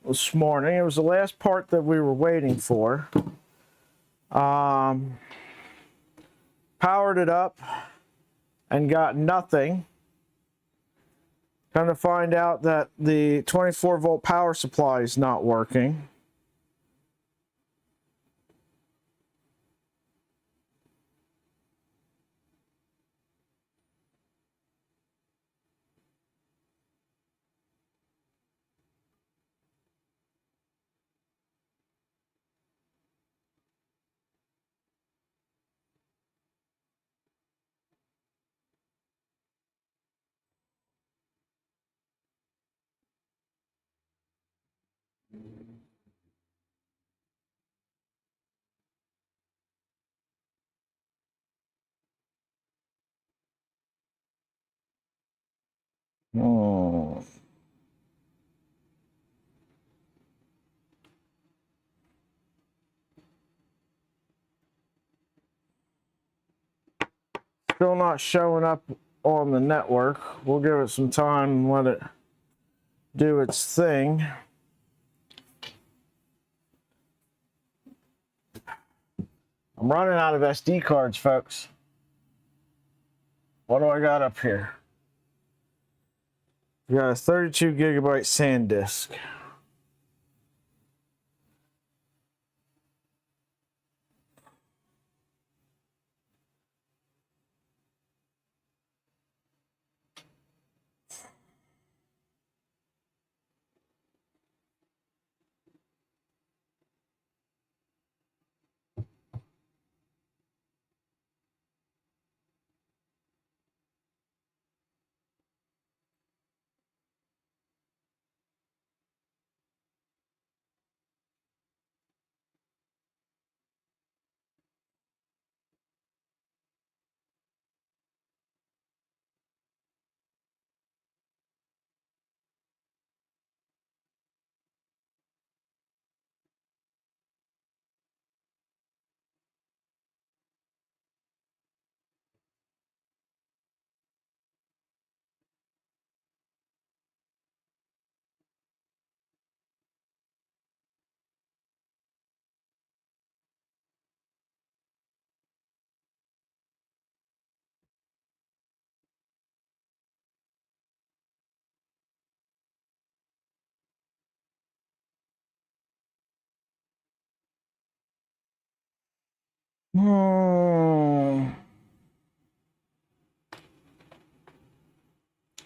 this morning. It was the last part that we were waiting for. Powered it up and got nothing. Come to find out that the 24-volt power supply is not working. Hmm. Still not showing up on the network. We'll give it some time and let it do its thing. I'm running out of SD cards, folks. What do I got up here? We got a 32 gigabyte SanDisk.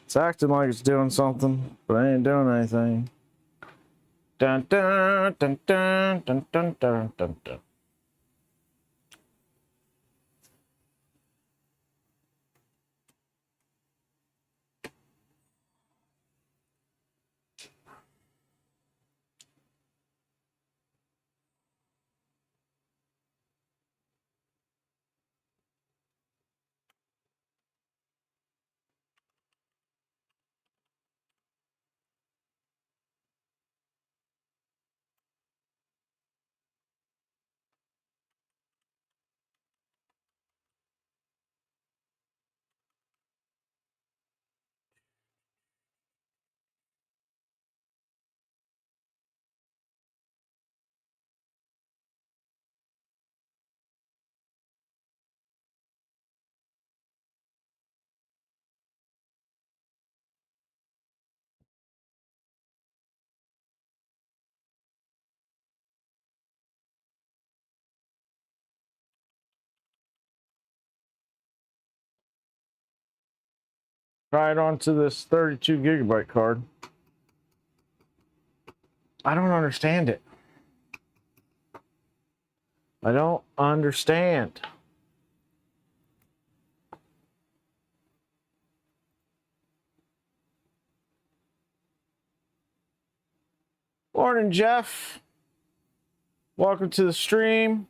It's acting like it's doing something, but it ain't doing anything. Dun dun dun dun dun dun dun dun dun. Try it onto this 32 gigabyte card. I don't understand it. I don't understand. Morning, Jeff. Welcome to the stream.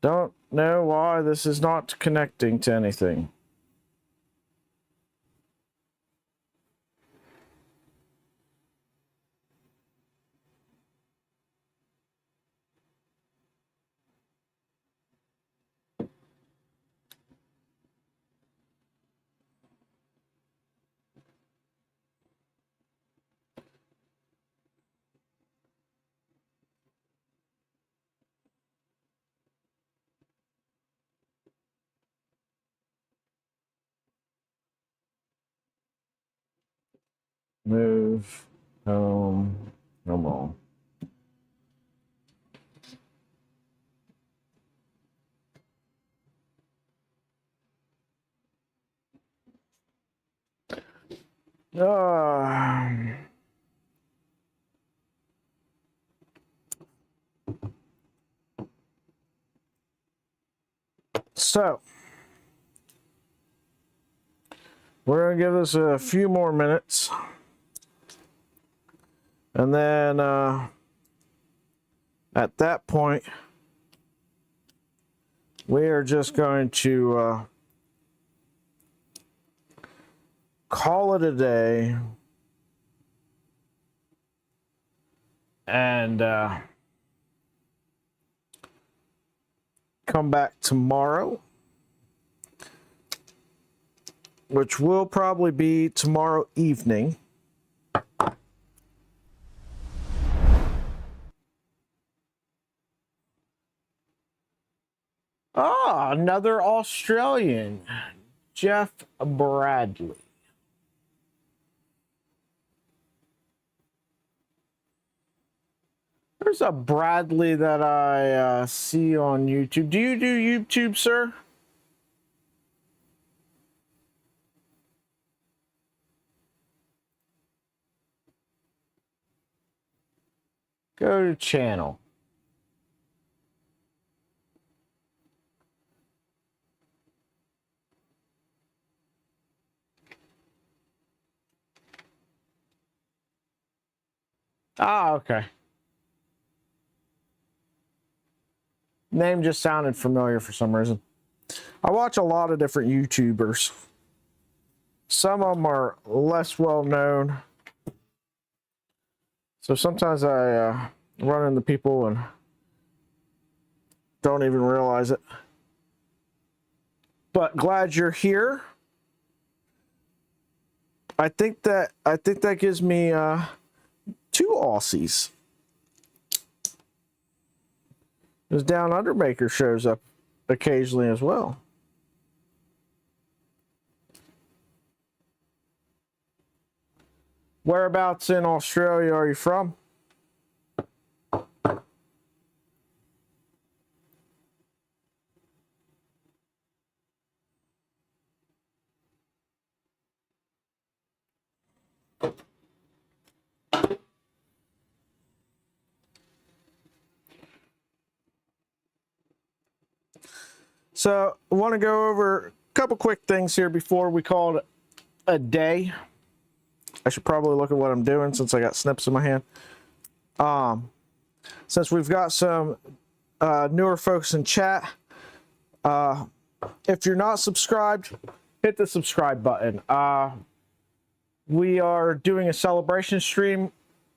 Don't know why this is not connecting to anything. Move home. Come on. So we're gonna give this a few more minutes, and then at that point we are just going to call it a day, and come back tomorrow, which will probably be tomorrow evening. Ah, another Australian, Jeff Bradley. There's a Bradley that I see on YouTube. Do you do YouTube, sir? Go to channel. Ah, okay. Name just sounded familiar for some reason. I watch a lot of different YouTubers. Some of them are less well known. So sometimes I run into people and don't even realize it. But glad you're here. I think that gives me 2 Aussies. This Down Under Maker shows up occasionally as well. Whereabouts in Australia are you from? So I want to go over a couple quick things here before we call it a day. I should probably look at what I'm doing since I got snips in my hand. Since we've got some newer folks in chat, if you're not subscribed, hit the subscribe button. We are doing a celebration stream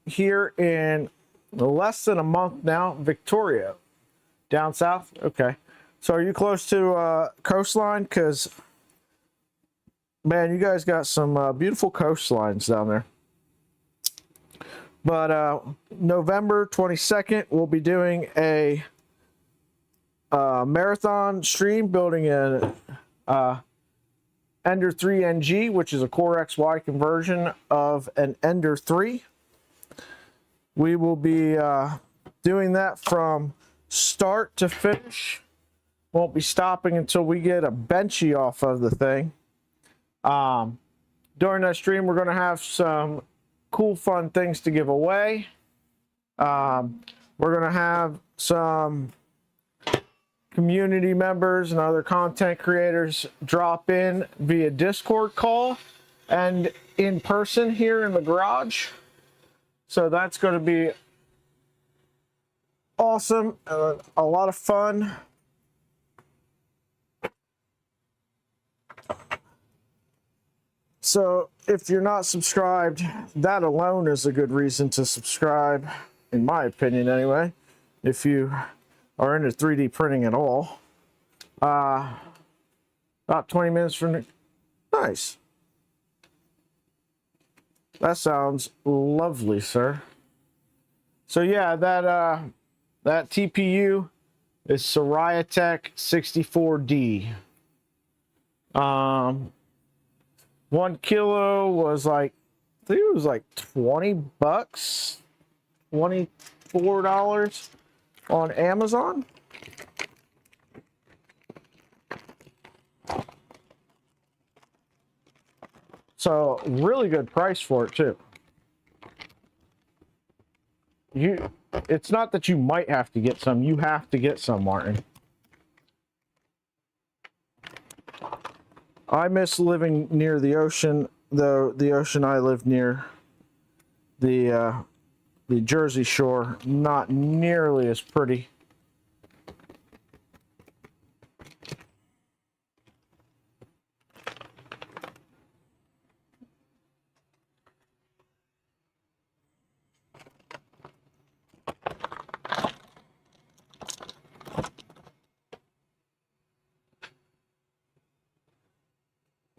here in less than a month now. Victoria, down south. Okay. So are you close to coastline? Because, man, you guys got some beautiful coastlines down there. But November 22nd, we'll be doing a marathon stream building an Ender 3 NG, which is a Core XY conversion of an Ender 3. We will be doing that from start to finish. Won't be stopping until we get a benchy off of the thing. During that stream, we're going to have some cool, fun things to give away. We're going to have some community members and other content creators drop in via Discord call and in person here in the garage. So that's going to be awesome. A lot of fun. So if you're not subscribed, that alone is a good reason to subscribe, in my opinion anyway, if you are into 3D printing at all. About 20 minutes from the... Nice. That sounds lovely, sir. So yeah, that TPU is Soraya 64D. 1 kilo was like, I think it was like 20 bucks, $24 on Amazon. So really good price for it too. It's not that you might have to get some, you have to get some, Martin. I miss living near the ocean, though the ocean I live near, the Jersey Shore, not nearly as pretty.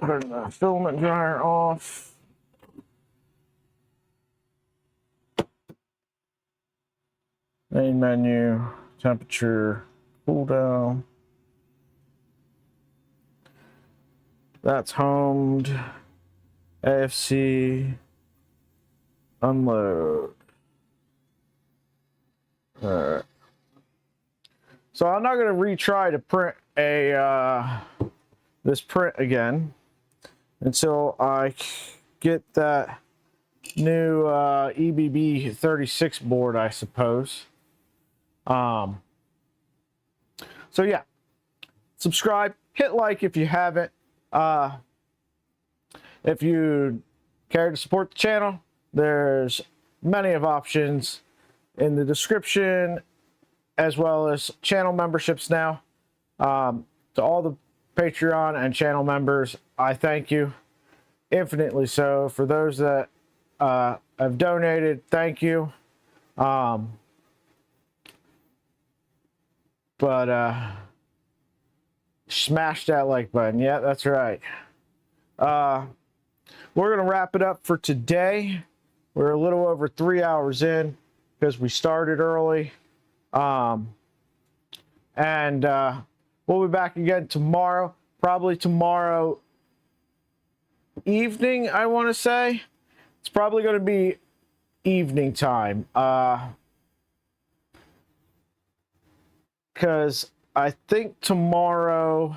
Turn the filament dryer off. Main menu, temperature, cool down. That's homed. AFC, unload. Alright. So I'm not going to retry to print this print again until I get that new EBB 36 board, I suppose. So yeah, subscribe, hit like if you haven't. If you care to support the channel, there's many of options in the description, as well as channel memberships now. To all the Patreon and channel members, I thank you infinitely so. For those that have donated, thank you. Smash that like button. Yeah, that's right. We're gonna wrap it up for today. We're a little over 3 hours in because we started early. We'll be back again tomorrow, probably tomorrow evening, I want to say. It's probably going to be evening time, because I think tomorrow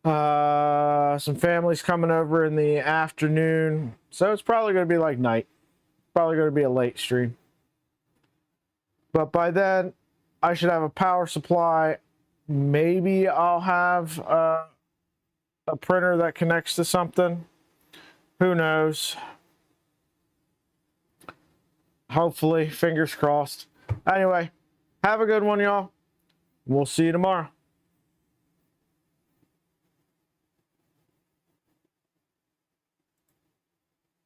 some family's coming over in the afternoon, so it's probably going to be like night. Probably going to be a late stream. But by then, I should have a power supply. Maybe I'll have a printer that connects to something. Who knows? Hopefully, fingers crossed. Anyway, have a good one, y'all. We'll see you tomorrow.